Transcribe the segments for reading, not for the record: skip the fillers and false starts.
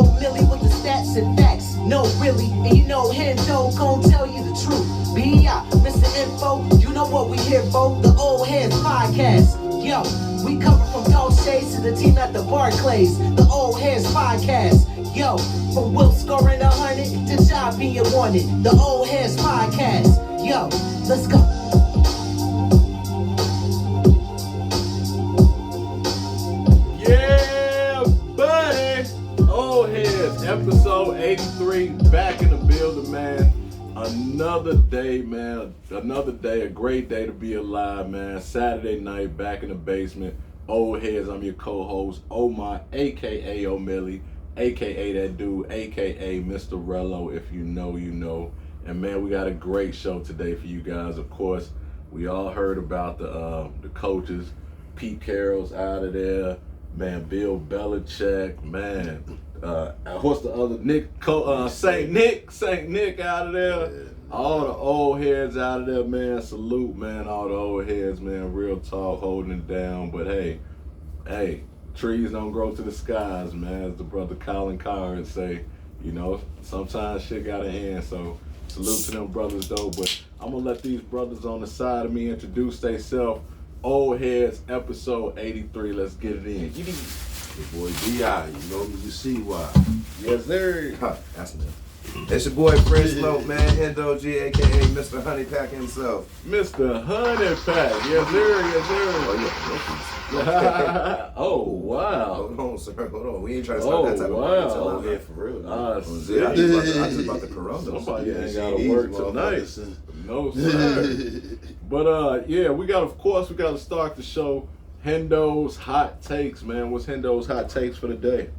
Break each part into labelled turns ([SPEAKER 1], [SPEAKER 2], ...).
[SPEAKER 1] old Millie with the stats and facts. No, really, and you know Hendo gon' tell you the truth. B.I., Mr. Info, you know what we here for. The Old Heads Podcast. Yo, we cover from Tall Shades to the team at the Barclays. The Old Heads Podcast. Yo, from Will scoring 100 to Ja being wanted. The Old Heads Podcast. Yo, let's go.
[SPEAKER 2] Yeah, buddy. Old Heads, episode 83, back in the building, man. Another day, man. Another day, a great day to be alive, man. Saturday night, back in the basement. Old Heads, I'm your co-host, Omar, a.k.a. O'Millie, a.k.a. that dude, a.k.a. Mr. Rello. If you know, you know. And, man, we got a great show today for you guys. Of course, we all heard about the coaches. Pete Carroll's out of there. Man, Bill Belichick, man. What's the other Saint Nick out of there. Yeah. All the old heads out of there, man. Salute, man. All the old heads, man. Real talk, holding it down. But hey, trees don't grow to the skies, man. As the brother Colin Coward say, you know, sometimes shit gotta end. So salute to them brothers though. But I'm gonna let these brothers on the side of me introduce themselves. Old Heads, episode 83. Let's get it in.
[SPEAKER 3] Your boy B.I., you know me, you see why.
[SPEAKER 2] Yes, sir.
[SPEAKER 3] That's me. It's your boy Prince Lope, man. Hendo G, a.k.a. Mr. Honeypack himself.
[SPEAKER 2] Mr. Honeypack. Yes, sir. Yes, sir.
[SPEAKER 3] Oh, yeah.
[SPEAKER 2] Oh, wow.
[SPEAKER 3] Hold on, sir. Hold on. We ain't trying to start that type of
[SPEAKER 2] Oh,
[SPEAKER 3] yeah, for real.
[SPEAKER 2] I
[SPEAKER 3] I just about the corona.
[SPEAKER 2] Somebody ain't got to work tonight. No, sir. But, yeah, we got to start the show. Hendo's Hot Takes, man. What's Hendo's Hot Takes for the day?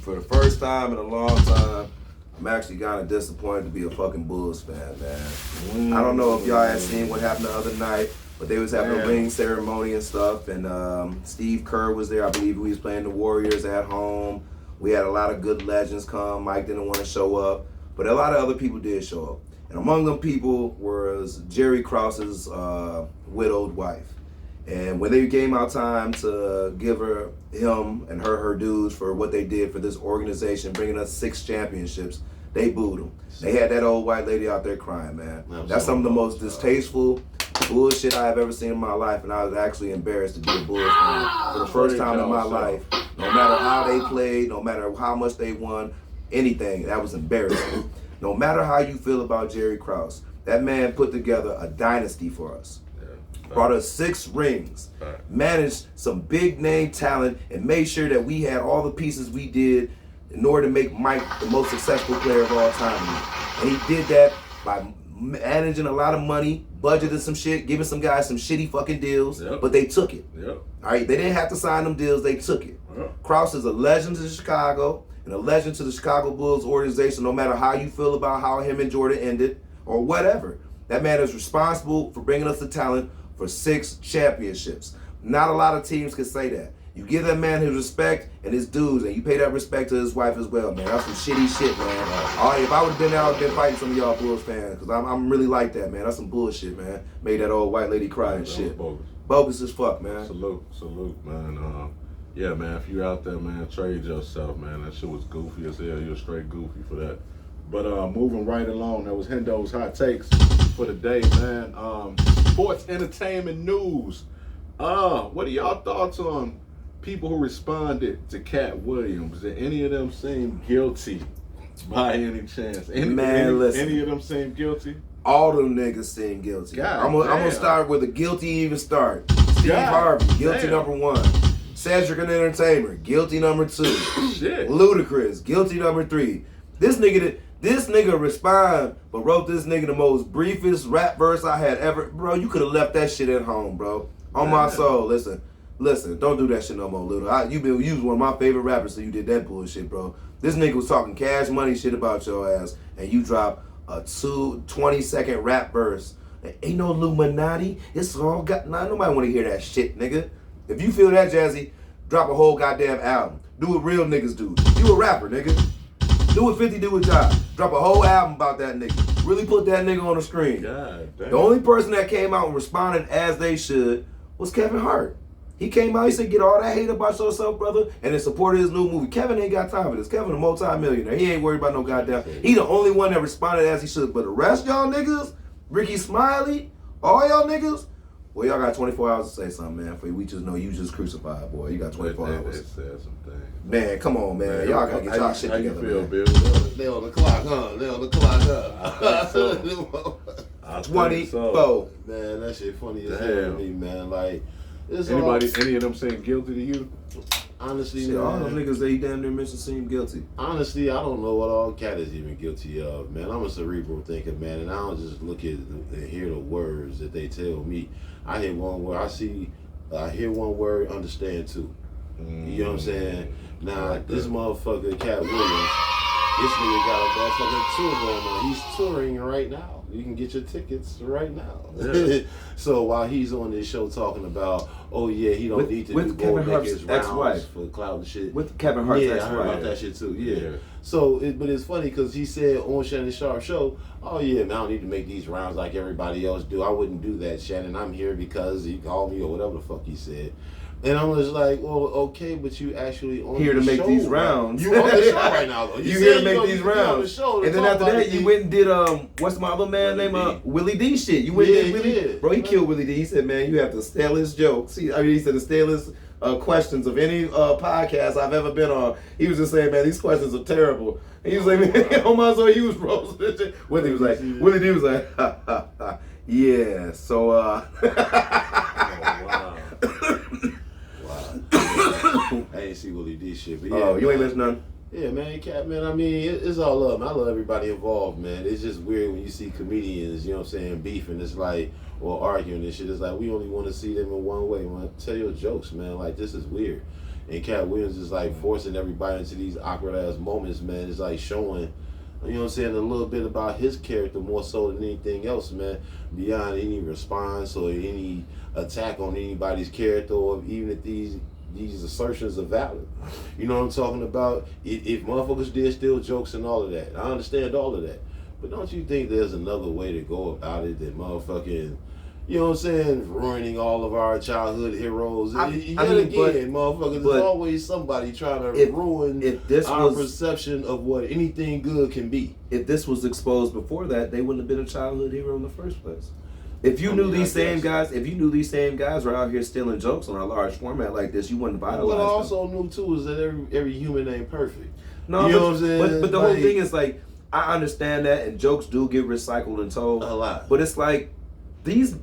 [SPEAKER 3] For the first time in a long time, I'm actually kind of disappointed to be a fucking Bulls fan, man. I don't know if y'all had seen what happened the other night, but they was having a ring ceremony and stuff, and Steve Kerr was there. I believe he was playing the Warriors at home. We had a lot of good legends come. Mike didn't want to show up, but a lot of other people did show up. And among them people was Jerry Krause's widowed wife. And when they came out time to give him and her dues for what they did for this organization, bringing us 6 championships, they booed them. They had that old white lady out there crying, man. That's some of the most distasteful bullshit I have ever seen in my life, and I was actually embarrassed to be a Bulls fan for the first time in my life. No matter how they played, no matter how much they won, anything, that was embarrassing. No matter how you feel about Jerry Krause, that man put together a dynasty for us. Brought us 6 rings, managed some big name talent, and made sure that we had all the pieces we did in order to make Mike the most successful player of all time. And he did that by managing a lot of money, budgeting some shit, giving some guys some shitty fucking deals, but they took it. All right, they didn't have to sign them deals, they took it. Krause is a legend to Chicago and a legend to the Chicago Bulls organization, no matter how you feel about how him and Jordan ended or whatever. That man is responsible for bringing us the talent for 6 championships. Not a lot of teams can say that. You give that man his respect and his dues, and you pay that respect to his wife as well, man. That's some shitty shit, man. If I would have been there, I would have been fighting some of y'all Bulls fans, because I'm really like that, man. That's some bullshit, man. Made that old white lady cry and shit. Bogus as fuck, man.
[SPEAKER 2] Salute, man. Yeah, man, if you out there, man, trade yourself, man. That shit was goofy as hell. You're straight goofy for that. But moving right along, that was Hendo's Hot Takes for the day, man. Sports entertainment news. What are y'all thoughts on people who responded to Cat Williams? Did any of them seem guilty by any chance?
[SPEAKER 3] Listen.
[SPEAKER 2] Any of them seem guilty?
[SPEAKER 3] All them niggas seem guilty. I'm gonna start with a guilty even start. Steve Harvey, guilty number 1. Cedric and Entertainer, guilty number 2.
[SPEAKER 2] Shit.
[SPEAKER 3] Ludacris, guilty number 3. This nigga respond, but wrote this nigga the most briefest rap verse I had ever. Bro, you could have left that shit at home, bro. On my soul, listen, don't do that shit no more, Luda. You was one of my favorite rappers, so you did that bullshit, bro. This nigga was talking Cash Money shit about your ass, and you drop a 20-second rap verse. Ain't no Illuminati. It's all got. Nah, nobody want to hear that shit, nigga. If you feel that jazzy, drop a whole goddamn album. Do what real niggas do. You a rapper, nigga. Do what 50 do with y'all. Drop a whole album about that nigga. Really put that nigga on the screen.
[SPEAKER 2] God damn.
[SPEAKER 3] The only person that came out and responded as they should was Kevin Hart. He came out, he said, get all that hate about yourself, brother, and then supported his new movie. Kevin ain't got time for this. Kevin a multi-millionaire. He ain't worried about no goddamn. He the only one that responded as he should. But the rest y'all niggas, Ricky Smiley, all y'all niggas, well, y'all got 24 hours to say something, man. For we just know you just crucified, boy. You got 24 hours.
[SPEAKER 2] They said some things.
[SPEAKER 3] Man, come on, man. Y'all gotta get y'all shit together,
[SPEAKER 2] How you feel,
[SPEAKER 3] man.
[SPEAKER 2] Bill?
[SPEAKER 4] They on the clock, huh? They on the clock, huh?
[SPEAKER 3] 24.
[SPEAKER 4] Man, that shit funny as hell to me, man. Like, it's
[SPEAKER 2] Any of them saying guilty to you?
[SPEAKER 4] honestly,
[SPEAKER 3] Shit,
[SPEAKER 4] man.
[SPEAKER 3] all them niggas that he damn near mentioned seem guilty.
[SPEAKER 4] Honestly, I don't know what all Cat is even guilty of, man. I'm a cerebral thinker, man, and I don't just look at and hear the words that they tell me. I hear one word, I hear one word, understand two. You know what I'm saying? Now, this motherfucker, Cat Williams, this nigga got a motherfucking tour going on. He's touring right now. You can get your tickets right now.
[SPEAKER 2] Yeah.
[SPEAKER 4] So while he's on this show talking about, oh yeah, he don't need to do
[SPEAKER 3] Kevin
[SPEAKER 4] go make his
[SPEAKER 3] Hart's
[SPEAKER 4] rounds
[SPEAKER 3] ex-wife.
[SPEAKER 4] for clout and shit.
[SPEAKER 3] With Kevin Hart's
[SPEAKER 4] Yeah, I
[SPEAKER 3] ex-wife.
[SPEAKER 4] heard about that shit too. Yeah.
[SPEAKER 2] Yeah.
[SPEAKER 4] So, but it's funny because he said on Shannon Sharp show, "Oh yeah, man, I don't need to make these rounds like everybody else do. I wouldn't do that, Shannon. I'm here because he called me or whatever the fuck he said." And I was like, "Well, okay, but you actually on
[SPEAKER 3] Here
[SPEAKER 4] the
[SPEAKER 3] to make
[SPEAKER 4] show,
[SPEAKER 3] these
[SPEAKER 4] right?
[SPEAKER 3] rounds.
[SPEAKER 4] You on the show right now, though.
[SPEAKER 3] You here to
[SPEAKER 4] said
[SPEAKER 3] make
[SPEAKER 4] you
[SPEAKER 3] these
[SPEAKER 4] gonna be on the
[SPEAKER 3] rounds.
[SPEAKER 4] show to
[SPEAKER 3] And then
[SPEAKER 4] talk
[SPEAKER 3] after
[SPEAKER 4] about
[SPEAKER 3] that,
[SPEAKER 4] it.
[SPEAKER 3] you went and did what's my other man
[SPEAKER 4] Willie
[SPEAKER 3] name?
[SPEAKER 4] D.
[SPEAKER 3] Willie D shit. You went and did
[SPEAKER 4] Yeah,
[SPEAKER 3] Willie.
[SPEAKER 4] yeah.
[SPEAKER 3] Bro, he killed Willie D. He said, man, you have the stalest jokes. He said the stalest questions of any podcast I've ever been on. He was just saying, man, these questions are terrible. And he was like, man, oh my God, he was roasting this shit. Willie was like, Willie D was like, ha, ha, ha. Yeah, so
[SPEAKER 2] Oh, wow.
[SPEAKER 4] I ain't see Willie D shit, but yeah.
[SPEAKER 3] oh, you ain't
[SPEAKER 4] man.
[SPEAKER 3] missed none.
[SPEAKER 4] Yeah, man, Cat, man, I mean, it's all love, man. I love everybody involved, man. It's just weird when you see comedians, you know what I'm saying, beefing, it's like, or arguing and shit. It's like, we only want to see them in one way. Man, tell your jokes, man. Like, this is weird. And Cat Williams is like forcing everybody into these awkward ass moments, man. It's like showing, you know what I'm saying, a little bit about his character more so than anything else, man. Beyond any response or any attack on anybody's character, or even if these assertions are valid. You know what I'm talking about? If motherfuckers did steal jokes and all of that, I understand all of that. But don't you think there's another way to go about it than motherfucking, you know what I'm saying, ruining all of our childhood heroes? Motherfuckers, there's always somebody trying to ruin our perception of what anything good can be.
[SPEAKER 3] If this was exposed before that, they wouldn't have been a childhood hero in the first place. If you knew these same guys were out here stealing jokes on a large format like this, you wouldn't vitalize
[SPEAKER 4] What I
[SPEAKER 3] them.
[SPEAKER 4] also knew too is that every human ain't perfect.
[SPEAKER 3] No,
[SPEAKER 4] you know what I'm saying?
[SPEAKER 3] But the whole thing is like, I understand that, and jokes do get recycled and told
[SPEAKER 4] a lot.
[SPEAKER 3] But it's like these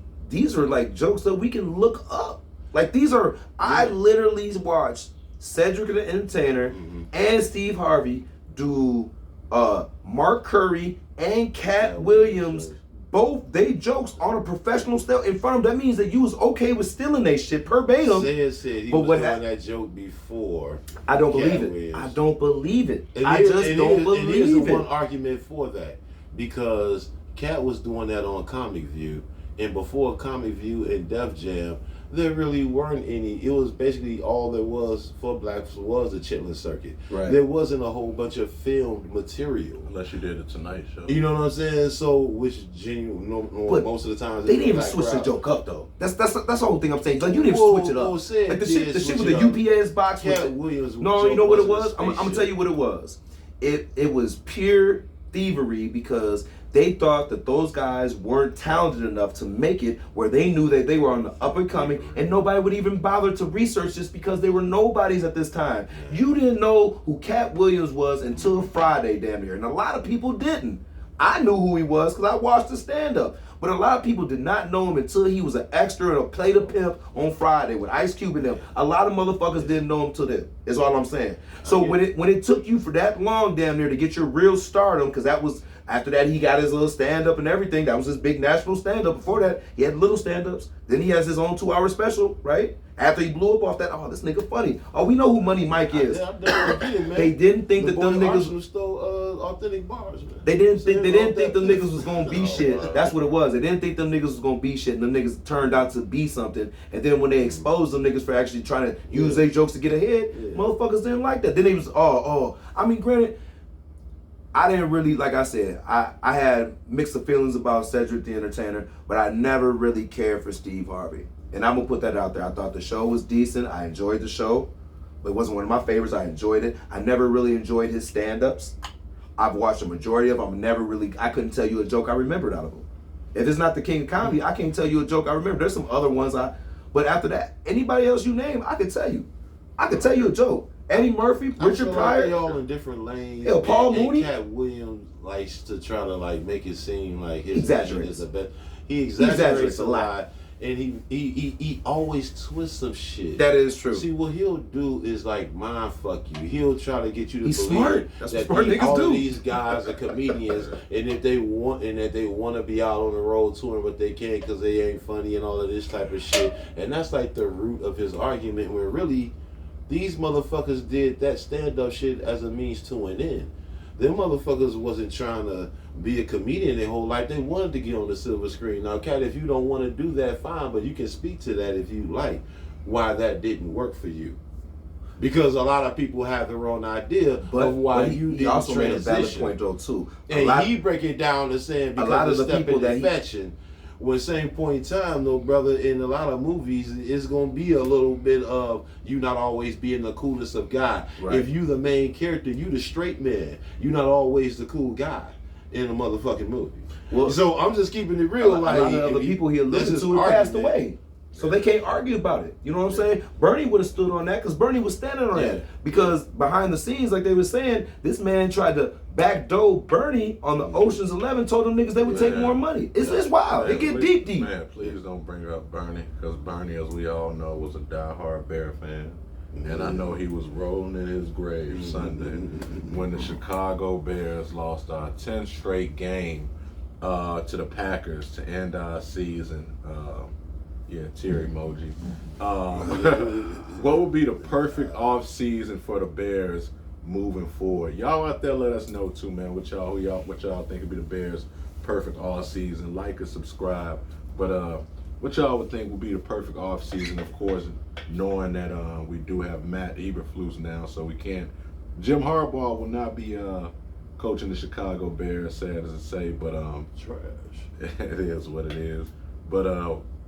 [SPEAKER 3] are like jokes that we can look up. Like these are, I literally watched Cedric the Entertainer and Steve Harvey do Mark Curry and Cat Williams. Both they jokes on a professional scale in front of them. That means that you was okay with stealing they shit verbatim.
[SPEAKER 4] Said he was doing that joke before.
[SPEAKER 3] I don't believe it.
[SPEAKER 4] Williams.
[SPEAKER 3] I don't believe it.
[SPEAKER 4] And
[SPEAKER 3] I just don't believe it.
[SPEAKER 4] Here's the one argument for that, because Cat was doing that on Comic View, and before Comic View and Def Jam, there really weren't any. It was basically all there was for blacks was the Chitlin circuit.
[SPEAKER 3] Right.
[SPEAKER 4] There wasn't a whole bunch of filmed material.
[SPEAKER 2] Unless you did a Tonight Show.
[SPEAKER 4] You know what I'm saying? So, which genuine, most of the times
[SPEAKER 3] they didn't even switch the joke up though. That's the whole thing I'm saying. Like you didn't switch it up. Like the shit with the UPS box.
[SPEAKER 4] Cat Williams.
[SPEAKER 3] No, you know what it was? I'm gonna tell you what it was. It was pure thievery because they thought that those guys weren't talented enough to make it where they knew that they were on the up and coming, and nobody would even bother to research this because they were nobodies at this time. You didn't know who Cat Williams was until Friday, damn near, and a lot of people didn't. I knew who he was because I watched the stand-up, but a lot of people did not know him until he was an extra in a Play to Pimp on Friday with Ice Cube and them. A lot of motherfuckers didn't know him till then, is all I'm saying. So when it took you for that long, damn near, to get your real stardom, because that was, after that, he got his little stand-up and everything. That was his big national stand-up. Before that, he had little stand-ups. Then he has his own 2-hour special, right? After he blew up off that, oh, this nigga funny. Oh, we know who Money Mike is. They didn't think that them niggas
[SPEAKER 4] stole authentic bars, man.
[SPEAKER 3] They didn't think them niggas was gonna be shit. That's what it was. They didn't think them niggas was gonna be shit, and them niggas turned out to be something. And then when they exposed them niggas for actually trying to use their jokes to get ahead, motherfuckers didn't like that. Then they was I mean, granted, I didn't really, like I said, I had mixed feelings about Cedric the Entertainer, but I never really cared for Steve Harvey. And I'm gonna put that out there. I thought the show was decent. I enjoyed the show. But it wasn't one of my favorites. I enjoyed it. I never really enjoyed his stand-ups. I've watched a majority of them. I couldn't tell you a joke I remembered out of them. If it's not the king of comedy, I can't tell you a joke I remember. There's some other ones but after that, anybody else you name, I could tell you. I could tell you a joke. Eddie Murphy, Richard Pryor.
[SPEAKER 4] Like they all in different lanes.
[SPEAKER 3] Yeah, Paul Mooney.
[SPEAKER 4] Cat Williams likes to try to like make it seem like his
[SPEAKER 3] Exaggerates.
[SPEAKER 4] is the best. He exaggerates a lot. And he always twists some shit.
[SPEAKER 3] That is true.
[SPEAKER 4] See, what he'll do is like mind fuck you. He'll try to get you to
[SPEAKER 3] He's
[SPEAKER 4] believe
[SPEAKER 3] smart. That's
[SPEAKER 4] that
[SPEAKER 3] what smart niggas
[SPEAKER 4] all
[SPEAKER 3] do.
[SPEAKER 4] of these guys are comedians, and that they want to be out on the road touring, but they can't because they ain't funny and all of this type of shit. And that's like the root of his argument, where really these motherfuckers did that stand up shit as a means to an end. Them motherfuckers wasn't trying to be a comedian their whole life. They wanted to get on the silver screen. Now, Kat, if you don't want to do that, fine, but you can speak to that if you like, why that didn't work for you. Because a lot of people have their own idea of why you didn't
[SPEAKER 3] also
[SPEAKER 4] transition.
[SPEAKER 3] made a valid point, though, too.
[SPEAKER 4] And he break it down to saying because
[SPEAKER 3] a lot of the
[SPEAKER 4] step
[SPEAKER 3] people
[SPEAKER 4] in
[SPEAKER 3] that
[SPEAKER 4] fashion. When same point in time, though, brother, in a lot of movies, it's going to be a little bit of you not always being the coolest of guy.
[SPEAKER 3] Right.
[SPEAKER 4] If you the main character, you the straight man. You're not always the cool guy in a motherfucking movie. Well, so I'm just keeping it real.
[SPEAKER 3] A lot of the people he alluded to passed away. So they can't argue about it. You know what I'm saying? Bernie would have stood on that because Bernie was standing on that. Because behind the scenes, like they were saying, this man tried to backdoor Bernie on the Ocean's 11, told them niggas they would take more money. It's wild.
[SPEAKER 2] Man,
[SPEAKER 3] It get
[SPEAKER 2] please,
[SPEAKER 3] deep.
[SPEAKER 2] Man, please don't bring up Bernie, because Bernie, as we all know, was a diehard Bear fan. And I know he was rolling in his grave Sunday when the Chicago Bears lost our 10th straight game to the Packers to end our season. Tear emoji. What would be the perfect off season for the Bears moving forward? Y'all out there, let us know too, man. What y'all think would be the Bears' perfect off season? Like and subscribe. But what y'all would think would be the perfect off season? Of course, knowing that we do have Matt Eberflus now, so we can't. Jim Harbaugh will not be coaching the Chicago Bears. Sad as to say, but
[SPEAKER 4] trash.
[SPEAKER 2] It is what it is. But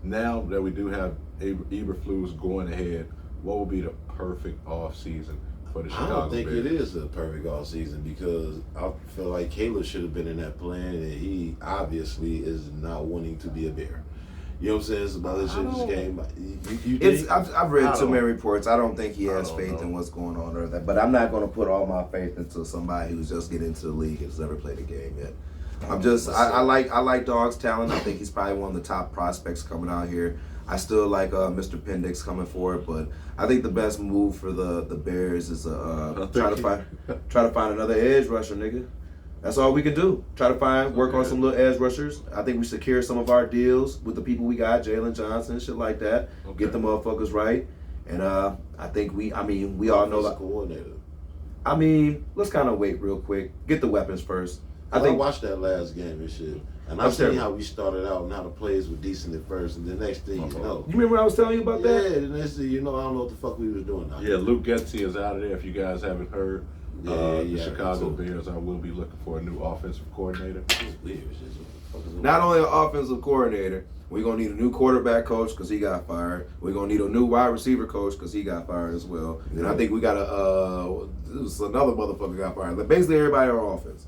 [SPEAKER 2] now that we do have Eberflus going ahead, what would be the perfect off season for the Chicago Bears?
[SPEAKER 4] I don't think it is a perfect off season because I feel like Caleb should have been in that plan, and he obviously is not wanting to be a Bear. You know what I'm saying? It's about this shit game. You think?
[SPEAKER 3] I've read too many reports. I don't think he has faith in what's going on or that. But I'm not going to put all my faith into somebody who's just getting into the league and has never played a game yet. I like Dog's talent. I think he's probably one of the top prospects coming out here. I still like Mr. Pendix coming forward, but I think the best move for the Bears is try to find another edge rusher, nigga. That's all we can do. Try to work on some little edge rushers. I think we secure some of our deals with the people we got, Jalen Johnson, shit like that. Okay. Get the motherfuckers right. And I think we all know that.
[SPEAKER 4] Coordinator.
[SPEAKER 3] I mean, let's kind of wait real quick. Get the weapons first.
[SPEAKER 4] I watched that last game and shit. And I've seen how we started out and how the plays were decent at first, and the next thing you know.
[SPEAKER 3] You remember what I was telling you about that?
[SPEAKER 4] Yeah, the next thing you know, I don't know what the fuck we was doing out
[SPEAKER 2] Yeah, Luke Getzey is out of there. If you guys haven't heard, the Chicago
[SPEAKER 4] too.
[SPEAKER 2] Bears, I will be looking for a new offensive coordinator.
[SPEAKER 4] It's weird. It's just, what the fuck is
[SPEAKER 3] Not only an offensive coordinator, we're going to need a new quarterback coach because he got fired. We're going to need a new wide receiver coach because he got fired as well. Yeah. And I think we got another motherfucker got fired. But basically everybody on offense.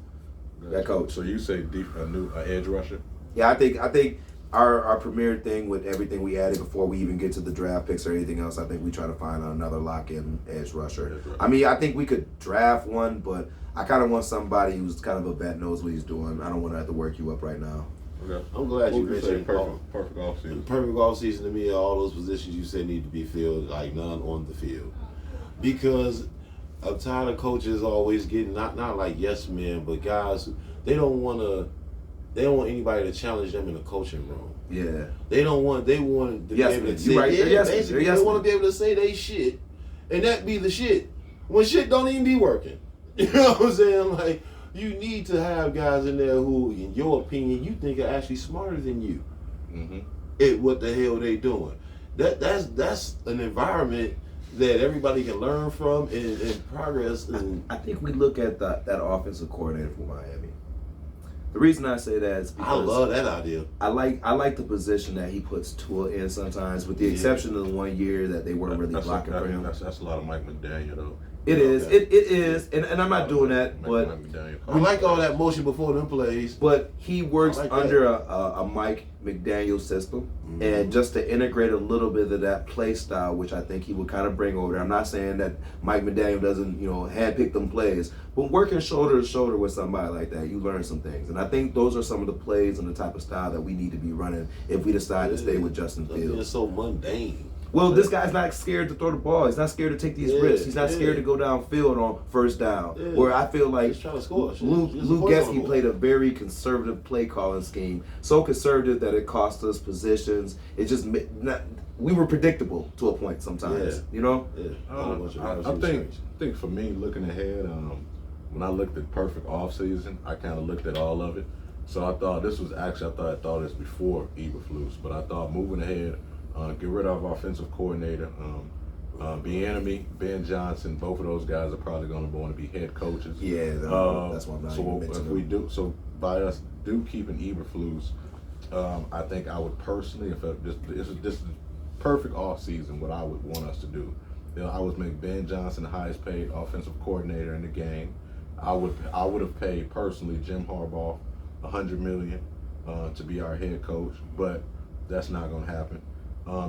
[SPEAKER 3] That coach.
[SPEAKER 2] So you say a new edge rusher?
[SPEAKER 3] Yeah, I think our premier thing with everything we added before we even get to the draft picks or anything else, I think we try to find another lock-in edge rusher. I mean, I think we could draft one, but I kind of want somebody who's kind of a vet, knows what he's doing. I don't want to have to work you up right now.
[SPEAKER 2] Okay.
[SPEAKER 4] I'm glad you mentioned
[SPEAKER 2] perfect offseason.
[SPEAKER 4] Perfect offseason to me, all those positions you said need to be filled, like none on the field. Because I'm tired of coaches always getting not like yes men, but guys they don't want anybody to challenge them in the coaching room.
[SPEAKER 3] Yeah.
[SPEAKER 4] They want to be able to say basically they want to be able to say they shit and that be the shit. When shit don't even be working. You know what I'm saying? Like you need to have guys in there who, in your opinion, you think are actually smarter than you.
[SPEAKER 2] Mm-hmm.
[SPEAKER 4] At what the hell they doing. That's an environment that everybody can learn from and progress. And
[SPEAKER 3] I think we look at that offensive coordinator for Miami. The reason I say that is because
[SPEAKER 4] I love that idea.
[SPEAKER 3] I like the position that he puts Tua in sometimes, with the exception of the 1 year that they weren't really blocking for him.
[SPEAKER 2] That's a lot of Mike McDaniel though.
[SPEAKER 3] It is. It is, and I'm not doing that, but
[SPEAKER 4] We like all that motion before them plays.
[SPEAKER 3] But he works
[SPEAKER 4] like
[SPEAKER 3] under a Mike McDaniel system, and just to integrate a little bit of that play style, which I think he would kind of bring over there. I'm not saying that Mike McDaniel doesn't, handpick them plays, but working shoulder to shoulder with somebody like that, you learn some things. And I think those are some of the plays and the type of style that we need to be running if we decide to stay with Justin Fields.
[SPEAKER 4] It's so mundane.
[SPEAKER 3] Well, this guy's not scared to throw the ball. He's not scared to take these risks. He's not scared to go downfield on first down.
[SPEAKER 4] Yeah.
[SPEAKER 3] Where I feel like
[SPEAKER 4] He's trying to score.
[SPEAKER 3] Luke Getzky played a very conservative play calling scheme. So conservative that it cost us positions. It just we were predictable to a point sometimes.
[SPEAKER 4] Yeah.
[SPEAKER 2] I think for me, looking ahead, when I looked at perfect offseason, I kind of looked at all of it. So I thought this was actually, I thought this before Eberflus, but I thought moving ahead, get rid of our offensive coordinator. Bieniemy, Ben Johnson, both of those guys are probably going to want to be head coaches.
[SPEAKER 3] Yeah, that's why I'm not even mentioning them.
[SPEAKER 2] So by us keeping Eberflus, I think I would personally, if this is perfect off season, what I would want us to do. I would make Ben Johnson the highest paid offensive coordinator in the game. I would have paid personally Jim Harbaugh $100 million to be our head coach, but that's not going to happen.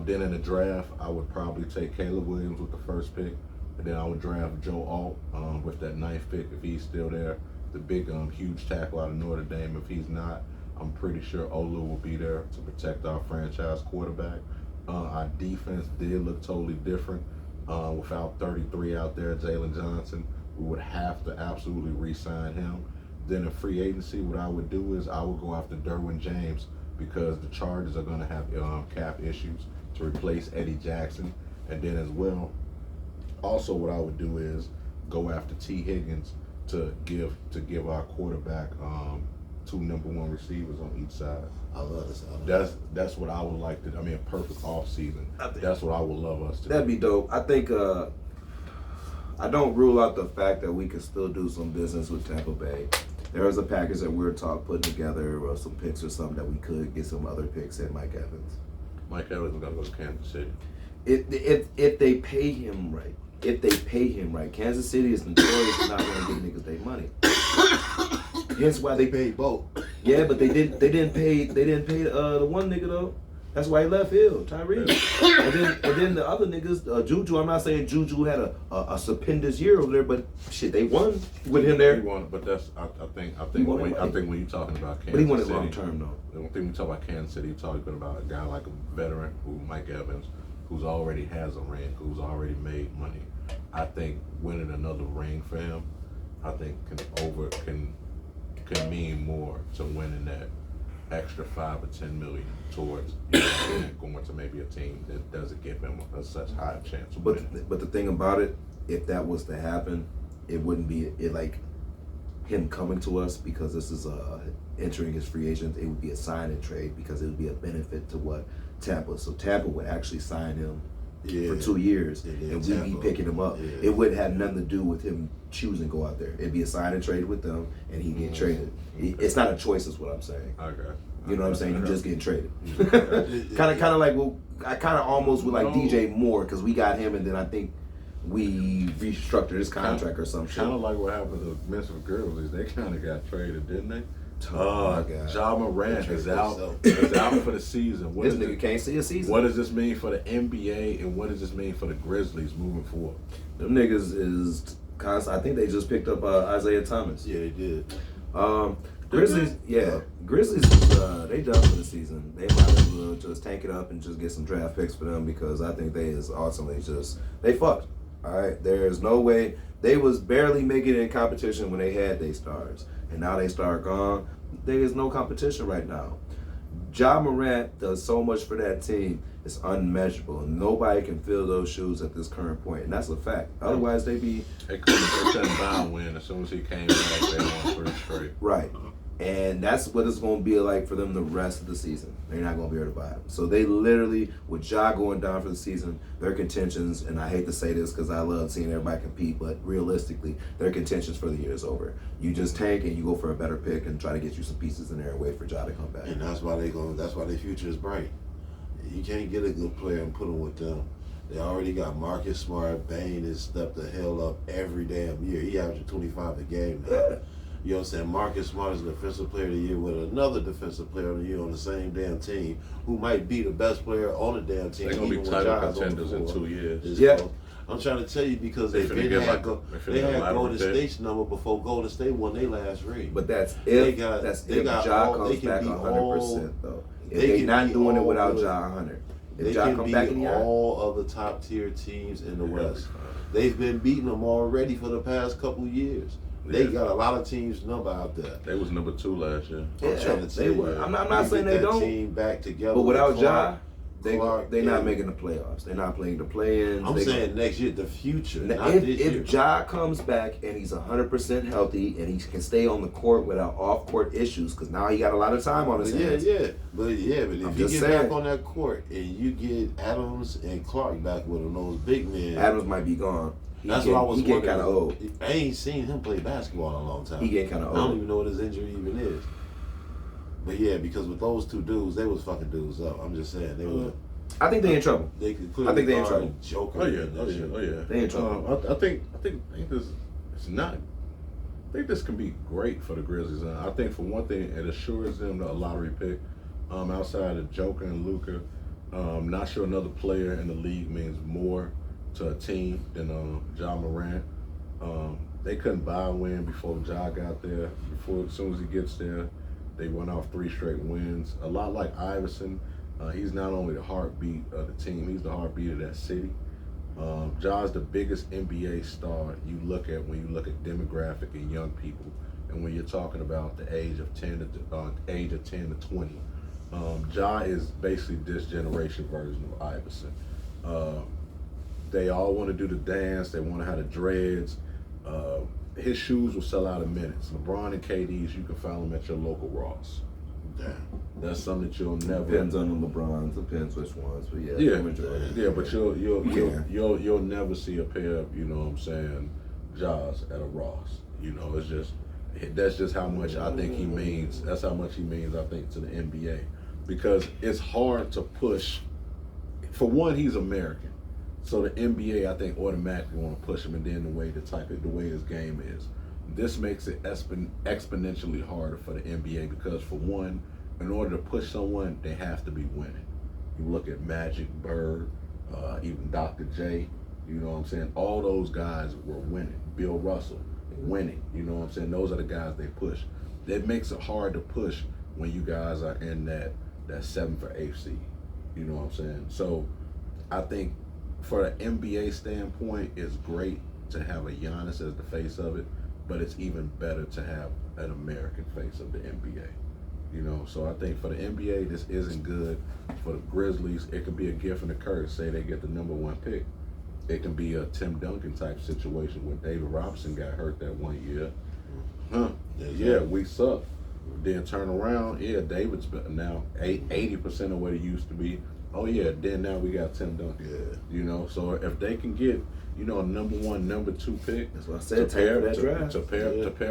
[SPEAKER 2] Then in the draft, I would probably take Caleb Williams with the first pick, and then I would draft Joe Alt with that 9th pick if he's still there. The big, huge tackle out of Notre Dame. If he's not, I'm pretty sure Olu will be there to protect our franchise quarterback. Our defense did look totally different without 33 out there, Jalen Johnson. We would have to absolutely re-sign him. Then in free agency, what I would do is I would go after Derwin James, because the Chargers are going to have cap issues to replace Eddie Jackson. And then as well, also what I would do is go after T. Higgins to give our quarterback 2 number 1 receivers on each side.
[SPEAKER 4] I love this.
[SPEAKER 2] That's what I would like to. A perfect off season. That's what I would love us to.
[SPEAKER 3] That'd be dope. I think I don't rule out the fact that we could still do some business with Tampa Bay. There was a package that we were putting together, or some picks or something that we could get some other picks at Mike Evans.
[SPEAKER 2] Mike Evans is gonna go to Kansas City.
[SPEAKER 3] If they pay him right, Kansas City is notorious for not going to give niggas their money. Hence why they paid both. Yeah, but they didn't pay the one nigga though. That's why he left Hill, Tyree. and then the other niggas, Juju. I'm not saying Juju had a stupendous year over there, but shit, they won with him there.
[SPEAKER 2] He won, but that's I think when you're talking about Kansas City,
[SPEAKER 3] but he won it long term though.
[SPEAKER 2] I think when you talk about Kansas City, you're talking about a guy like a veteran, Mike Evans, who's already has a ring, who's already made money. I think winning another ring for him, I think can mean more to winning that extra $5 or $10 million towards going to maybe a team that doesn't give him such high a chance of winning.
[SPEAKER 3] But the thing about it, if that was to happen, it wouldn't be like him coming to us because this is entering his free agent. It would be a sign and trade because it would be a benefit to what Tampa. So Tampa would actually sign him for 2 years, and we'd be picking him up. Yeah. It wouldn't have nothing to do with him choosing to go out there. It'd be a sign and trade with them, and he'd get traded. Okay. It's not a choice, is what I'm saying.
[SPEAKER 2] Okay.
[SPEAKER 3] You know what I'm saying? You just getting traded. kind of like, well, I kind of almost would like DJ Moore because we got him, and then I think we restructured his contract or some shit.
[SPEAKER 2] Kind of like what happened to the Memphis Grizzlies. They kind of got traded, didn't they?
[SPEAKER 3] Oh my God.
[SPEAKER 2] Ja Morant is out for the season.
[SPEAKER 3] This nigga can't see a season.
[SPEAKER 2] What does this mean for the NBA, and what does this mean for the Grizzlies moving forward?
[SPEAKER 3] Them niggas is constant. I think they just picked up Isaiah Thomas.
[SPEAKER 4] Yeah, they did.
[SPEAKER 3] Grizzlies, Grizzlies is they done for the season. They might as well just tank it up and just get some draft picks for them because I think they is ultimately they fucked. All right, there's no way. They was barely making it in competition when they had their stars, and now they start gone. There is no competition right now. Ja Morant does so much for that team. It's unmeasurable. Nobody can fill those shoes at this current point, and that's a fact. Otherwise, they couldn't
[SPEAKER 2] buy a win. As soon as he came back, they won 3 straight.
[SPEAKER 3] Right. And that's what it's going to be like for them the rest of the season. They're not going to be able to buy it. So they literally, with Ja going down for the season, their contentions, and I hate to say this because I love seeing everybody compete, but realistically, their contentions for the year is over. You just tank and you go for a better pick and try to get you some pieces in there and wait for Ja to come back.
[SPEAKER 4] And that's why that's why their future is bright. You can't get a good player and put him with them. They already got Marcus Smart. Bane has stepped the hell up every damn year. He averaging 25 a game now. You know what I'm saying? Marcus Smart is the defensive player of the year with another defensive player of the year on the same damn team who might be the best player on the damn team.
[SPEAKER 2] They're going to be title contenders in 2 years.
[SPEAKER 3] Yeah.
[SPEAKER 4] I'm trying to tell you because they had Golden State's number before Golden State won their last ring.
[SPEAKER 3] But that's if Ja comes back 100% though. If they're not doing it without Ja 100.
[SPEAKER 4] They can beat all of the top tier teams in the West. They've been beating them already for the past couple years. They got a lot of teams number out there.
[SPEAKER 2] They was number 2 last year.
[SPEAKER 3] Yeah,
[SPEAKER 4] I'm trying to tell you.
[SPEAKER 3] I'm not saying they don't.
[SPEAKER 4] Team back together.
[SPEAKER 3] But without Ja, they're not making the playoffs. They're not playing the play-ins.
[SPEAKER 4] I'm saying next year, the future.
[SPEAKER 3] If Ja comes back and he's 100% healthy and he can stay on the court without off-court issues, because now he got a lot of time on his hands.
[SPEAKER 4] But if you get back on that court and you get Adams and Clark back with him, those big men.
[SPEAKER 3] Adams might be gone.
[SPEAKER 4] That's what I was wondering.
[SPEAKER 3] He getting kind of old.
[SPEAKER 4] I ain't seen him play basketball in a long time.
[SPEAKER 3] He getting kind of old.
[SPEAKER 4] I don't even know what his injury even is. But yeah, because with those two dudes, they was fucking dudes up. I'm just saying they were.
[SPEAKER 3] I think they in trouble.
[SPEAKER 4] They could
[SPEAKER 3] I think they in trouble.
[SPEAKER 4] Joker.
[SPEAKER 2] Oh yeah.
[SPEAKER 3] They in trouble.
[SPEAKER 2] I think this it's not. I think this can be great for the Grizzlies. I think for one thing, it assures them a lottery pick. Outside of Joker and Luka, not sure another player in the league means more to a team than Ja Morant. They couldn't buy a win before Ja got there. As soon as he gets there, they went off 3 straight wins. A lot like Iverson, he's not only the heartbeat of the team, he's the heartbeat of that city. Ja's the biggest NBA star you look at when you look at demographic and young people, and when you're talking about the age of 10 to 20. Ja is basically this generation version of Iverson. They all want to do the dance. They want to have the dreads. His shoes will sell out in minutes. LeBron and KD's, you can find them at your local Ross.
[SPEAKER 4] Damn.
[SPEAKER 2] That's something that you'll never.
[SPEAKER 3] Depends on the LeBrons. Depends which ones. But
[SPEAKER 2] But you'll never see a pair of, you know what I'm saying, Jaws at a Ross. You know, it's just that's just how much I think he means. That's how much he means, I think, to the NBA, because it's hard to push. For one, he's American. So the NBA, I think, automatically want to push him, and then the way his game is, this makes it exponentially harder for the NBA because, for one, in order to push someone, they have to be winning. You look at Magic, Bird, even Dr. J. You know what I'm saying? All those guys were winning. Bill Russell, winning. You know what I'm saying? Those are the guys they push. That makes it hard to push when you guys are in that 7th or 8th seed. You know what I'm saying? So I think, for an NBA standpoint, it's great to have a Giannis as the face of it, but it's even better to have an American face of the NBA. You know, so I think for the NBA, this isn't good. For the Grizzlies, it could be a gift and a curse. Say they get the number 1 pick. It can be a Tim Duncan type situation when David Robinson got hurt that one year. We suck. Then turn around, David's now 80% of what he used to be. Oh yeah, then now we got Tim Duncan. Yeah. You know, so if they can get, you know, a number 1, number 2 pick,
[SPEAKER 3] that's what I said. To
[SPEAKER 2] pair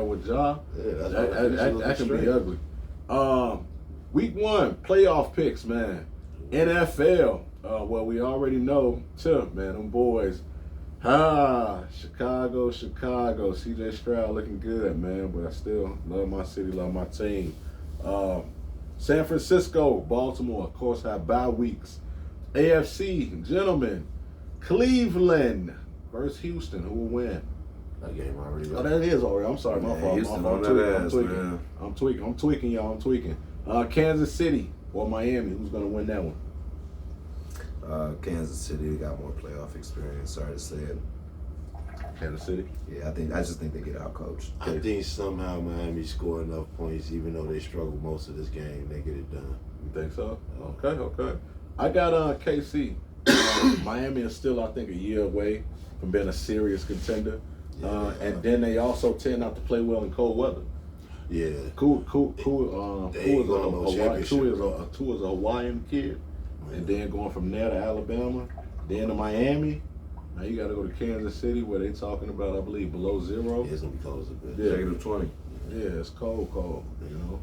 [SPEAKER 2] with Ja, that can be ugly. Week 1 playoff picks, man. NFL. Well, we already know, man, them boys. Chicago. CJ Stroud looking good, man. But I still love my city, love my team. San Francisco, Baltimore, of course, have bye weeks. AFC, gentlemen, Cleveland versus Houston. Who will win?
[SPEAKER 4] That game already.
[SPEAKER 2] Oh, that is already. I'm sorry, my fault. I'm tweaking, y'all. I'm tweaking. Kansas City or Miami. Who's gonna win that one?
[SPEAKER 3] Kansas City got more playoff experience. Sorry to say it.
[SPEAKER 2] Kansas City?
[SPEAKER 3] Yeah, I just think they get out coached.
[SPEAKER 4] I think somehow Miami score enough points, even though they struggle most of this game, they get it done.
[SPEAKER 2] You think so? Okay. I got KC. Miami is still, I think, a year away from being a serious contender. And then they also tend not to play well in cold weather.
[SPEAKER 4] Yeah.
[SPEAKER 2] Cool.
[SPEAKER 4] They ain't going to no championship, bro.
[SPEAKER 2] Two is a Hawaiian kid, and then going from there to Alabama, then to Miami. Now you got to go to Kansas City where they talking about, I believe, below zero.
[SPEAKER 4] Yeah, it's gonna be cold a bit.
[SPEAKER 2] Yeah.
[SPEAKER 3] -20.
[SPEAKER 2] Yeah, it's cold. You know,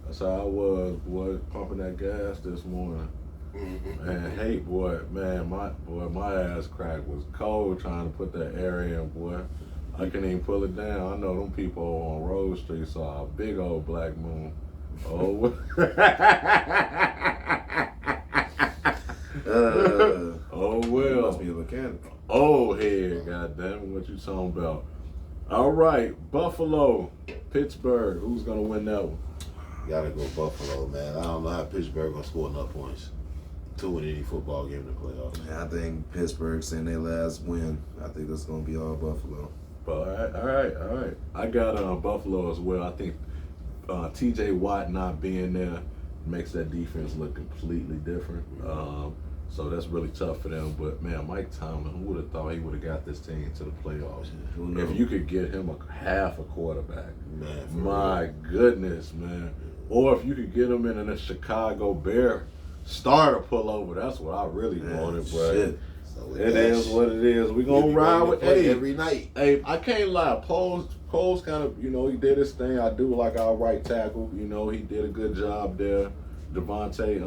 [SPEAKER 2] that's how I was, boy, pumping that gas this morning. And hey, boy, man, my ass crack was cold trying to put that air in, boy. I couldn't even pull it down. I know them people on Rose Street saw a big old black moon. Oh, oh well.
[SPEAKER 3] Must be a mechanic.
[SPEAKER 2] Oh, head, goddamn, what you talking about? All right, Buffalo, Pittsburgh. Who's gonna win that one?
[SPEAKER 4] Gotta go Buffalo, man. I don't know how Pittsburgh gonna score enough points to win any football game in the playoffs.
[SPEAKER 3] I think Pittsburgh saying their last win. I think that's gonna be all Buffalo.
[SPEAKER 2] All right. I got Buffalo as well. I think T.J. Watt not being there makes that defense look completely different. So that's really tough for them. But man, Mike Tomlin, who would have thought he would have got this team to the playoffs? If you could get him a half a quarterback,
[SPEAKER 4] Man,
[SPEAKER 2] my goodness, man. Or if you could get him in a Chicago Bear starter pullover, that's what I really wanted, bro.
[SPEAKER 4] Shit. So
[SPEAKER 2] It is what it is. We gonna ride with
[SPEAKER 4] every night.
[SPEAKER 2] Hey, I can't lie. Poles kind of, he did his thing. I do like our right tackle. He did a good job there. Devontae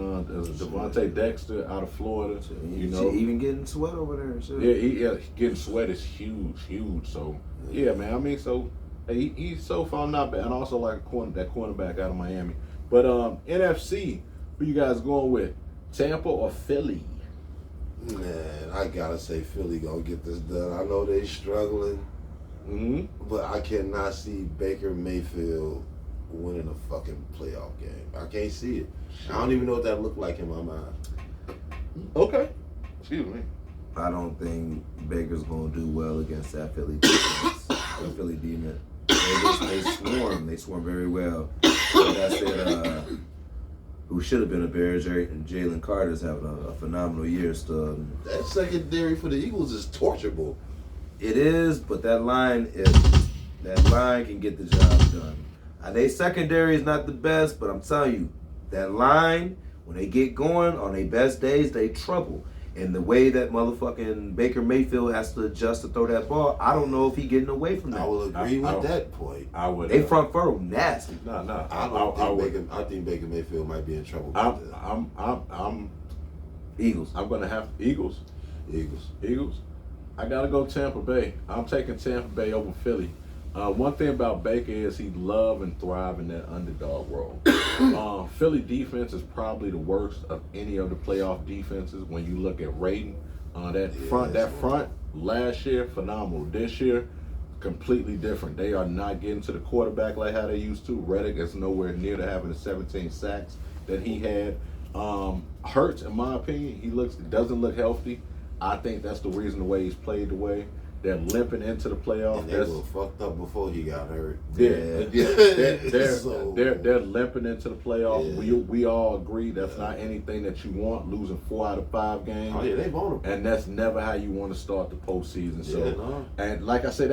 [SPEAKER 2] Dexter out of Florida.
[SPEAKER 3] Even getting sweat over there and shit.
[SPEAKER 2] Yeah, getting sweat is huge. So yeah, man. I mean, so he's so far not bad, and also like that cornerback out of Miami. But NFC, who you guys going with? Tampa or Philly?
[SPEAKER 4] Man, I gotta say Philly gonna get this done. I know they struggling, but I cannot see Baker Mayfield winning a fucking playoff game. I can't see it. I don't even know what that looked like in my mind.
[SPEAKER 2] Okay. Excuse me.
[SPEAKER 3] I don't think Baker's gonna do well against that Philly defense. That Philly demon. They swarm very well. Like I said, who should have been a Bear, Jalen Carter's having a phenomenal year still.
[SPEAKER 4] That secondary for the Eagles is torturable.
[SPEAKER 3] It is, but that line can get the job done. Their secondary is not the best, but I'm telling you, that line, when they get going on their best days, they trouble. And the way that motherfucking Baker Mayfield has to adjust to throw that ball, I don't know if he's getting away from that.
[SPEAKER 4] I will agree with that point.
[SPEAKER 2] I would.
[SPEAKER 3] They front furrow nasty.
[SPEAKER 2] No.
[SPEAKER 4] I think Baker Mayfield might be in trouble.
[SPEAKER 2] I'm
[SPEAKER 3] Eagles.
[SPEAKER 2] I'm gonna have Eagles. I gotta go Tampa Bay. I'm taking Tampa Bay over Philly. One thing about Baker is he love and thrive in that underdog role. Philly defense is probably the worst of any of the playoff defenses when you look at rating. That front last year, phenomenal. This year, completely different. They are not getting to the quarterback like how they used to. Reddick is nowhere near to having the 17 sacks that he had. Hurts, in my opinion, doesn't look healthy. I think that's the reason the way he's played the way. They're limping into the playoffs.
[SPEAKER 4] And they were fucked up before he got hurt.
[SPEAKER 2] They're limping into the playoffs.
[SPEAKER 4] Yeah.
[SPEAKER 2] We all agree that's not anything that you want, losing 4 out of 5 games.
[SPEAKER 4] Oh yeah, they vulnerable.
[SPEAKER 2] And that's never how you want to start the postseason.
[SPEAKER 4] No.
[SPEAKER 2] And like I said,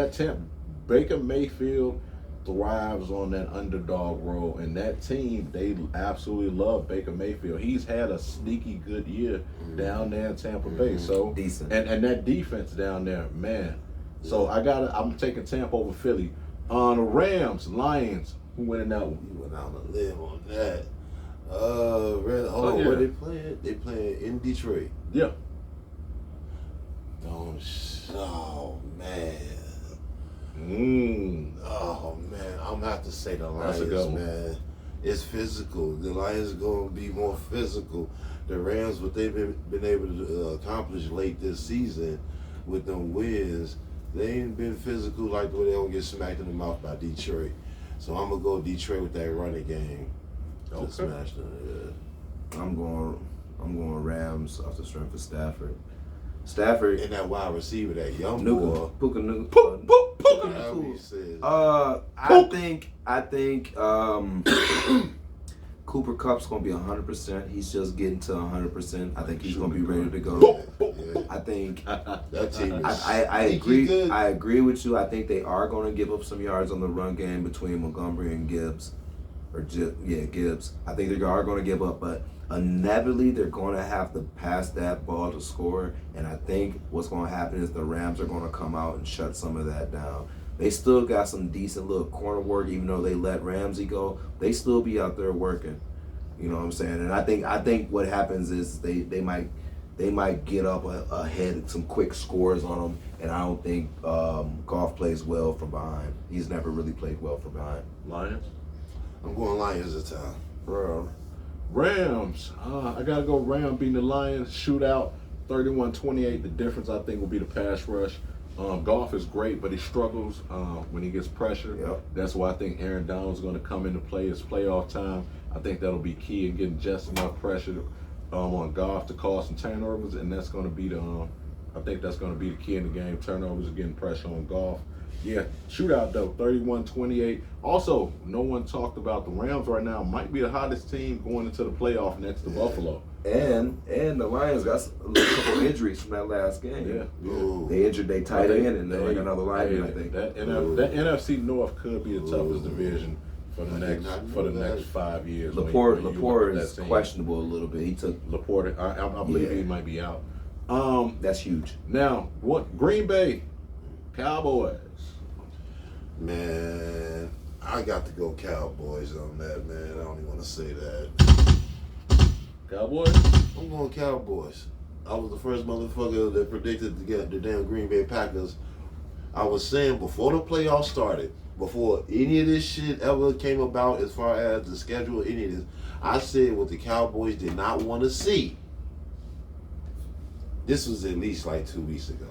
[SPEAKER 2] Baker Mayfield thrives on that underdog role, and that team, they absolutely love Baker Mayfield. He's had a sneaky good year down there in Tampa Bay. So
[SPEAKER 3] decent.
[SPEAKER 2] And that defense down there, man. So I'm taking Tampa over Philly. On the Rams, Lions, who winning that one?
[SPEAKER 4] You went out on a limb on that. Where they playing? They playing in Detroit.
[SPEAKER 2] Yeah.
[SPEAKER 4] Oh man. Oh man, I'm gonna have to say the Lions, man. It's physical. The Lions are gonna be more physical. The Rams, what they've been able to accomplish late this season with them wins, they ain't been physical like the way they don't get smacked in the mouth by Detroit. So I'm gonna go Detroit with that running game to smash them. Yeah.
[SPEAKER 3] I'm going Rams off the strength of Stafford
[SPEAKER 4] And that wide receiver, that young
[SPEAKER 3] Nuka.
[SPEAKER 4] boy.
[SPEAKER 3] I think Cooper Kupp's going to be 100%. He's just getting to 100%. I think he's going to be ready to go. I think
[SPEAKER 4] That team is.
[SPEAKER 3] I agree. I agree with you. I think they are going to give up some yards on the run game between Montgomery and Gibbs, Gibbs. I think they are going to give up, but inevitably they're going to have to pass that ball to score. And I think what's going to happen is the Rams are going to come out and shut some of that down. They still got some decent little corner work, even though they let Ramsey go. They still be out there working. You know what I'm saying? And I think what happens is they might get up ahead some quick scores on them. And I don't think Goff plays well from behind. He's never really played well from behind.
[SPEAKER 2] Lions?
[SPEAKER 4] I'm going Lions this time.
[SPEAKER 2] Bro. Rams. I got to go Rams beating the Lions. Shootout, 31-28. The difference, I think, will be the pass rush. Goff is great, but he struggles when he gets pressure.
[SPEAKER 3] Yep.
[SPEAKER 2] That's why I think Aaron Donald's going to come into play. It's playoff time. I think that'll be key in getting just enough pressure on Goff to cause some turnovers, and that's going to be I think that's going to be the key in the game. Turnovers and getting pressure on Goff. Yeah, shootout though, 31-28. Also, no one talked about the Rams right now. Might be the hottest team going into the playoff next to Buffalo.
[SPEAKER 3] And the Lions got a couple injuries from that last game.
[SPEAKER 2] Yeah.
[SPEAKER 4] Ooh.
[SPEAKER 3] They injured their tight end and then like another lineman, I think.
[SPEAKER 2] That NFC North could be the toughest division for the next 5 years.
[SPEAKER 3] Laporte is questionable a little bit. He took
[SPEAKER 2] Laporte. I believe he might be out.
[SPEAKER 3] That's huge.
[SPEAKER 2] Now, what Green Bay Cowboys?
[SPEAKER 4] Man, I got to go Cowboys on that, man. I don't even want to say that.
[SPEAKER 2] Cowboys?
[SPEAKER 4] I'm going Cowboys. I was the first motherfucker that predicted to get the damn Green Bay Packers. I was saying before the playoffs started, before any of this shit ever came about as far as the schedule, any of this, I said what the Cowboys did not want to see. This was at least like 2 weeks ago.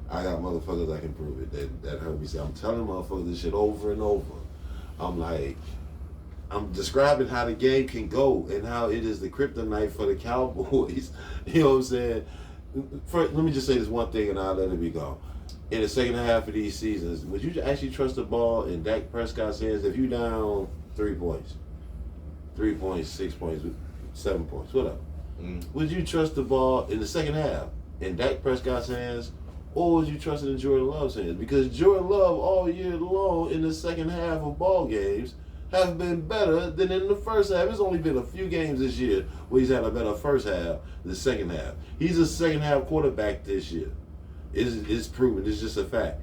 [SPEAKER 4] I got motherfuckers that can prove it that heard me say, I'm telling motherfuckers this shit over and over. I'm describing how the game can go and how it is the kryptonite for the Cowboys. You know what I'm saying? First, let me just say this one thing and I'll let it be gone. In the second half of these seasons, would you actually trust the ball in Dak Prescott's hands if you down 3 points? 3 points, 6 points, 7 points, whatever. Would you trust the ball in the second half in Dak Prescott's hands, or would you trust it in Jordan Love's hands? Because Jordan Love all year long in the second half of ball games have been better than in the first half. It's only been a few games this year where he's had a better first half than the second half. He's a second half quarterback this year. It's proven. It's just a fact.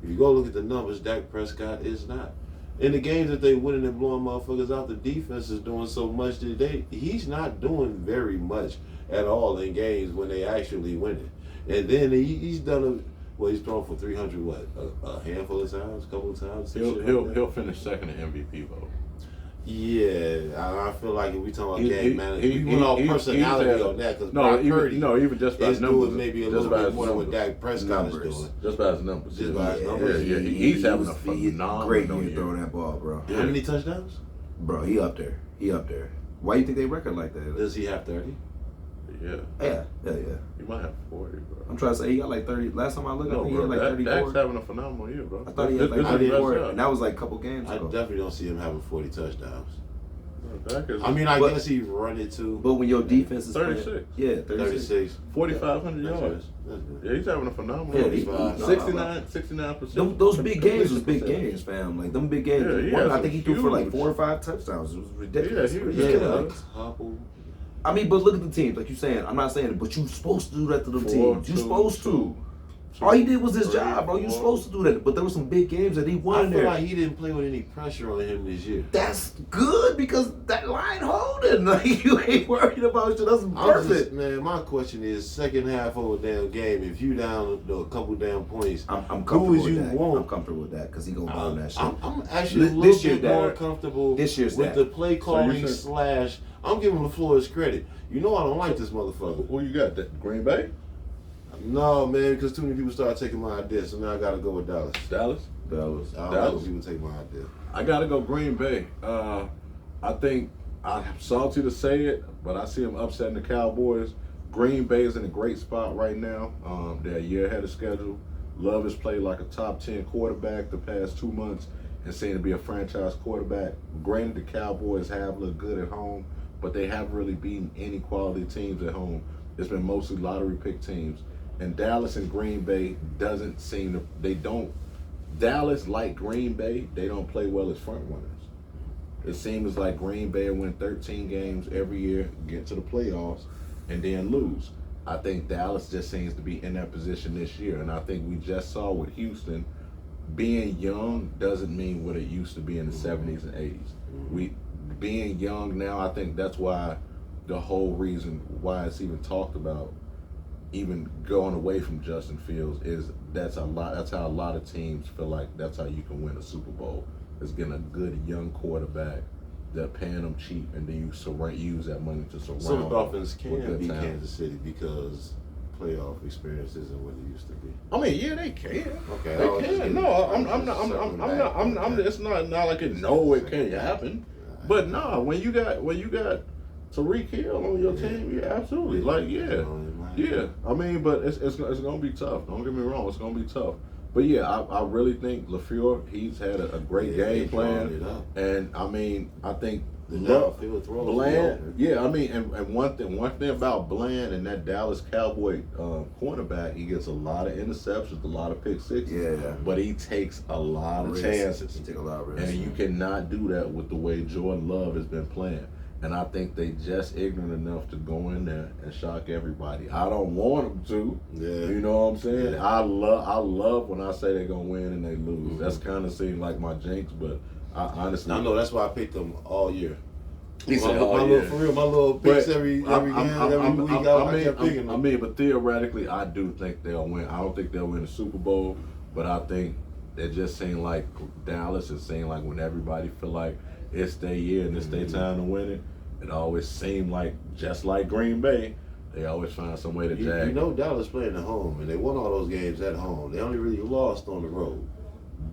[SPEAKER 4] If you go look at the numbers, Dak Prescott is not. In the games that they winning and blowing motherfuckers out, the defense is doing so much that he's not doing very much at all in games when they actually winning. And then he's done he's thrown for 300 a handful of times, a couple of times.
[SPEAKER 2] He'll finish second in MVP vote.
[SPEAKER 4] Yeah, I feel like if we talking about game management, he went off personality on that because
[SPEAKER 2] even just by
[SPEAKER 4] is
[SPEAKER 2] numbers,
[SPEAKER 4] doing maybe a little bit more than what Dak Prescott is doing.
[SPEAKER 2] Just by his numbers.
[SPEAKER 4] Just by his numbers.
[SPEAKER 2] Yeah, he's having a phenomenal
[SPEAKER 3] great year
[SPEAKER 2] year
[SPEAKER 3] throwing that ball, bro.
[SPEAKER 4] How many touchdowns?
[SPEAKER 3] Bro, he up there. Why you think they record like that?
[SPEAKER 4] Does he have 30?
[SPEAKER 2] Yeah. He might have 40, bro.
[SPEAKER 3] I'm trying to say he got like 30. Last time I looked, I think he had like 34.
[SPEAKER 2] Dak's having a phenomenal year, bro.
[SPEAKER 3] I thought he had like 34, and that was like a couple games
[SPEAKER 4] I
[SPEAKER 3] ago.
[SPEAKER 4] definitely don't see him having 40 touchdowns.
[SPEAKER 2] Dak is,
[SPEAKER 4] I guess he run it too.
[SPEAKER 3] But when your defense is
[SPEAKER 2] 36.
[SPEAKER 3] playing, yeah, 36.
[SPEAKER 2] 4,500 yards.
[SPEAKER 4] That's good.
[SPEAKER 2] Yeah, he's having a phenomenal
[SPEAKER 3] Yeah,
[SPEAKER 2] year.
[SPEAKER 3] he-
[SPEAKER 2] 69%.
[SPEAKER 3] Those big games was big games, fam. Like them big games.
[SPEAKER 2] Yeah, he
[SPEAKER 3] One,
[SPEAKER 2] had
[SPEAKER 3] I think he threw for like
[SPEAKER 2] huge-
[SPEAKER 3] 4 or 5 touchdowns. It was ridiculous.
[SPEAKER 2] Yeah, he was
[SPEAKER 3] Ridiculous.
[SPEAKER 4] Couple.
[SPEAKER 3] I mean, but look at the teams. Like you saying, I'm not saying it, but you supposed to do that to them
[SPEAKER 2] 4,
[SPEAKER 3] teams. You
[SPEAKER 2] 2,
[SPEAKER 3] supposed to.
[SPEAKER 2] 2,
[SPEAKER 3] All he did was his
[SPEAKER 2] 3,
[SPEAKER 3] job, bro. You
[SPEAKER 2] 4.
[SPEAKER 3] supposed to do that. But there were some big games that he won
[SPEAKER 4] I
[SPEAKER 3] in
[SPEAKER 4] feel
[SPEAKER 3] there.
[SPEAKER 4] like he didn't play with any pressure on him this year.
[SPEAKER 3] That's good because that line holding. Like you ain't worried about shit. That's perfect.
[SPEAKER 4] Man, my question is, second half of a damn game, if you down a couple damn points,
[SPEAKER 3] I'm
[SPEAKER 4] who
[SPEAKER 3] comfortable
[SPEAKER 4] would
[SPEAKER 3] with
[SPEAKER 4] you
[SPEAKER 3] that.
[SPEAKER 4] want?
[SPEAKER 3] I'm comfortable with that because he gonna burn that shit.
[SPEAKER 4] I'm actually a
[SPEAKER 3] This
[SPEAKER 4] little
[SPEAKER 3] year,
[SPEAKER 4] bit more
[SPEAKER 3] Dak.
[SPEAKER 4] comfortable
[SPEAKER 3] This year's
[SPEAKER 4] with
[SPEAKER 3] Dak.
[SPEAKER 4] the play calling
[SPEAKER 2] you
[SPEAKER 4] / I'm giving LaFleur his credit. You know I don't like this motherfucker.
[SPEAKER 2] Who you got? That Green Bay?
[SPEAKER 4] No, man, because too many people started taking my idea, so now I got to go with Dallas.
[SPEAKER 2] Dallas?
[SPEAKER 4] I don't like
[SPEAKER 2] Dallas?
[SPEAKER 4] when people take my idea.
[SPEAKER 2] I got to go Green Bay. I think I'm salty to say it, but I see them upsetting the Cowboys. Green Bay is in a great spot right now. They're a year ahead of schedule. Love has played like a top 10 quarterback the past 2 months. and seem to be a franchise quarterback. Granted, the Cowboys have looked good at home, but they haven't really beaten any quality teams at home. It's been mostly lottery pick teams. And Dallas and Green Bay doesn't seem to, they don't, Dallas, like Green Bay, they don't play well as front runners. It seems like Green Bay win 13 games every year, get to the playoffs, and then lose. I think Dallas just seems to be in that position this year. And I think we just saw with Houston, being young doesn't mean what it used to be in the 70s and 80s. Being young now, I think that's why the whole reason why it's even talked about even going away from Justin Fields is that's how a lot of teams feel like that's how you can win a Super Bowl, is getting a good young quarterback, they're paying them cheap, and then you use that money to surround
[SPEAKER 4] So the Dolphins
[SPEAKER 2] them with
[SPEAKER 4] can
[SPEAKER 2] good
[SPEAKER 4] beat
[SPEAKER 2] talent.
[SPEAKER 4] Kansas City because playoff experience isn't what it used to be.
[SPEAKER 2] I mean, yeah, they can.
[SPEAKER 4] Okay,
[SPEAKER 2] They can. No, I'm not. It's not like it. No, it can't happen. But no, when you got Tariq Hill on your team, yeah, absolutely. Like, yeah. I mean, but it's gonna be tough. Don't get me wrong, it's gonna be tough. But yeah, I really think LaFleur, he's had a great game plan, and I mean, I think Bland. Yeah, I mean, and one thing about Bland and that Dallas Cowboy cornerback, he gets a lot of interceptions, a lot of pick sixes.
[SPEAKER 3] Yeah.
[SPEAKER 2] But he takes a lot of chances.
[SPEAKER 3] He take a lot of risks.
[SPEAKER 2] And you cannot do that with the way Jordan Love has been playing. And I think they just ignorant enough to go in there and shock everybody. I don't want them to.
[SPEAKER 4] Yeah.
[SPEAKER 2] You know what I'm saying?
[SPEAKER 4] Yeah.
[SPEAKER 2] I love when I say they're gonna win and they lose. Mm-hmm. That's kind of seemed like my jinx, but I honestly,
[SPEAKER 4] I know that's why I picked them all year.
[SPEAKER 2] He said,
[SPEAKER 4] my little picks every week. I kept picking them.
[SPEAKER 2] I mean, but theoretically, I do think they'll win. I don't think they'll win the Super Bowl, but I think it just seemed like Dallas. It seemed like when everybody feel like it's their year and it's their time to win it, it always seemed like, just like Green Bay, they always find some way to jag.
[SPEAKER 4] You know Dallas playing at home, and they won all those games at home. They only really lost on the road.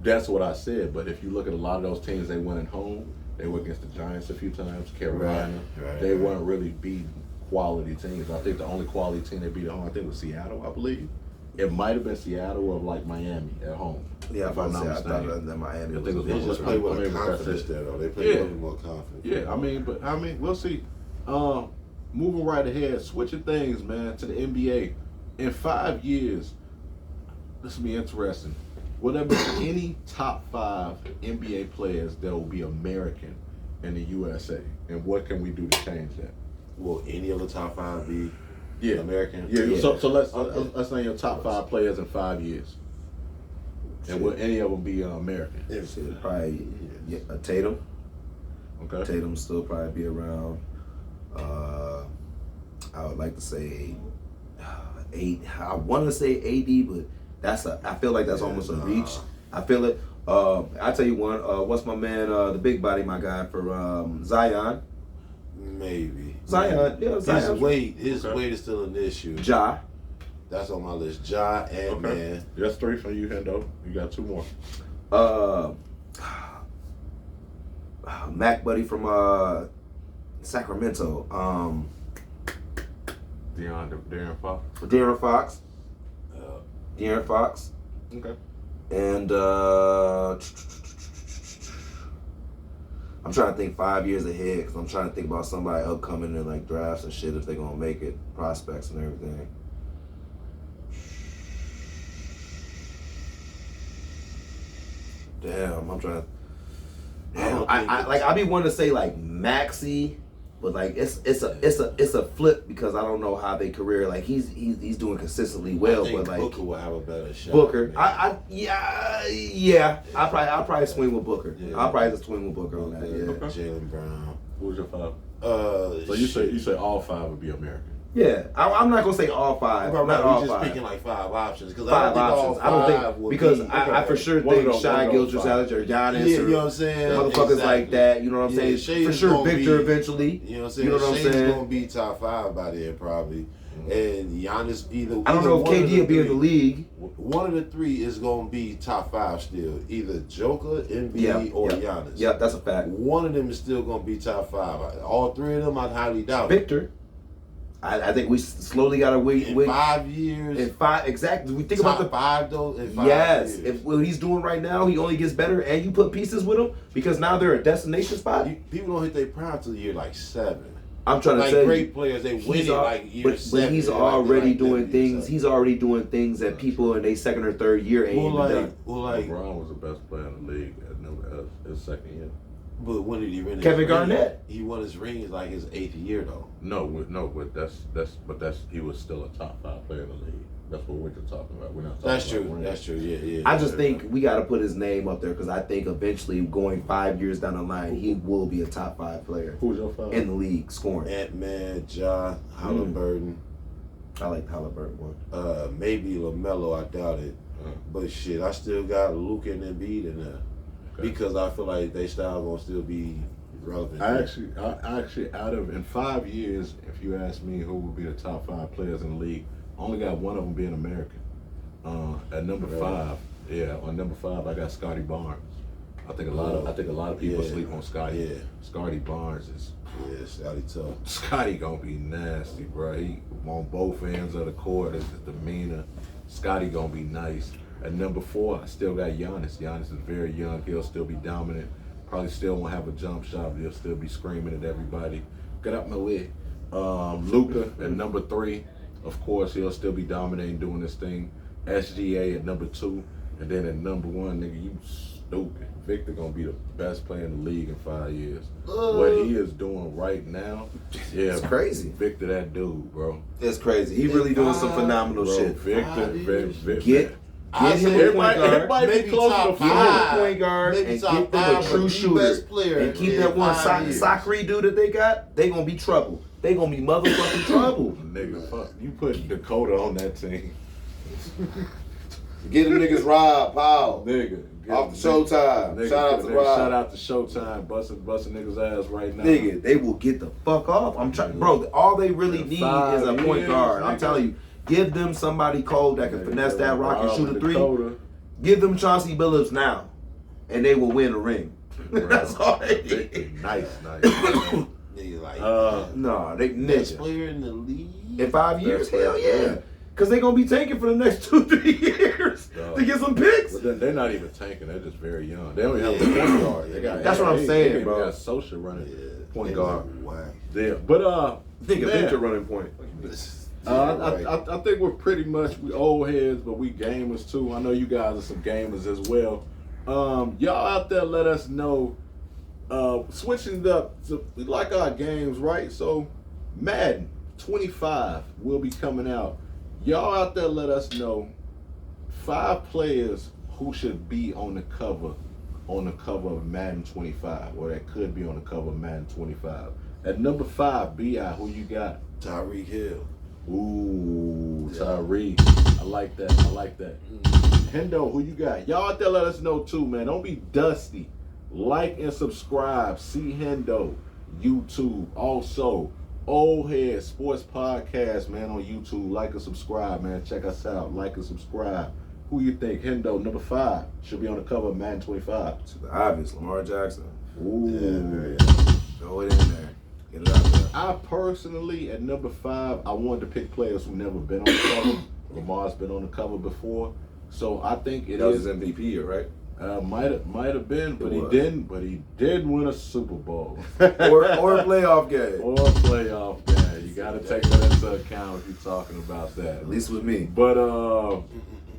[SPEAKER 2] That's what I said, but if you look at a lot of those teams they won at home, they were against the Giants a few times, Carolina. They weren't really beating quality teams. I think the only quality team they beat at home, I think, was Seattle, I believe. It might have been Seattle or like Miami at home.
[SPEAKER 3] Yeah,
[SPEAKER 2] if I'm not
[SPEAKER 3] I thought
[SPEAKER 2] mistaken.
[SPEAKER 3] that Miami
[SPEAKER 2] They
[SPEAKER 3] was
[SPEAKER 4] just play with confidence there, though. They play a little more confident.
[SPEAKER 2] Yeah, I mean, we'll see. Moving right ahead, switching things, man, to the NBA. In 5 years, this will be interesting. Will there be any top 5 NBA players that will be American in the USA? And what can we do to change that?
[SPEAKER 4] Will any of the top 5 be American?
[SPEAKER 2] Yeah. So let's name your top 5 players in 5 years. And will any of them be American?
[SPEAKER 3] Probably Tatum.
[SPEAKER 2] Okay.
[SPEAKER 3] Tatum still probably be around. I would like to say 8. I want to say AD, but I feel like that's almost a reach. I feel it. I tell you one. What's my man? The big body, my guy for Zion.
[SPEAKER 4] Maybe
[SPEAKER 3] Zion. Yeah, Zion.
[SPEAKER 4] His weight is still an issue.
[SPEAKER 3] Ja.
[SPEAKER 4] That's on my list. Ja and man.
[SPEAKER 2] That's 3 for you, Hendo. You got 2 more.
[SPEAKER 3] Mac Buddy from Sacramento.
[SPEAKER 2] De'Aaron Fox.
[SPEAKER 3] De'Aaron Fox. De'Aaron Fox.
[SPEAKER 2] Okay.
[SPEAKER 3] And I'm trying to think 5 years ahead because I'm trying to think about somebody upcoming in like drafts and shit if they're gonna make it, prospects and everything. Damn, I'm trying to. Damn, I be wanting to say like Maxey, but like it's a flip because I don't know how their career like he's doing consistently well,
[SPEAKER 4] I think
[SPEAKER 3] but like
[SPEAKER 4] Booker will have a better shot.
[SPEAKER 3] Booker, I'll probably swing with Booker.
[SPEAKER 4] Yeah.
[SPEAKER 3] I'll probably just swing with Booker on that. Yeah.
[SPEAKER 2] Okay.
[SPEAKER 4] Jaylen Brown.
[SPEAKER 2] Who's your 5?
[SPEAKER 4] So
[SPEAKER 2] you say all 5 would be American.
[SPEAKER 3] Yeah, I'm not gonna say all 5.
[SPEAKER 4] We're
[SPEAKER 3] Not all
[SPEAKER 4] just
[SPEAKER 3] 5.
[SPEAKER 4] picking like 5 options because
[SPEAKER 3] 5
[SPEAKER 4] I
[SPEAKER 3] options.
[SPEAKER 4] don't think all 5 would
[SPEAKER 3] because
[SPEAKER 4] be,
[SPEAKER 3] I for sure
[SPEAKER 2] One of
[SPEAKER 3] think
[SPEAKER 2] those-
[SPEAKER 3] Shai
[SPEAKER 2] one of those
[SPEAKER 3] Gilgeous-Alexander, Giannis,
[SPEAKER 4] you
[SPEAKER 3] or
[SPEAKER 4] know what I'm saying?
[SPEAKER 3] motherfuckers
[SPEAKER 4] Exactly.
[SPEAKER 3] like that. You know what I'm
[SPEAKER 4] Yeah,
[SPEAKER 3] saying?
[SPEAKER 4] Shai's
[SPEAKER 3] For sure,
[SPEAKER 4] gonna
[SPEAKER 3] Victor
[SPEAKER 4] be-
[SPEAKER 3] eventually.
[SPEAKER 4] You know what I'm saying?
[SPEAKER 3] You know what I'm
[SPEAKER 4] Shane's
[SPEAKER 3] saying?
[SPEAKER 4] gonna be top 5 by then probably, and Giannis either.
[SPEAKER 3] I don't know if
[SPEAKER 4] one of
[SPEAKER 3] KD will be in the
[SPEAKER 4] three-
[SPEAKER 3] league.
[SPEAKER 4] One of the 3 is gonna be top 5 still. Either Joker, Embiid,
[SPEAKER 3] Yeah,
[SPEAKER 4] or
[SPEAKER 3] yeah.
[SPEAKER 4] Giannis.
[SPEAKER 3] Yep, that's a fact.
[SPEAKER 4] One of them is still gonna be top 5. All 3 of them, I highly doubt.
[SPEAKER 3] Victor. I think we slowly got to wait.
[SPEAKER 4] In 5 years.
[SPEAKER 3] In 5, exactly. We think
[SPEAKER 4] Top
[SPEAKER 3] about the
[SPEAKER 4] 5 though. In 5
[SPEAKER 3] yes.
[SPEAKER 4] years.
[SPEAKER 3] If what he's doing right now, he only gets better, and you put pieces with him because now they're a destination spot.
[SPEAKER 4] People don't hit their prime till year like 7.
[SPEAKER 3] I'm trying to
[SPEAKER 4] like
[SPEAKER 3] tell you,
[SPEAKER 4] great players, they win it like year 7.
[SPEAKER 3] But he's already doing things. He's already doing things that people in their second or third year ain't even done.
[SPEAKER 2] LeBron was the best player in the league at his second year.
[SPEAKER 4] But when did he win?
[SPEAKER 3] Kevin Garnett.
[SPEAKER 4] He won his rings like his 8th year though.
[SPEAKER 2] No, but that's he was still a top 5 player in the league. That's what we're talking about. We're not talking
[SPEAKER 4] That's
[SPEAKER 2] about
[SPEAKER 4] true.
[SPEAKER 2] rings.
[SPEAKER 4] That's true. Yeah.
[SPEAKER 3] I just think we got to put his name up there because I think eventually, going 5 years down the line, he will be a top 5 player
[SPEAKER 2] Who's your 5?
[SPEAKER 3] in the league scoring.
[SPEAKER 4] Ant-Man, Ja, Halliburton.
[SPEAKER 3] I like Halliburton one.
[SPEAKER 4] Maybe LaMelo. I doubt it. But shit, I still got Luka and Embiid in there because I feel like they style gonna still be relevant.
[SPEAKER 2] I actually, out of in 5 years, if you ask me who would be the top 5 players in the league, I only got one of them being American. At number 5, on number 5, I got Scotty Barnes. I think a lot of people sleep on Scotty.
[SPEAKER 4] Yeah.
[SPEAKER 2] Scotty Barnes is.
[SPEAKER 4] Yeah, Scotty tough.
[SPEAKER 2] Scotty gonna be nasty, bro. He on both ends of the court. His demeanor. Scotty gonna be nice. At number 4, I still got Giannis. Giannis is very young. He'll still be dominant. Probably still won't have a jump shot, but he'll still be screaming at everybody. Get out my way. Luka at number 3. Of course, he'll still be dominating, doing this thing. SGA at number 2. And then at number 1, nigga, you stupid. Victor gonna be the best player in the league in 5 years. What he is doing right now,
[SPEAKER 3] It's crazy.
[SPEAKER 2] Victor, that dude, bro.
[SPEAKER 3] It's crazy. He really doing some phenomenal
[SPEAKER 2] Bro,
[SPEAKER 3] shit.
[SPEAKER 2] Victor,
[SPEAKER 3] Get him a point guard.
[SPEAKER 2] Everybody be
[SPEAKER 4] Maybe
[SPEAKER 2] closer to
[SPEAKER 4] top
[SPEAKER 3] 5.
[SPEAKER 2] five.
[SPEAKER 3] a point guard
[SPEAKER 4] Maybe
[SPEAKER 3] and
[SPEAKER 4] top
[SPEAKER 3] get them
[SPEAKER 4] 5,
[SPEAKER 3] a true
[SPEAKER 4] but the
[SPEAKER 3] shooter
[SPEAKER 4] best player
[SPEAKER 3] and keep
[SPEAKER 4] in
[SPEAKER 3] that one
[SPEAKER 4] 5 years.
[SPEAKER 3] Sakri dude that they got. They gonna be trouble. They gonna be motherfucking trouble.
[SPEAKER 2] Nigga, fuck. You put Dakota on that team.
[SPEAKER 4] Get them niggas Rob Powell.
[SPEAKER 2] Nigga.
[SPEAKER 4] Off the Showtime.
[SPEAKER 2] Nigga,
[SPEAKER 4] Shout out to
[SPEAKER 2] nigga,
[SPEAKER 4] Rob.
[SPEAKER 2] Shout out to Showtime. Busting niggas' ass right now.
[SPEAKER 3] Nigga, they will get the fuck off. I'm trying, bro. All they really need is a point guard. I'm telling you, give them somebody cold that can finesse that rock and shoot a 3.
[SPEAKER 2] Dakota.
[SPEAKER 3] Give them Chauncey Billups now, and they will win a ring. That's all they need.
[SPEAKER 2] Nice.
[SPEAKER 4] Nigga like
[SPEAKER 3] No, they
[SPEAKER 4] best
[SPEAKER 3] nigga.
[SPEAKER 4] player in the league.
[SPEAKER 3] In 5 years,
[SPEAKER 2] Best
[SPEAKER 3] hell
[SPEAKER 2] player,
[SPEAKER 3] yeah. Because they're going to be tanking for the next 2-3 years to get some picks.
[SPEAKER 2] But then they're not even tanking. They're just very young. They don't even have a point guard. They got,
[SPEAKER 3] That's what I'm saying,
[SPEAKER 2] they
[SPEAKER 3] bro.
[SPEAKER 2] got social running point
[SPEAKER 4] Niggas
[SPEAKER 2] guard.
[SPEAKER 4] whack.
[SPEAKER 2] Yeah, but
[SPEAKER 3] Nigga,
[SPEAKER 2] man,
[SPEAKER 3] Victor running point.
[SPEAKER 2] I think we're pretty much we old heads, but we gamers too. I know you guys are some gamers as well. Y'all out there, let us know. Switching it up, we like our games, right? So, Madden 25 will be coming out. Y'all out there, let us know 5 players who should be on the cover of Madden 25, or that could be on the cover of Madden 25. At number 5, B.I., who you got?
[SPEAKER 4] Tyreek Hill.
[SPEAKER 2] Ooh, Tyreek. I like that. Hendo, who you got? Y'all out there, let us know too, man. Don't be dusty. Like and subscribe. See Hendo, YouTube. Also, Old Head Sports Podcast, man, on YouTube. Like and subscribe, man. Check us out. Like and subscribe. Who you think? Hendo, number 5, should be on the cover of Madden 25.
[SPEAKER 3] It's the obvious, Lamar Jackson.
[SPEAKER 2] Ooh.
[SPEAKER 3] Throw it in there. Get it out there.
[SPEAKER 2] I personally, at number 5, I wanted to pick players who never been on the cover. Lamar's been on the cover before, so I think
[SPEAKER 3] That was his MVP year, right?
[SPEAKER 2] might have been, but
[SPEAKER 3] It
[SPEAKER 2] he
[SPEAKER 3] was.
[SPEAKER 2] didn't. But he did win a Super Bowl
[SPEAKER 3] or a playoff game.
[SPEAKER 2] or a playoff game. You got to take that into account if you're talking about that.
[SPEAKER 3] At least with me.
[SPEAKER 2] But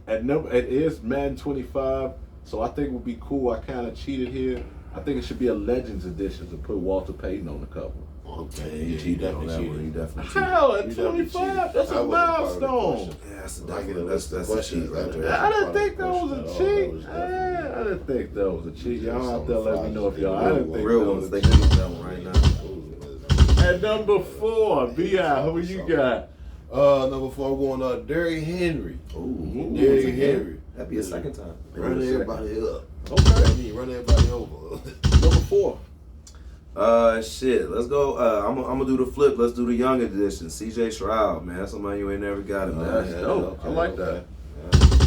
[SPEAKER 2] it is Madden 25, so I think it would be cool. I kind of cheated here. I think it should be a Legends edition to put Walter Payton on the cover.
[SPEAKER 4] Okay,
[SPEAKER 3] He cheated on that one. He definitely cheated.
[SPEAKER 2] Hell, at
[SPEAKER 4] You definitely
[SPEAKER 2] 25,
[SPEAKER 4] cheated.
[SPEAKER 2] that's
[SPEAKER 4] I
[SPEAKER 2] a
[SPEAKER 4] wasn't part of the
[SPEAKER 2] milestone.
[SPEAKER 4] question.
[SPEAKER 3] Yeah, that's
[SPEAKER 4] I
[SPEAKER 3] definitely
[SPEAKER 4] get
[SPEAKER 3] that's a cheat right there.
[SPEAKER 2] I didn't think that was a
[SPEAKER 4] That
[SPEAKER 2] cheat.
[SPEAKER 4] was definitely-
[SPEAKER 2] I didn't think that was a cheat. Y'all out there, let me know if y'all. I
[SPEAKER 3] Real,
[SPEAKER 2] didn't think
[SPEAKER 3] real
[SPEAKER 2] that
[SPEAKER 3] ones
[SPEAKER 2] was a
[SPEAKER 3] thinking
[SPEAKER 2] cheat.
[SPEAKER 3] about that one right now.
[SPEAKER 2] At number 4, B.I., who you got?
[SPEAKER 4] Number 4, going Derrick Henry.
[SPEAKER 3] Ooh,
[SPEAKER 4] Derrick Henry.
[SPEAKER 3] That'd be a second time.
[SPEAKER 4] Run everybody up.
[SPEAKER 2] Okay.
[SPEAKER 4] I mean, run everybody over.
[SPEAKER 2] Number 4.
[SPEAKER 3] Shit. Let's go. I'm gonna do the flip. Let's do the young edition. C.J. Stroud, man. That's somebody you ain't never got him,
[SPEAKER 2] That's
[SPEAKER 3] man.
[SPEAKER 2] dope. I like that.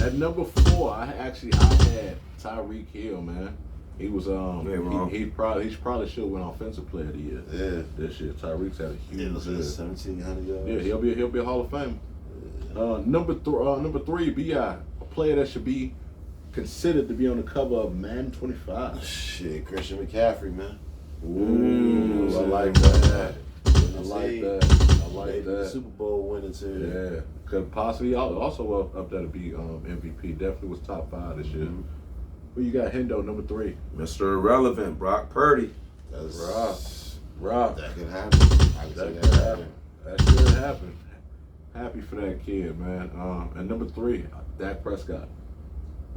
[SPEAKER 2] At number 4, I had Tyreek Hill, man. He was he probably should have went offensive player of the year.
[SPEAKER 4] Yeah.
[SPEAKER 2] This year, Tyreek's had a huge year.
[SPEAKER 4] 1,700 yards.
[SPEAKER 2] Yeah, he'll be a Hall of Fame. Number three, Bi, a player that should be considered to be on the cover of Madden 25.
[SPEAKER 4] Shit, Christian McCaffrey, man.
[SPEAKER 2] Ooh, I like that. I like
[SPEAKER 4] Maybe the
[SPEAKER 2] that.
[SPEAKER 4] Super Bowl winner too.
[SPEAKER 2] Yeah, could possibly also up there to be MVP. Definitely was top 5 this year. Who you got? Hendo, number 3.
[SPEAKER 3] Mr. Irrelevant, Brock Purdy.
[SPEAKER 4] That's
[SPEAKER 2] Rock.
[SPEAKER 4] That could happen. I can say that happen.
[SPEAKER 2] That should happen. Happy for that kid, man. And number 3, Dak Prescott.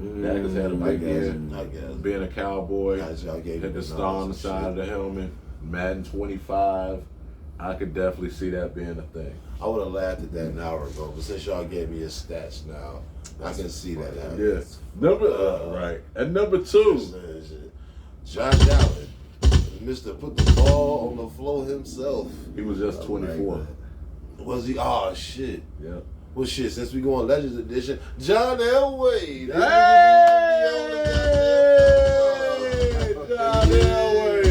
[SPEAKER 2] Dak has had a big year. Being a Cowboy, hit the star on the side of the helmet. Madden 25. I could definitely see that being a thing.
[SPEAKER 4] I would have laughed at that an hour ago, but since y'all gave me his stats now, I can see that happening.
[SPEAKER 2] Yes. Right. And number 2.
[SPEAKER 4] Josh Allen, Mr. Put the ball on the floor himself.
[SPEAKER 2] He was just 24.
[SPEAKER 4] Was he? Oh, shit.
[SPEAKER 2] Yeah.
[SPEAKER 4] Well, shit, since we go on Legends Edition, John Elway.
[SPEAKER 2] Hey! John Elway.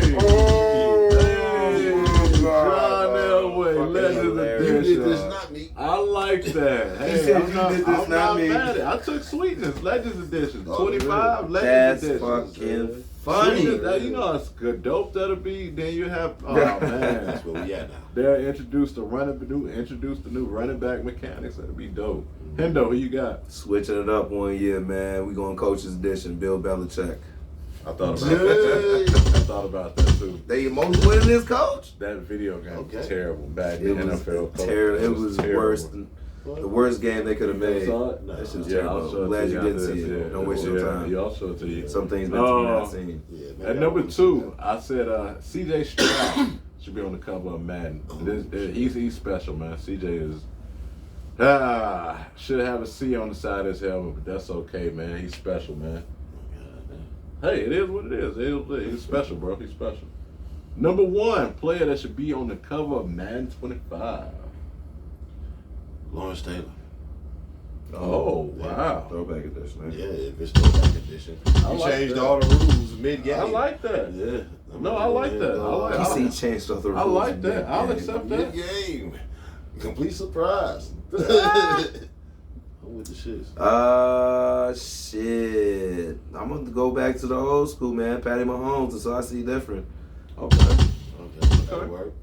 [SPEAKER 2] John Elway. Legends Edition.
[SPEAKER 4] You did this, not me.
[SPEAKER 2] I like that. Hey,
[SPEAKER 3] said
[SPEAKER 2] I'm
[SPEAKER 3] you
[SPEAKER 2] not,
[SPEAKER 3] did this,
[SPEAKER 2] I'm
[SPEAKER 3] not
[SPEAKER 2] not
[SPEAKER 3] me.
[SPEAKER 2] mad at it. I took Sweetness, Legends Edition.
[SPEAKER 4] Oh,
[SPEAKER 2] 25,
[SPEAKER 4] really?
[SPEAKER 2] Legends
[SPEAKER 3] That's
[SPEAKER 2] Edition.
[SPEAKER 3] fucking funny.
[SPEAKER 2] Sweetness, you know it's good dope that'll be. Then you have, oh man.
[SPEAKER 4] That's where we at now.
[SPEAKER 2] They'll introduce the new running back mechanics. That'll be dope. Hendo, who you got?
[SPEAKER 3] Switching it up one year, man. We going Coach's Edition, Bill Belichick.
[SPEAKER 2] I thought about that. I thought about that too.
[SPEAKER 3] They most winningest coach?
[SPEAKER 2] That video game was
[SPEAKER 4] Okay.
[SPEAKER 2] terrible back in
[SPEAKER 3] It was
[SPEAKER 2] NFL.
[SPEAKER 3] terrible. It was worse than the worst game they could have made.
[SPEAKER 2] saw it?
[SPEAKER 3] That shit was
[SPEAKER 2] Yeah, I'll
[SPEAKER 3] terrible.
[SPEAKER 2] show
[SPEAKER 3] I'm glad
[SPEAKER 2] it to
[SPEAKER 3] you
[SPEAKER 2] you
[SPEAKER 3] didn't
[SPEAKER 2] after
[SPEAKER 3] see
[SPEAKER 2] this,
[SPEAKER 3] it.
[SPEAKER 2] yeah.
[SPEAKER 3] Don't waste your time.
[SPEAKER 2] Yeah, I'll show it to you.
[SPEAKER 3] Some things meant to be not seen.
[SPEAKER 4] Yeah, man,
[SPEAKER 2] At number 2, I said CJ Stroud should be on the cover of Madden. He's special, man. CJ is should have a C on the side of his helmet, but that's okay, man. He's special, man. Hey, it is what it is. He's special, bro. He's special. Number 1 player that should be on the cover of Madden 25.
[SPEAKER 4] Lawrence Taylor.
[SPEAKER 2] Oh, wow.
[SPEAKER 3] Throwback edition, man.
[SPEAKER 4] Yeah, if it's throwback edition.
[SPEAKER 2] I
[SPEAKER 4] You
[SPEAKER 2] like
[SPEAKER 4] changed
[SPEAKER 2] that.
[SPEAKER 4] all the rules mid-game.
[SPEAKER 2] I like that.
[SPEAKER 4] Yeah.
[SPEAKER 2] No, I like that.
[SPEAKER 3] He changed all the rules.
[SPEAKER 2] I like that. I'll
[SPEAKER 3] mid-game.
[SPEAKER 2] accept that.
[SPEAKER 4] Mid-game. Complete surprise. I'm with the shits.
[SPEAKER 3] Shit. I'm going to go back to the old school, man. Patty Mahomes, so I see different.
[SPEAKER 2] Okay.
[SPEAKER 4] Okay, that'll work.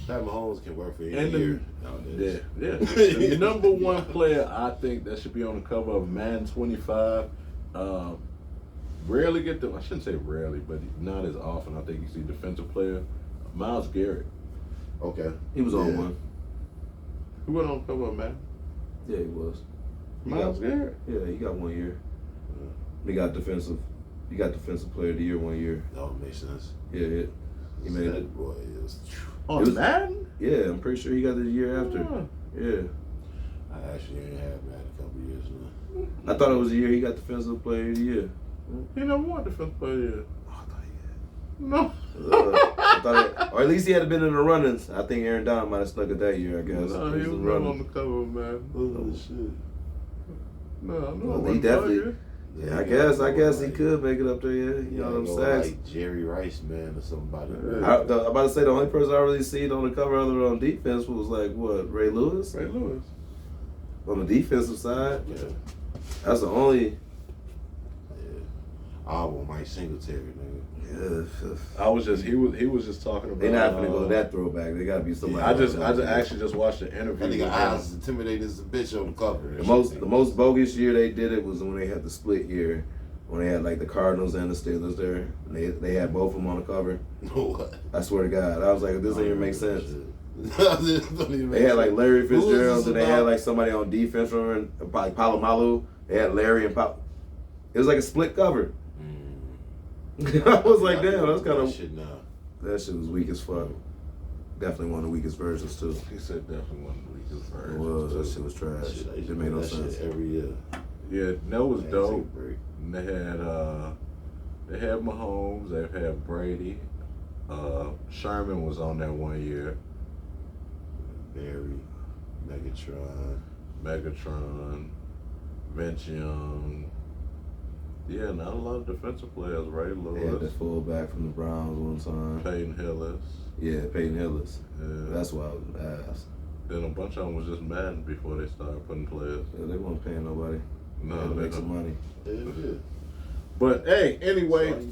[SPEAKER 4] Pat Mahomes can work for any
[SPEAKER 2] And
[SPEAKER 4] year
[SPEAKER 2] yeah,
[SPEAKER 4] nowadays.
[SPEAKER 2] yeah. The number 1 player I think that should be on the cover of Madden 25. Rarely get them. I shouldn't say rarely, but not as often. I think you see defensive player Myles Garrett.
[SPEAKER 4] Okay.
[SPEAKER 3] He was on one.
[SPEAKER 2] Who went on the cover of Madden?
[SPEAKER 3] Yeah, he was.
[SPEAKER 2] Myles Garrett.
[SPEAKER 3] Yeah, he got 1 year. He got defensive player of the year 1 year.
[SPEAKER 4] That would make sense.
[SPEAKER 3] Yeah. He made it.
[SPEAKER 4] That boy is.
[SPEAKER 2] On
[SPEAKER 3] It was-
[SPEAKER 2] Madden?
[SPEAKER 3] Yeah, I'm pretty sure he got the year after.
[SPEAKER 2] Oh.
[SPEAKER 3] Yeah.
[SPEAKER 4] I actually ain't had Matt a couple years now.
[SPEAKER 3] I thought it was the year he got defensive player of the year.
[SPEAKER 2] He never won defensive player of the year.
[SPEAKER 4] Oh, I thought he
[SPEAKER 2] No.
[SPEAKER 3] I thought or at least he had been in the run-ins. I think Aaron Donald might have snuck it that year, I guess.
[SPEAKER 2] No, he was not on the cover of Madden.
[SPEAKER 4] had. Oh, shit.
[SPEAKER 2] No,
[SPEAKER 3] Well, he definitely. Yeah, I guess he could make it up there. Yeah, you know what I'm saying.
[SPEAKER 4] Like Jerry Rice, man, or somebody.
[SPEAKER 3] I'm about to say the only person I really seen on the cover other than on defense was like what, Ray Lewis
[SPEAKER 2] Ray Lewis.
[SPEAKER 3] on the defensive side.
[SPEAKER 4] Yeah.
[SPEAKER 3] That's the only.
[SPEAKER 4] Yeah. I want Mike Singletary, nigga.
[SPEAKER 3] Yeah,
[SPEAKER 2] I was just he was just talking about.
[SPEAKER 3] they not gonna go to that throwback. They gotta be somebody.
[SPEAKER 2] I
[SPEAKER 3] else.
[SPEAKER 2] actually just watched the interview.
[SPEAKER 4] That
[SPEAKER 2] with
[SPEAKER 4] nigga
[SPEAKER 2] him.
[SPEAKER 4] eyes is intimidating as a bitch on the cover.
[SPEAKER 3] The most bogus year they did it was when they had the split year, when they had like the Cardinals and the Steelers there. And they had both of them on the cover.
[SPEAKER 4] What?
[SPEAKER 3] I swear to God, I was like, this doesn't even make sense.
[SPEAKER 4] They
[SPEAKER 3] They had like Larry
[SPEAKER 4] Who is
[SPEAKER 3] Fitzgerald,
[SPEAKER 4] this
[SPEAKER 3] and they had
[SPEAKER 4] about?
[SPEAKER 3] like somebody on defense from like Palomalu. They had Larry and Pop. It was like a split cover. I was like, damn, that's kind of
[SPEAKER 4] shit now.
[SPEAKER 3] that shit was weak as fuck. Definitely one of the weakest versions too.
[SPEAKER 2] He said definitely one of the weakest
[SPEAKER 3] It
[SPEAKER 2] versions.
[SPEAKER 3] was. That shit was trash.
[SPEAKER 4] That shit,
[SPEAKER 3] It made no
[SPEAKER 4] that
[SPEAKER 3] sense.
[SPEAKER 4] shit every year.
[SPEAKER 2] Yeah, that was
[SPEAKER 4] Man,
[SPEAKER 2] dope.
[SPEAKER 4] take a break.
[SPEAKER 2] And they had Mahomes, they had Brady. Sherman was on that 1 year.
[SPEAKER 4] Barry, Megatron.
[SPEAKER 2] Megatron, Vince Young. Yeah, not a lot of defensive players, Ray
[SPEAKER 3] They had the
[SPEAKER 2] Lewis,
[SPEAKER 3] fullback from the Browns one time.
[SPEAKER 2] Peyton Hillis.
[SPEAKER 3] Yeah, Peyton Hillis.
[SPEAKER 2] Yeah.
[SPEAKER 3] That's why I was asked.
[SPEAKER 2] Then a bunch of them was just mad before they started putting players.
[SPEAKER 3] Yeah, they weren't paying nobody. They had to
[SPEAKER 2] No,
[SPEAKER 3] make some money.
[SPEAKER 4] Yeah.
[SPEAKER 2] But hey, anyway,
[SPEAKER 4] That's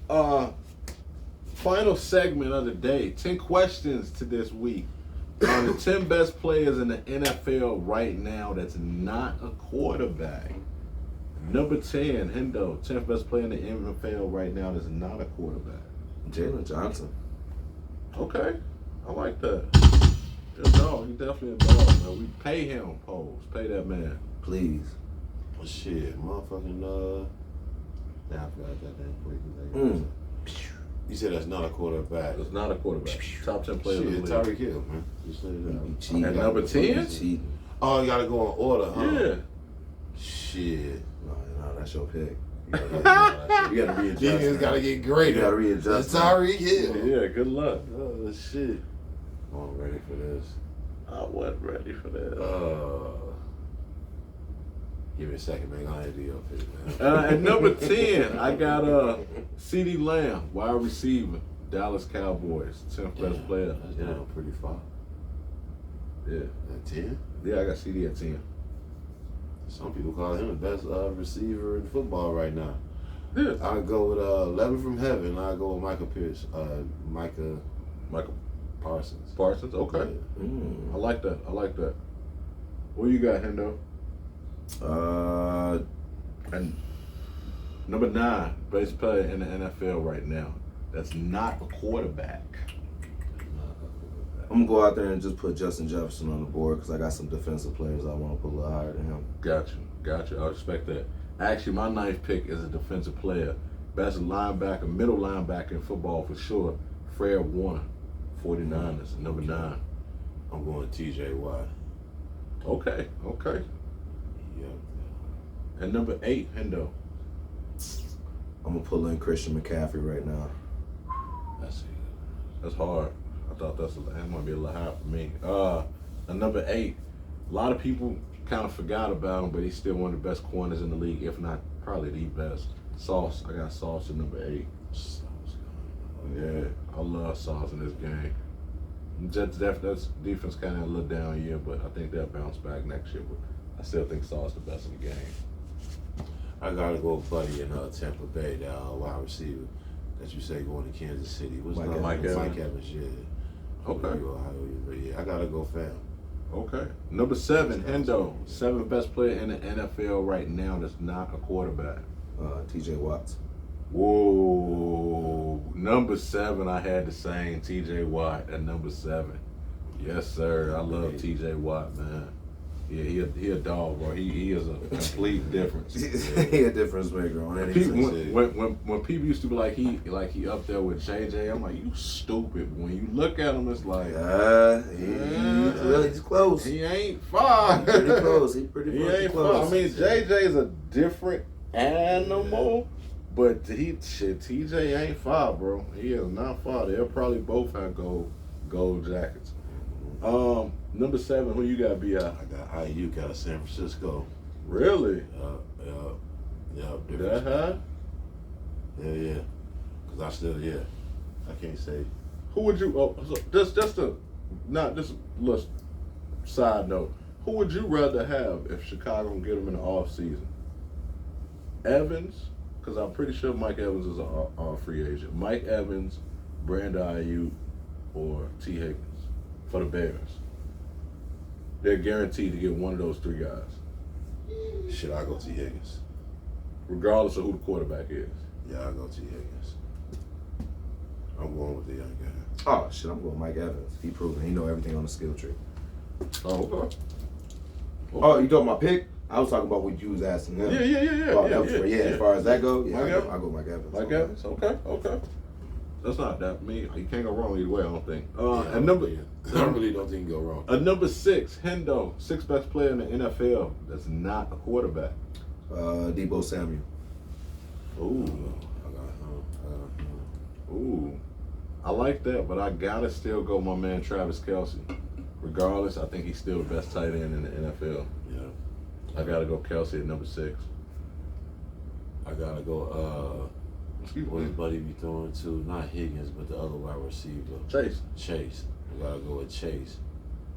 [SPEAKER 4] all you
[SPEAKER 2] final segment of the day. 10 questions to this week on the 10 best players in the NFL right now that's not a quarterback. Number 10, Hendo, 10th best player in the NFL right now that's not a quarterback.
[SPEAKER 3] Jalen Johnson.
[SPEAKER 2] Okay, I like that. Good dog. He definitely a dog, man. We pay him, Pose. Pay that man.
[SPEAKER 3] Please.
[SPEAKER 4] Well, shit, motherfucking, nah, I forgot that damn quick. You said that's not a quarterback.
[SPEAKER 2] That's not a quarterback. Top 10 players in the
[SPEAKER 4] Shit,
[SPEAKER 2] league.
[SPEAKER 4] Tyreek Hill, man. Just say that.
[SPEAKER 3] Cheating.
[SPEAKER 2] At number 10?
[SPEAKER 3] Cheating.
[SPEAKER 4] Oh, you gotta go in order, huh?
[SPEAKER 2] Yeah.
[SPEAKER 4] Shit.
[SPEAKER 3] No, that's your pick. You
[SPEAKER 4] You
[SPEAKER 3] gotta readjust.
[SPEAKER 4] Defense gotta get greater.
[SPEAKER 3] You gotta readjust.
[SPEAKER 4] That's Tyreek Hill.
[SPEAKER 2] Yeah, good luck.
[SPEAKER 4] Oh, shit. I'm ready for this.
[SPEAKER 2] I wasn't ready for that.
[SPEAKER 4] Give me a second, man. I ain't your pick, man.
[SPEAKER 2] At number 10, I got CeeDee Lamb, wide receiver, Dallas Cowboys, 10th best player.
[SPEAKER 4] That's
[SPEAKER 2] Yeah.
[SPEAKER 4] down pretty far.
[SPEAKER 2] Yeah.
[SPEAKER 4] At 10?
[SPEAKER 2] Yeah, I got CD at 10.
[SPEAKER 4] Some people call him the best receiver in football right now.
[SPEAKER 2] Yeah.
[SPEAKER 4] I go with 11 from heaven. I go with Michael
[SPEAKER 2] Michael
[SPEAKER 4] Parsons.
[SPEAKER 2] Parsons, okay.
[SPEAKER 3] Mm.
[SPEAKER 2] I like that. I like that. What you got, Hendo? And number 9, best player in the NFL right now. That's not a quarterback.
[SPEAKER 3] I'm gonna go out there and just put Justin Jefferson on the board because I got some defensive players I want to put a little higher than him.
[SPEAKER 2] Gotcha. I respect that. Actually, my 9th pick is a defensive player. Best linebacker, middle linebacker in football for sure. Fred Warner, 49ers, number 9.
[SPEAKER 4] I'm going TJ Watt.
[SPEAKER 2] Okay.
[SPEAKER 4] Yep.
[SPEAKER 2] And number 8, Hendo.
[SPEAKER 3] I'm gonna pull in Christian McCaffrey right now.
[SPEAKER 2] That's hard. I thought that might be a little high for me. And number 8, a lot of people kind of forgot about him, but he's still one of the best corners in the league, if not probably the best. Sauce. I got Sauce at number 8. Yeah, I love Sauce in this game. That's defense kind of a little down year, but I think they'll bounce back next year. But I still think Sauce the best in the game.
[SPEAKER 4] I gotta go with Buddy in Tampa Bay, that wide receiver that you say going to Kansas City. What's
[SPEAKER 3] Mike
[SPEAKER 4] his name?
[SPEAKER 2] Evans.
[SPEAKER 4] Mike Evans, yeah.
[SPEAKER 2] Okay.
[SPEAKER 4] Yeah, I gotta go fam.
[SPEAKER 2] Okay. Number 7, Hendo. 7th best player in the NFL right now that's not a quarterback.
[SPEAKER 3] TJ Watts.
[SPEAKER 2] Whoa. Number 7, I had the same TJ Watt at number 7. Yes, sir. I love TJ Watt, man. Yeah, he a dog, bro. He is a complete difference.
[SPEAKER 3] He a difference maker on any
[SPEAKER 2] People,
[SPEAKER 3] sense.
[SPEAKER 2] when people used to be like he up there with JJ, I'm like, you stupid. When you look at him, it's like
[SPEAKER 3] He's close.
[SPEAKER 2] he ain't far.
[SPEAKER 3] Pretty close. He pretty
[SPEAKER 2] He
[SPEAKER 3] fucking
[SPEAKER 2] ain't
[SPEAKER 3] close.
[SPEAKER 2] far. I mean, JJ's a different animal, but TJ ain't far, bro. He is not far. They'll probably both have gold jackets. Number 7, who you got, B.I.?
[SPEAKER 4] I got Ayuk out of San Francisco.
[SPEAKER 2] Really?
[SPEAKER 4] Different.
[SPEAKER 2] That high?
[SPEAKER 4] Yeah. Cause I still, I can't say.
[SPEAKER 2] Who would you? Oh, so just a little side note. Who would you rather have if Chicago can get him in the off season? Evans, because I'm pretty sure Mike Evans is a free agent. Mike Evans, Brandon Ayuk, or T. Higgins for the Bears. They're guaranteed to get one of those 3 guys,
[SPEAKER 4] Should I go T. Higgins?
[SPEAKER 2] regardless of who the quarterback is.
[SPEAKER 4] Yeah, I'll go T. Higgins. I'm going with the young guy.
[SPEAKER 3] Oh shit, I'm going Mike Evans. He proven he know everything on the skill tree.
[SPEAKER 2] Oh, okay.
[SPEAKER 3] Oh, you talking about pick? I was talking about what you was asking him.
[SPEAKER 2] Yeah.
[SPEAKER 3] Oh, as far as that go,
[SPEAKER 2] Mike
[SPEAKER 3] I go Mike Evans.
[SPEAKER 2] Mike Evans, okay. That's not that me. You can't go wrong either way, I don't think.
[SPEAKER 4] I really don't think you can go wrong.
[SPEAKER 2] Number 6, Hendo, 6th best player in the NFL. That's not a quarterback.
[SPEAKER 3] Debo Samuel.
[SPEAKER 2] Ooh. I like that, but I gotta still go my man Travis Kelce. Regardless, I think he's still the best tight end in the NFL.
[SPEAKER 4] Yeah.
[SPEAKER 2] I gotta go Kelce at number 6.
[SPEAKER 4] I gotta go. What his buddy be throwing to? Not Higgins, but the other wide receiver. Chase. I gotta go with Chase.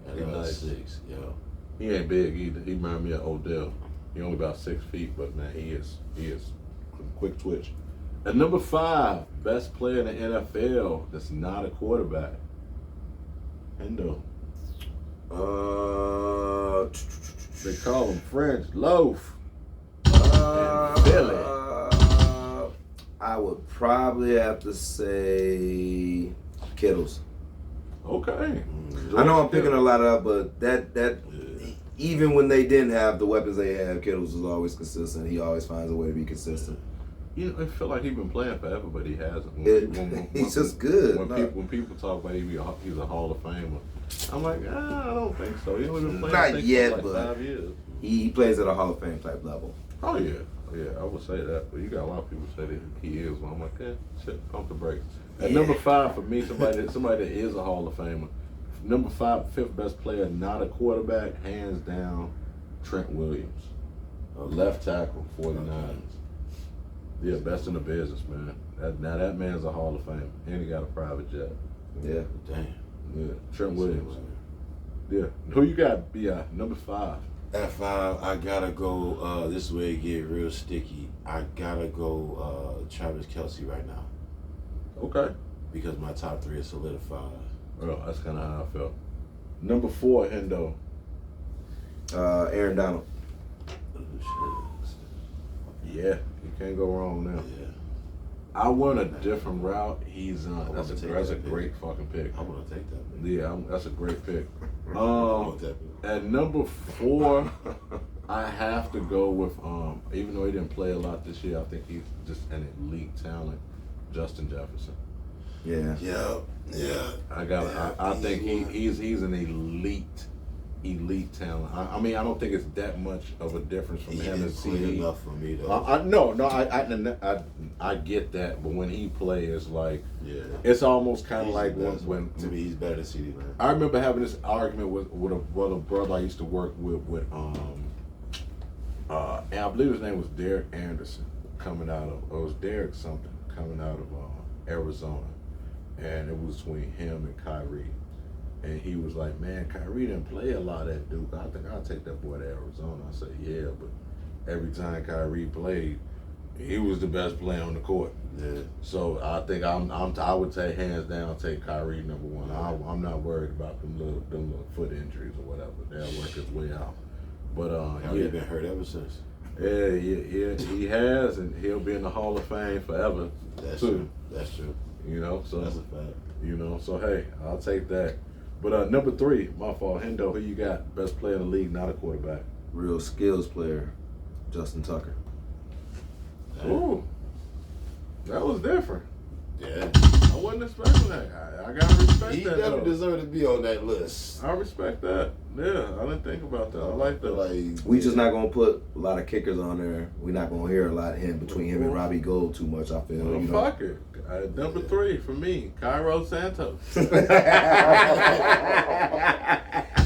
[SPEAKER 4] At
[SPEAKER 2] Nice.
[SPEAKER 4] 6. Yo.
[SPEAKER 2] He ain't big either. He remind me of Odell. He only about 6 feet, but man, he is quick twitch. At number 5, best player in the NFL that's not a quarterback. Hendo. They call him French Loaf. Philly.
[SPEAKER 3] I would probably have to say Kittles.
[SPEAKER 2] Okay.
[SPEAKER 3] I know I'm picking a lot up, but that even when they didn't have the weapons they had, Kittles was always consistent. He always finds a way to be consistent.
[SPEAKER 2] You know, I feel like he's been playing forever, but he hasn't.
[SPEAKER 3] He's just good.
[SPEAKER 2] When people talk about he's a Hall of Famer, I'm like, I don't think so. He's only been playing
[SPEAKER 3] Not yet,
[SPEAKER 2] for like
[SPEAKER 3] but
[SPEAKER 2] 5 years.
[SPEAKER 3] He plays at a Hall of Fame type level.
[SPEAKER 2] Oh yeah, I would say that. But you got a lot of people say that he is. But I'm like, shit, pump the brakes. At number 5 for me, somebody that is a Hall of Famer. Number 5, 5th best player, not a quarterback, hands down, Trent Williams, left tackle, 49ers. Yeah, best in the business, man. That man's a Hall of Famer, and he got a private jet.
[SPEAKER 3] Yeah.
[SPEAKER 4] Damn.
[SPEAKER 2] Yeah, Trent Williams. Yeah. Who you got, B.I.? Number 5.
[SPEAKER 4] At 5, I gotta go. This way it get real sticky. I gotta go Travis Kelce right now
[SPEAKER 2] Okay.
[SPEAKER 4] because my top 3 is solidified.
[SPEAKER 2] Well, that's kind of how I felt. Number 4, Hendo.
[SPEAKER 3] Aaron Donald.
[SPEAKER 2] Yeah, you can't go wrong now.
[SPEAKER 4] Yeah.
[SPEAKER 2] I went a different route. That's a
[SPEAKER 4] pick.
[SPEAKER 2] great fucking pick.
[SPEAKER 4] I want to take that.
[SPEAKER 2] Yeah, that's a great pick.
[SPEAKER 4] I want that.
[SPEAKER 2] At number 4, I have to go with even though he didn't play a lot this year, I think he's just an elite talent, Justin Jefferson.
[SPEAKER 3] Yeah.
[SPEAKER 4] Yeah.
[SPEAKER 2] I think he's an elite talent. I mean, I don't think it's that much of a difference from him and CD.
[SPEAKER 4] Enough for me though.
[SPEAKER 2] No, I get that, but when he plays, like,
[SPEAKER 4] Yeah.
[SPEAKER 2] it's almost kind of
[SPEAKER 4] He's
[SPEAKER 2] like
[SPEAKER 4] the best.
[SPEAKER 2] when
[SPEAKER 4] To me, he's better than CD, man.
[SPEAKER 2] I remember having this argument with a brother I used to work with and I believe his name was Derek Anderson, coming out of, or it was Derek something, coming out of Arizona, and it was between him and Kyrie. And he was like, man, Kyrie didn't play a lot at Duke. I think I'll take that boy to Arizona. I said, yeah, but every time Kyrie played, he was the best player on the court.
[SPEAKER 4] Yeah.
[SPEAKER 2] So I think I would say hands down, take Kyrie number 1. I'm not worried about them little foot injuries or whatever. They'll work his way out. But
[SPEAKER 4] He's been hurt ever since.
[SPEAKER 2] Yeah, he has, and he'll be in the Hall of Fame forever.
[SPEAKER 4] That's
[SPEAKER 2] too.
[SPEAKER 4] true. That's true.
[SPEAKER 2] You know, so
[SPEAKER 4] That's a fact.
[SPEAKER 2] you know, so hey, I'll take that. But number 3, my fault, Hendo, who you got? Best player in the league, not a quarterback.
[SPEAKER 3] Real skills player, Justin Tucker.
[SPEAKER 2] Ooh, that was different.
[SPEAKER 4] Yeah.
[SPEAKER 2] I wasn't expecting that. I gotta respect
[SPEAKER 4] He
[SPEAKER 2] that.
[SPEAKER 4] definitely
[SPEAKER 2] Though.
[SPEAKER 4] deserved to be on that list.
[SPEAKER 2] I respect that. Yeah, I didn't think about that. I like that.
[SPEAKER 4] Like,
[SPEAKER 3] We just not gonna put a lot of kickers on there. We're not gonna hear a lot of him between him and Robbie Gould too much. I feel.
[SPEAKER 2] Well,
[SPEAKER 3] You know?
[SPEAKER 2] fuck it. Number 3 for me, Cairo Santos.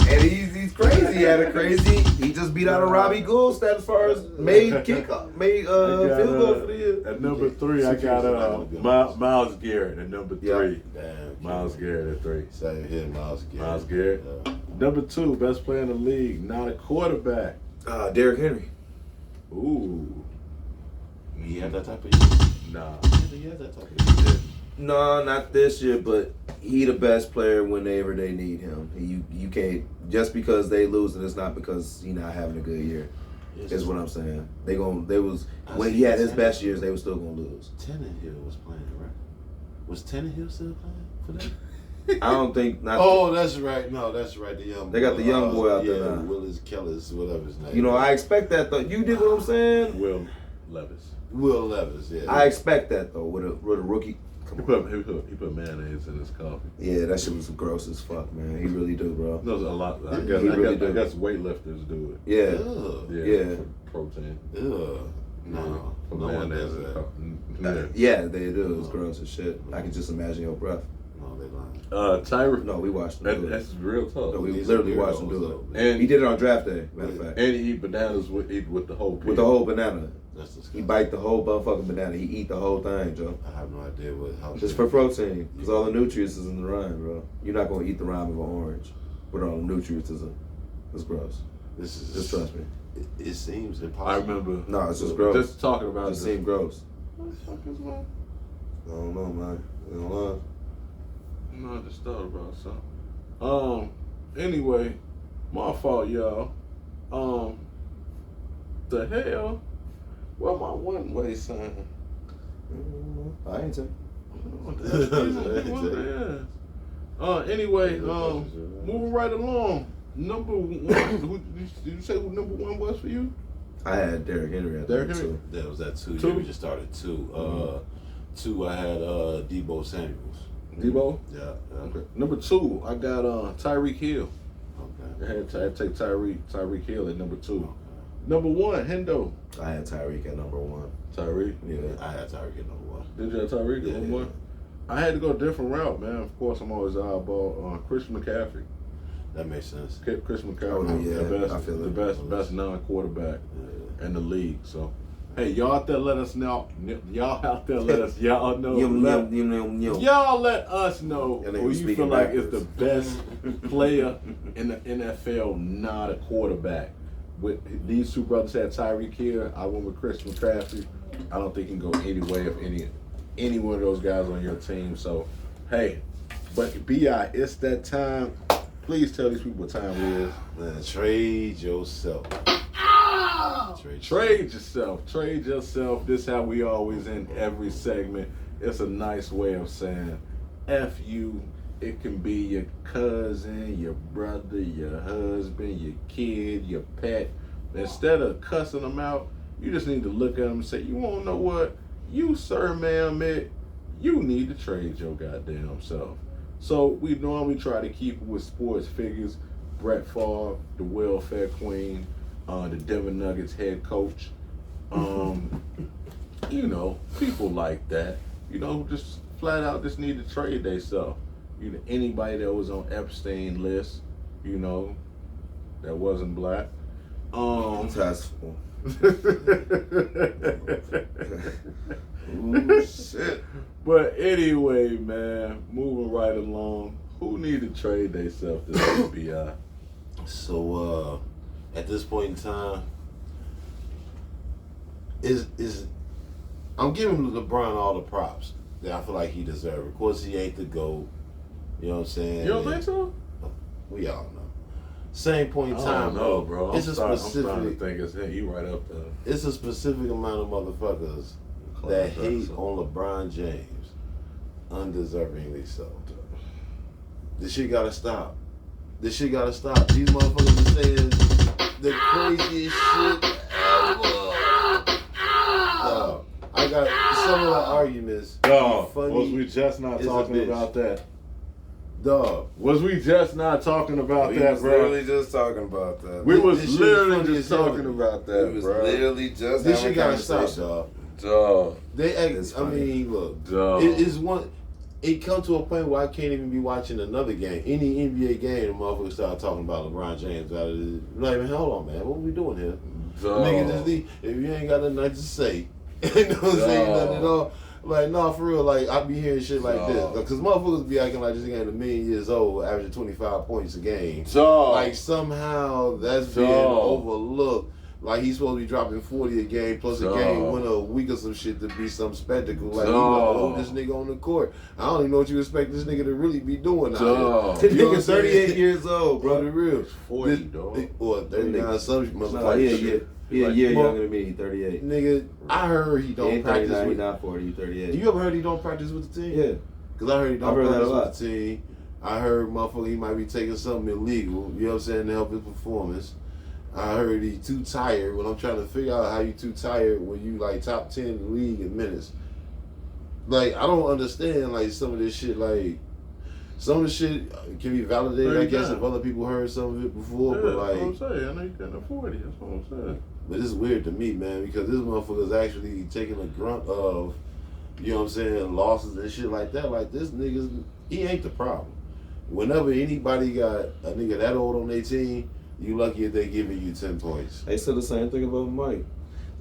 [SPEAKER 3] And he's crazy. He had a crazy. He just beat out a Robbie Gould stat as far as made field goal for the year.
[SPEAKER 2] At number 3, I got Myles Garrett at number 3.
[SPEAKER 4] damn.
[SPEAKER 2] Myles Garrett at 3.
[SPEAKER 4] Same here, Myles Garrett.
[SPEAKER 2] Myles Garrett.
[SPEAKER 4] Yeah.
[SPEAKER 2] Number 2, best player in the league, not a quarterback.
[SPEAKER 3] Derrick Henry.
[SPEAKER 2] Ooh.
[SPEAKER 4] He had that type of year.
[SPEAKER 2] Nah.
[SPEAKER 4] He had that type of year.
[SPEAKER 3] No, not this year, but he the best player whenever they need him. You can't just because they lose, and it's not because he not having a good year. Is what I'm saying. When he had his best years, they were still gonna lose.
[SPEAKER 4] Tannehill was playing, right? Was Tannehill still playing for them?
[SPEAKER 3] I don't think. Not
[SPEAKER 4] Oh, that's right. No, that's right. The young.
[SPEAKER 3] They got the young boy out there now.
[SPEAKER 4] Willis Kellis, whatever his name.
[SPEAKER 3] You know, I expect that though. You dig what I'm saying?
[SPEAKER 2] Will Levis.
[SPEAKER 4] Will Levis. Yeah.
[SPEAKER 3] I expect that though with a rookie.
[SPEAKER 2] He put mayonnaise in his coffee.
[SPEAKER 3] Yeah, that shit was gross as fuck, man. He really do, bro.
[SPEAKER 2] There's a lot. I
[SPEAKER 3] He
[SPEAKER 2] guess
[SPEAKER 3] really do.
[SPEAKER 2] weightlifters do it.
[SPEAKER 3] Yeah,
[SPEAKER 4] Ugh.
[SPEAKER 3] Yeah.
[SPEAKER 2] For protein.
[SPEAKER 4] Ugh. No.
[SPEAKER 2] For
[SPEAKER 4] No one
[SPEAKER 2] mayonnaise
[SPEAKER 4] does
[SPEAKER 2] and
[SPEAKER 4] that.
[SPEAKER 2] coffee.
[SPEAKER 3] yeah, they do. It's gross as shit. I can just imagine your breath.
[SPEAKER 4] No, they lying.
[SPEAKER 2] Tyra.
[SPEAKER 3] No, we watched him do it.
[SPEAKER 2] That's real tough.
[SPEAKER 3] No, we
[SPEAKER 4] These
[SPEAKER 3] literally
[SPEAKER 4] are
[SPEAKER 3] watched him
[SPEAKER 4] weirdos,
[SPEAKER 3] do
[SPEAKER 4] though.
[SPEAKER 3] it.
[SPEAKER 2] And
[SPEAKER 3] He did it on draft day, matter of fact.
[SPEAKER 2] And he eat bananas with the whole pig.
[SPEAKER 3] With the whole banana.
[SPEAKER 4] That's
[SPEAKER 3] He
[SPEAKER 4] disgusting.
[SPEAKER 3] bite the whole motherfucking banana. He eat the whole thing, Joe.
[SPEAKER 4] I have no idea how.
[SPEAKER 3] Just for protein, because all the nutrients is in the rind, bro. You're not gonna eat the rind of an orange, but all the nutrients is in. It's gross.
[SPEAKER 4] This is
[SPEAKER 3] Just trust me.
[SPEAKER 4] It seems impossible.
[SPEAKER 2] I remember.
[SPEAKER 3] No, it's just gross.
[SPEAKER 2] Just talking about
[SPEAKER 3] It
[SPEAKER 2] this.
[SPEAKER 3] seems gross.
[SPEAKER 2] What the fuck is wrong?
[SPEAKER 3] I don't know, man. You don't know.
[SPEAKER 2] No, I just thought about something. Anyway, my fault, y'all. The hell? Well, my one-way sign.
[SPEAKER 3] I ain't take.
[SPEAKER 2] Anyway, moving right along. Number one, did you say who number one was for you?
[SPEAKER 3] I had Derrick Henry at
[SPEAKER 2] Derrick
[SPEAKER 3] that
[SPEAKER 2] Henry?
[SPEAKER 3] too.
[SPEAKER 4] That was that 2.
[SPEAKER 2] Two?
[SPEAKER 4] Yeah, we just started 2. 2, I had Debo Samuels.
[SPEAKER 2] Debo?
[SPEAKER 4] Yeah.
[SPEAKER 2] Okay. Number 2, I got Tyreek Hill.
[SPEAKER 4] Okay.
[SPEAKER 2] I had to take Tyreek Hill at number 2.
[SPEAKER 4] Okay.
[SPEAKER 2] Number 1, Hendo.
[SPEAKER 3] I had Tyreek at number 1.
[SPEAKER 2] Tyreek.
[SPEAKER 3] Yeah.
[SPEAKER 4] I had Tyreek at number 1.
[SPEAKER 2] Did you have Tyreek at number 1? I had to go a different route, man. Of course, I'm always eyeball Christian McCaffrey.
[SPEAKER 4] That makes sense.
[SPEAKER 2] Christian McCaffrey,
[SPEAKER 3] Oh, yeah, I feel
[SPEAKER 2] the
[SPEAKER 3] it.
[SPEAKER 2] best non-quarterback
[SPEAKER 4] Yeah.
[SPEAKER 2] in the league. So, hey, y'all out there, let us know. Y'all out there, let us. Y'all know. Y'all let us know
[SPEAKER 3] Yeah, they
[SPEAKER 2] who
[SPEAKER 3] was
[SPEAKER 2] you
[SPEAKER 3] speaking
[SPEAKER 2] feel like is
[SPEAKER 3] backwards.
[SPEAKER 2] the best player in the NFL, not a quarterback. With these two brothers had Tyreek Hill. I went with Christian McCaffrey. I don't think he can go any way of any one of those guys on your team. So, hey, but B.I., it's that time. Please tell these people what time it is.
[SPEAKER 4] Man, trade yourself.
[SPEAKER 2] Trade yourself. Trade yourself. This is how we always end every segment. It's a nice way of saying F you. It can be your cousin, your brother, your husband, your kid, your pet. Instead of cussing them out, you just need to look at them and say, you won't know what? You, sir, ma'am, you need to trade your goddamn self. So we normally try to keep it with sports figures. Brett Favre, the welfare queen, the Denver Nuggets head coach. You know, people like that. You know, just flat out just need to trade themselves. You know, anybody that was on Epstein list, you know, that wasn't black.
[SPEAKER 3] Tasteful.
[SPEAKER 2] Ooh, shit. But anyway, man, moving right along. Who need to trade themselves this FBI?
[SPEAKER 4] So at this point in time, is I'm giving LeBron all the props that I feel like he deserves. Of course, he ain't the GOAT. You know what I'm saying?
[SPEAKER 2] You don't think so?
[SPEAKER 4] We all know. Same point in
[SPEAKER 2] I
[SPEAKER 4] time,
[SPEAKER 2] don't know, bro.
[SPEAKER 4] It's
[SPEAKER 2] I'm
[SPEAKER 4] a
[SPEAKER 2] starting
[SPEAKER 4] specific.
[SPEAKER 2] to think it's him. You right up there.
[SPEAKER 4] It's a specific amount of motherfuckers that hate on LeBron James, undeservingly so. This shit gotta stop. This shit gotta stop. These motherfuckers are saying the craziest shit ever. I got some of the arguments.
[SPEAKER 2] Dog,
[SPEAKER 4] funny
[SPEAKER 2] was we just not
[SPEAKER 4] as a
[SPEAKER 2] talking
[SPEAKER 4] bitch.
[SPEAKER 2] about that?
[SPEAKER 4] Dog.
[SPEAKER 2] Was we just not talking about
[SPEAKER 3] We
[SPEAKER 2] that,
[SPEAKER 3] was
[SPEAKER 2] bro?
[SPEAKER 3] literally just talking about that.
[SPEAKER 2] We was
[SPEAKER 4] This shit is
[SPEAKER 2] literally
[SPEAKER 4] funny
[SPEAKER 2] just
[SPEAKER 4] as hell.
[SPEAKER 2] talking about that,
[SPEAKER 3] We was
[SPEAKER 2] bro.
[SPEAKER 3] literally just
[SPEAKER 4] This
[SPEAKER 3] having
[SPEAKER 4] shit
[SPEAKER 3] a
[SPEAKER 4] gotta stop,
[SPEAKER 3] conversation.
[SPEAKER 4] dog.
[SPEAKER 2] Dog.
[SPEAKER 4] They act,
[SPEAKER 3] It's
[SPEAKER 4] I
[SPEAKER 3] funny.
[SPEAKER 4] mean, look.
[SPEAKER 2] Dog.
[SPEAKER 4] It is one. It come to a point where I can't even be watching another game, any NBA game. The motherfuckers start talking about LeBron James out of the. Like, man, hold on, man, what we doing here?
[SPEAKER 2] Dog.
[SPEAKER 4] Nigga, just leave. If you ain't got nothing nice to say, you know what I'm saying?
[SPEAKER 2] Dog.
[SPEAKER 4] Nothing at all. Like, nah, for real. Like, I be hearing shit like
[SPEAKER 2] Dog.
[SPEAKER 4] this, because motherfuckers be acting like this nigga ain't 1,000,000 years old, averaging 25 points a game.
[SPEAKER 2] Dog.
[SPEAKER 4] Like somehow that's being
[SPEAKER 2] Dog.
[SPEAKER 4] overlooked. Like he's supposed to be dropping 40 a game plus a
[SPEAKER 2] Dog.
[SPEAKER 4] game winner a week or some shit to be some spectacle. Like he
[SPEAKER 2] Dog.
[SPEAKER 4] the oldest nigga on the court. I don't even know what you expect this nigga to really be doing.
[SPEAKER 2] Dog.
[SPEAKER 3] This
[SPEAKER 4] You know what I'm
[SPEAKER 3] nigga's 38
[SPEAKER 4] saying?
[SPEAKER 3] years old,
[SPEAKER 4] Bro,
[SPEAKER 3] bro.
[SPEAKER 4] the real.
[SPEAKER 2] 40, dog.
[SPEAKER 4] Or 39 some
[SPEAKER 3] No,
[SPEAKER 4] motherfucker.
[SPEAKER 3] he a
[SPEAKER 2] Like,
[SPEAKER 3] year
[SPEAKER 4] Mo-
[SPEAKER 3] younger than me. He 38.
[SPEAKER 4] Nigga, I heard he
[SPEAKER 3] He
[SPEAKER 4] don't
[SPEAKER 3] ain't
[SPEAKER 4] practice
[SPEAKER 3] 39, he
[SPEAKER 4] with.
[SPEAKER 3] not 40. He 38.
[SPEAKER 4] You ever heard he don't practice with the team?
[SPEAKER 3] Yeah.
[SPEAKER 4] Cause I heard he don't
[SPEAKER 3] I've heard that
[SPEAKER 4] practice
[SPEAKER 3] a lot.
[SPEAKER 4] with the team. I heard motherfucker he might be taking something illegal. You know what I'm saying, to help his performance. I heard he too tired. When I'm trying to figure out how you too tired when you like top 10 in the league in minutes. Like I don't understand like some of this shit. Like some of the shit can be validated. I guess if other people heard some of it before,
[SPEAKER 2] Yeah,
[SPEAKER 4] but
[SPEAKER 2] that's what I'm
[SPEAKER 4] like,
[SPEAKER 2] saying. I know you got a 40. That's what I'm saying.
[SPEAKER 4] but it's weird to me, man, because this motherfucker's actually taking a grunt of, you know what I'm saying, losses and shit like that. Like this nigga's, he ain't the problem. Whenever anybody got a nigga that old on their team, you lucky if they giving you 10 points.
[SPEAKER 3] They said the same thing about Mike.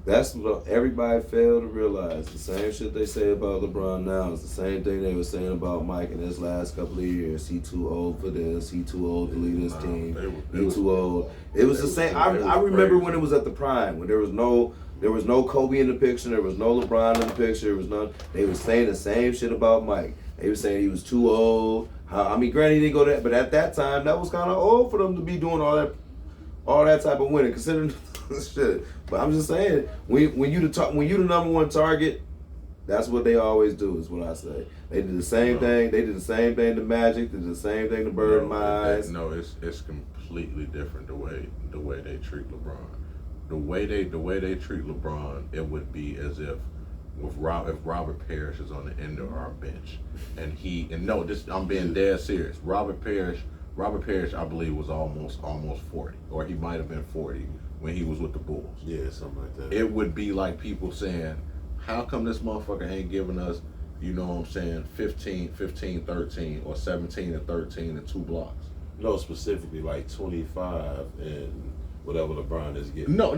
[SPEAKER 3] That's what everybody failed to realize. The same shit they say about LeBron now is the same thing they were saying about Mike in his last couple of years. He too old for this. He too old to lead his team. He too old. It was the same. I remember when it was at the prime, when there was no Kobe in the picture, there was no LeBron in the picture, there was none. They were saying the same shit about Mike. They were saying he was too old. I mean, granted, he didn't go that, but at that time, that was kind of old for them to be doing all that type of winning, considering shit. But I'm just saying, when you the number one target, that's what they always do. Is what I say. They did the same thing. They did the same thing to Magic. They did the same thing to Bird in my eyes.
[SPEAKER 2] No, it's completely different the way they treat LeBron. The way they treat LeBron, it would be as if Robert Parrish is on the end of our bench, I'm being dead serious. Robert Parrish, I believe, was almost 40, or he might have been 40 when he was with the Bulls.
[SPEAKER 4] Yeah, something like that.
[SPEAKER 2] It would be like people saying, how come this motherfucker ain't giving us, you know what I'm saying, 15, 13, or 17 and 13 and 2 blocks?
[SPEAKER 4] No, specifically like 25 and whatever LeBron is getting.
[SPEAKER 2] No.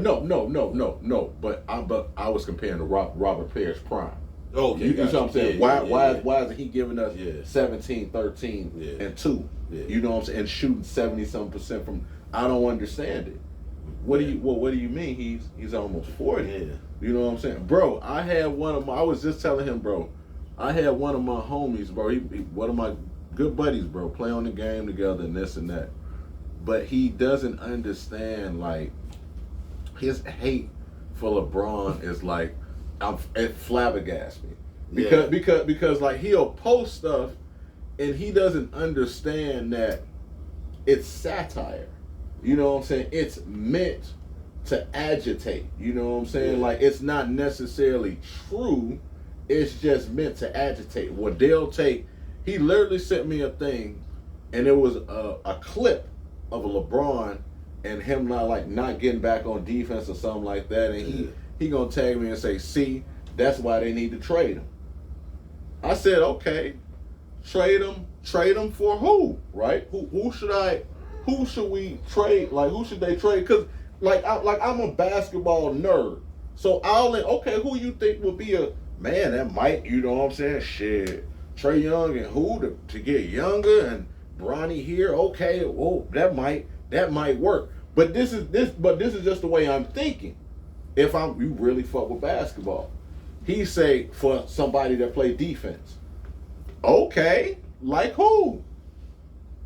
[SPEAKER 2] But I was comparing to Robert Parrish prime.
[SPEAKER 4] Okay,
[SPEAKER 2] you know what I'm saying?
[SPEAKER 4] Yeah,
[SPEAKER 2] why isn't he giving us 17, 13, and 2?
[SPEAKER 4] Yeah.
[SPEAKER 2] You know what I'm saying? And shooting 70-something% from. I don't understand it. What do you mean? He's almost 40.
[SPEAKER 4] Yeah.
[SPEAKER 2] You know what I'm saying, bro? I was just telling him, bro. I had one of my homies, bro. He one of my good buddies, bro. Play on the game together and this and that. But he doesn't understand, like, his hate for LeBron is like, it flabbergasts me. Because like, he'll post stuff and he doesn't understand that it's satire. You know what I'm saying? It's meant to agitate. You know what I'm saying? Like, it's not necessarily true. It's just meant to agitate. What they'll take, he literally sent me a thing, and it was a clip of a LeBron and him not getting back on defense or something like that, and he gonna tag me and say, see, that's why they need to trade him. I said, okay, trade him for who, right? Who should we trade? Like, who should they trade? Because I'm a basketball nerd, so who you think would be a man that might, you know what I'm saying? Shit, Trae Young and who to get younger and Bronny here, okay, well, that might work. But this is just the way I'm thinking. If you really fuck with basketball, he say for somebody that play defense. Okay, like who?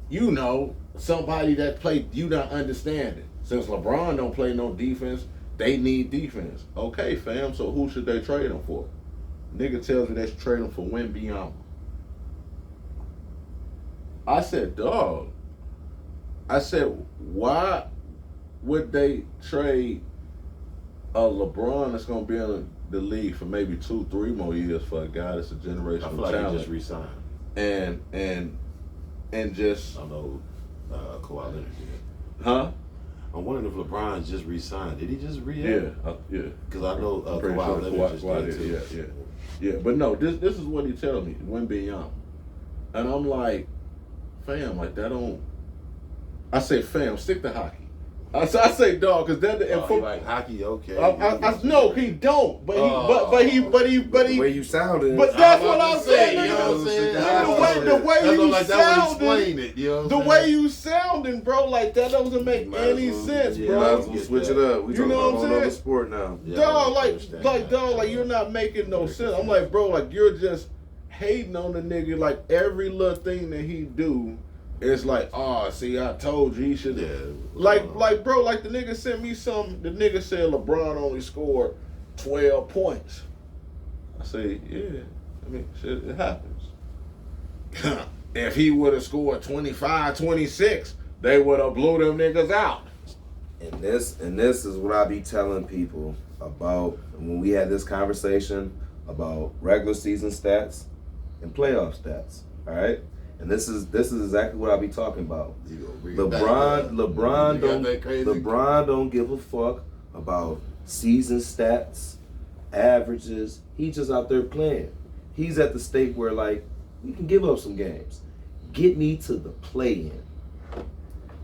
[SPEAKER 2] You know, somebody that play, you not understanding. Since LeBron don't play no defense, they need defense. Okay, fam, so who should they trade him for? Nigga tells me they should trade him for Wembanyama. I said, dog. I said, why would they trade a LeBron that's gonna be in the league for maybe 2-3 more years for a guy that's a generational
[SPEAKER 4] I feel like
[SPEAKER 2] talent?
[SPEAKER 4] he just resigned.
[SPEAKER 2] And just
[SPEAKER 4] I know Kawhi Leonard did.
[SPEAKER 2] Huh?
[SPEAKER 4] I'm wondering if LeBron just resigned. Did he just
[SPEAKER 2] Yeah.
[SPEAKER 4] Because I know Kawhi Leonard just did too.
[SPEAKER 2] Yeah. But no, this is what he tells me, Wembanyama. And I'm like, fam, like that don't. I say, fam, stick to hockey. I say, dog, because that.
[SPEAKER 4] He like hockey, okay.
[SPEAKER 2] No, he don't. But he.
[SPEAKER 3] The way you sounded.
[SPEAKER 2] But that's what I'm saying.
[SPEAKER 4] You know what I'm saying?
[SPEAKER 2] The way you
[SPEAKER 4] sounding. It, you know
[SPEAKER 2] the way you sounding, bro, like that doesn't make any sense, bro.
[SPEAKER 3] We'll switch it up. We talking about a whole other sport now.
[SPEAKER 2] Dog, like you're not making no sense. I'm like, bro, like you're just hating on the nigga. Like every little thing that he do. It's like, see, I told you he should.
[SPEAKER 4] Yeah.
[SPEAKER 2] Like, bro, like the nigga sent me some. The nigga said LeBron only scored 12 points. I say, yeah. I mean, shit, it happens. If he would have scored 25, 26, they would have blew them niggas out.
[SPEAKER 3] And this is what I be telling people about when we had this conversation about regular season stats and playoff stats. All right. And this is exactly what I be talking about. LeBron don't give a fuck about season stats, averages. He's just out there playing. He's at the state where, like, we can give up some games. Get me to the play-in.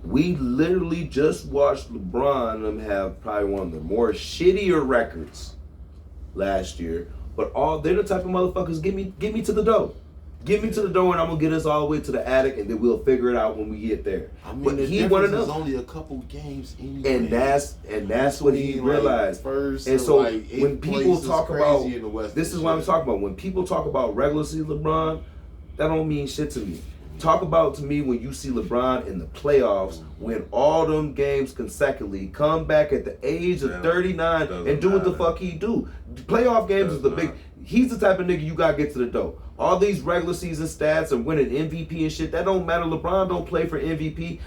[SPEAKER 3] We literally just watched LeBron and them have probably one of the more shittier records last year. But they're the type of motherfuckers, give me to the dough. Get me to the door and I'm gonna get us all the way to the attic and then we'll figure it out when we get there.
[SPEAKER 4] I mean,
[SPEAKER 3] but
[SPEAKER 4] the
[SPEAKER 3] he
[SPEAKER 4] difference
[SPEAKER 3] wanted
[SPEAKER 4] is only a couple games anyway.
[SPEAKER 3] and that's what he realized.
[SPEAKER 4] First
[SPEAKER 3] and so
[SPEAKER 4] like
[SPEAKER 3] when people talk about
[SPEAKER 4] in the West,
[SPEAKER 3] this is what I'm talking about. When people talk about regular season LeBron, that don't mean shit to me. Talk about to me when you see LeBron in the playoffs, win all them games consecutively, come back at the age of 39 and do what the fuck he do. Playoff games is the big. He's the type of nigga you gotta get to the dough. All these regular season stats and winning MVP and shit, that don't matter. LeBron don't play for MVP.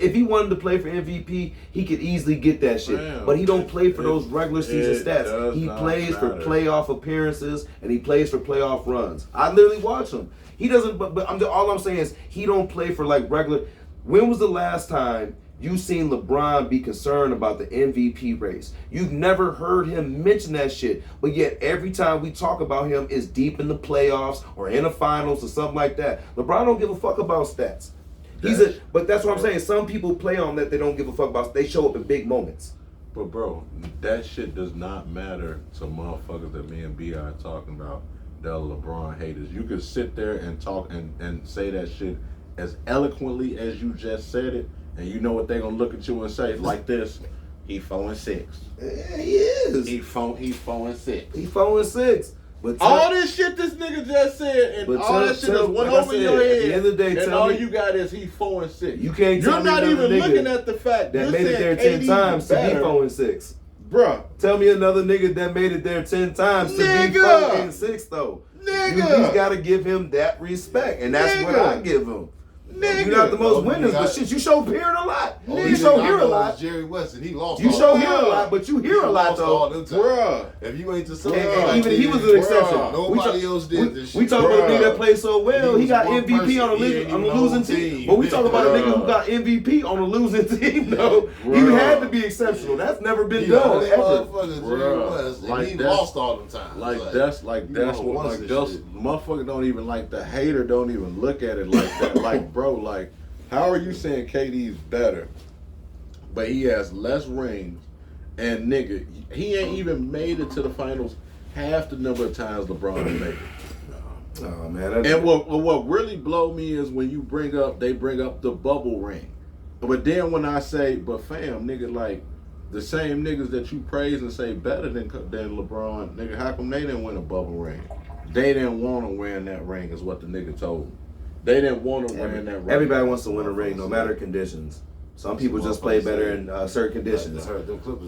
[SPEAKER 3] If he wanted to play for MVP, he could easily get that shit.
[SPEAKER 2] Damn,
[SPEAKER 3] but he don't play for those regular season stats. He plays for
[SPEAKER 2] matter.
[SPEAKER 3] playoff appearances and he plays for playoff runs. I literally watch him. He doesn't. But all I'm saying is he don't play for like regular. When was the last time you seen LeBron be concerned about the MVP race? You've never heard him mention that shit. But yet every time we talk about him is deep in the playoffs or in the finals or something like that. LeBron don't give a fuck about stats. But that's what I'm saying. Some people play on that they don't give a fuck about. They show up in big moments.
[SPEAKER 2] But bro, that shit does not matter to motherfuckers that me and B are talking about. That LeBron haters. You could sit there and talk and say that shit as eloquently as you just said it. And you know what they gonna look at you and say like this? He 4-6.
[SPEAKER 3] Yeah, he is.
[SPEAKER 2] He 4-6.
[SPEAKER 3] He 4-6. But
[SPEAKER 2] all this shit this nigga just said, and all that shit just went over your head.
[SPEAKER 3] At the end of the day,
[SPEAKER 2] and all you got is he 4-6.
[SPEAKER 3] You can't.
[SPEAKER 2] You're not even looking at the fact
[SPEAKER 3] that made it there 10 times to be 4-6.
[SPEAKER 2] Bruh,
[SPEAKER 3] tell me another nigga that made it there 10 times to be 4-6 though.
[SPEAKER 2] Nigga,
[SPEAKER 3] you just gotta give him that respect, and that's what I give him.
[SPEAKER 2] Nigga.
[SPEAKER 3] You're not the most winners, but shit, you show Beard a lot. You show here a lot.
[SPEAKER 4] Jerry West, and he lost.
[SPEAKER 3] You show here a lot, but you hear a lot though.
[SPEAKER 4] Bruh. If you ain't to say
[SPEAKER 3] and even he was an exception.
[SPEAKER 4] Nobody else did this shit.
[SPEAKER 3] We talk about a nigga that played so well. He got MVP on a losing team. But we talk about a nigga who got MVP on a losing team though. He had to be exceptional. That's never been done ever.
[SPEAKER 4] And he lost all the time.
[SPEAKER 2] That's what motherfucker don't even like. The hater don't even look at it like that. Like, bro, like, how are you saying KD's better, but he has less rings, and nigga, he ain't even made it to the finals half the number of times LeBron made it.
[SPEAKER 3] Oh man!
[SPEAKER 2] And what really blow me is when they bring up the bubble ring, but then when I say, but fam, nigga, like the same niggas that you praise and say better than LeBron, nigga, how come they didn't win a bubble ring? They didn't want to win that ring, is what the nigga told me. They didn't want to win that ring.
[SPEAKER 3] Everybody wants to win a ring, no matter conditions. Some people just play better in certain conditions.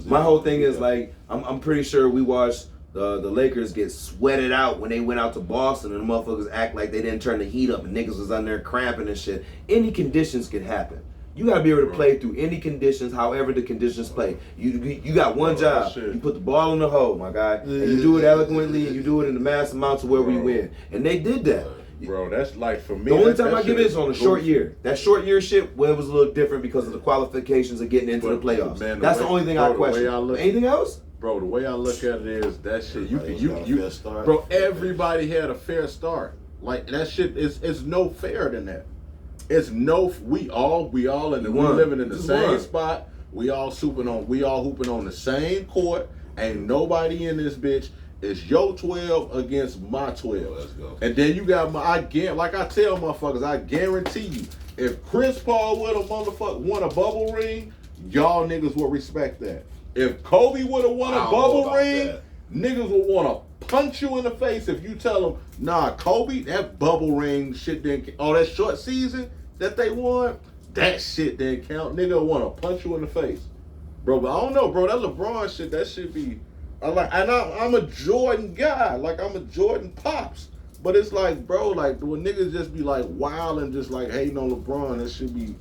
[SPEAKER 3] My whole thing is like, I'm pretty sure we watched the Lakers get sweated out when they went out to Boston, and the motherfuckers act like they didn't turn the heat up, and niggas was on there cramping and shit. Any conditions can happen. You gotta be able to play through any conditions, however the conditions play. You got one job. You put the ball in the hole, my guy, and you do it eloquently, and you do it in the mass amounts of where we win. And they did that.
[SPEAKER 2] Bro, that's like, for me,
[SPEAKER 3] the only time I give it is on a short year. That short year shit, well, it was a little different because of the qualifications of getting into the playoffs. Man, that's the only thing I question. Anything else?
[SPEAKER 2] Bro, the way I look at it is that shit. Bro, everybody had a fair start. Like, that shit is no fair than that. It's no. We all living in the same spot. We all hooping on the same court. Ain't nobody in this bitch. It's your 12 against my 12.
[SPEAKER 4] Let's go.
[SPEAKER 2] And then you got like I tell motherfuckers, I guarantee you, if Chris Paul won a bubble ring, y'all niggas will respect that. If Kobe would have won a bubble ring, niggas will want to punch you in the face if you tell them, nah, Kobe, that bubble ring shit didn't. Oh, that short season that they won, that shit didn't count. Nigga will want to punch you in the face, bro. But I don't know, bro. That LeBron shit, that should be. I'm a Jordan guy. Like, I'm a Jordan pops. But it's like, bro, like, when niggas just be like wild and just like hating on LeBron, that should be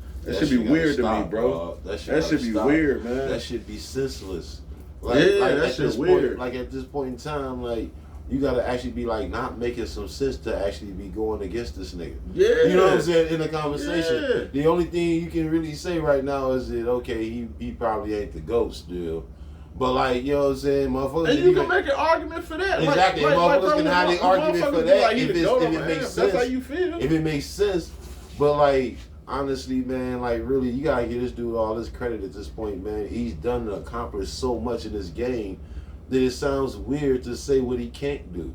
[SPEAKER 2] weird to me, bro. That should be weird, man.
[SPEAKER 4] That should be senseless.
[SPEAKER 2] That shit's weird.
[SPEAKER 4] Like, at this point in time, like, you gotta actually be like not making some sense to actually be going against this nigga.
[SPEAKER 2] Yeah.
[SPEAKER 4] You know what I'm saying? In the conversation.
[SPEAKER 2] Yeah.
[SPEAKER 4] The only thing you can really say right now is that, okay, he probably ain't the GOAT still. But, like, you know what I'm saying, motherfuckers.
[SPEAKER 2] And you can make an argument for that.
[SPEAKER 4] Exactly. Motherfuckers can have an argument for that if it makes sense.
[SPEAKER 2] That's how you feel.
[SPEAKER 4] If it makes sense. But, like, honestly, man, like really, you gotta give this dude all this credit at this point, man. He's done and accomplished so much in this game that it sounds weird to say what he can't do.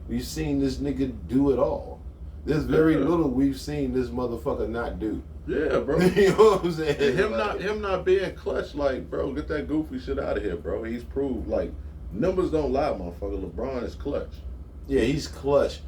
[SPEAKER 4] We've seen this nigga do it all. There's very little we've seen this motherfucker not do.
[SPEAKER 2] Yeah, bro.
[SPEAKER 4] You know what I'm saying?
[SPEAKER 2] And him not being clutch, like, bro, get that goofy shit out of here, bro. He's proved, like, numbers don't lie, motherfucker. LeBron is clutch.
[SPEAKER 4] Yeah, he's clutch.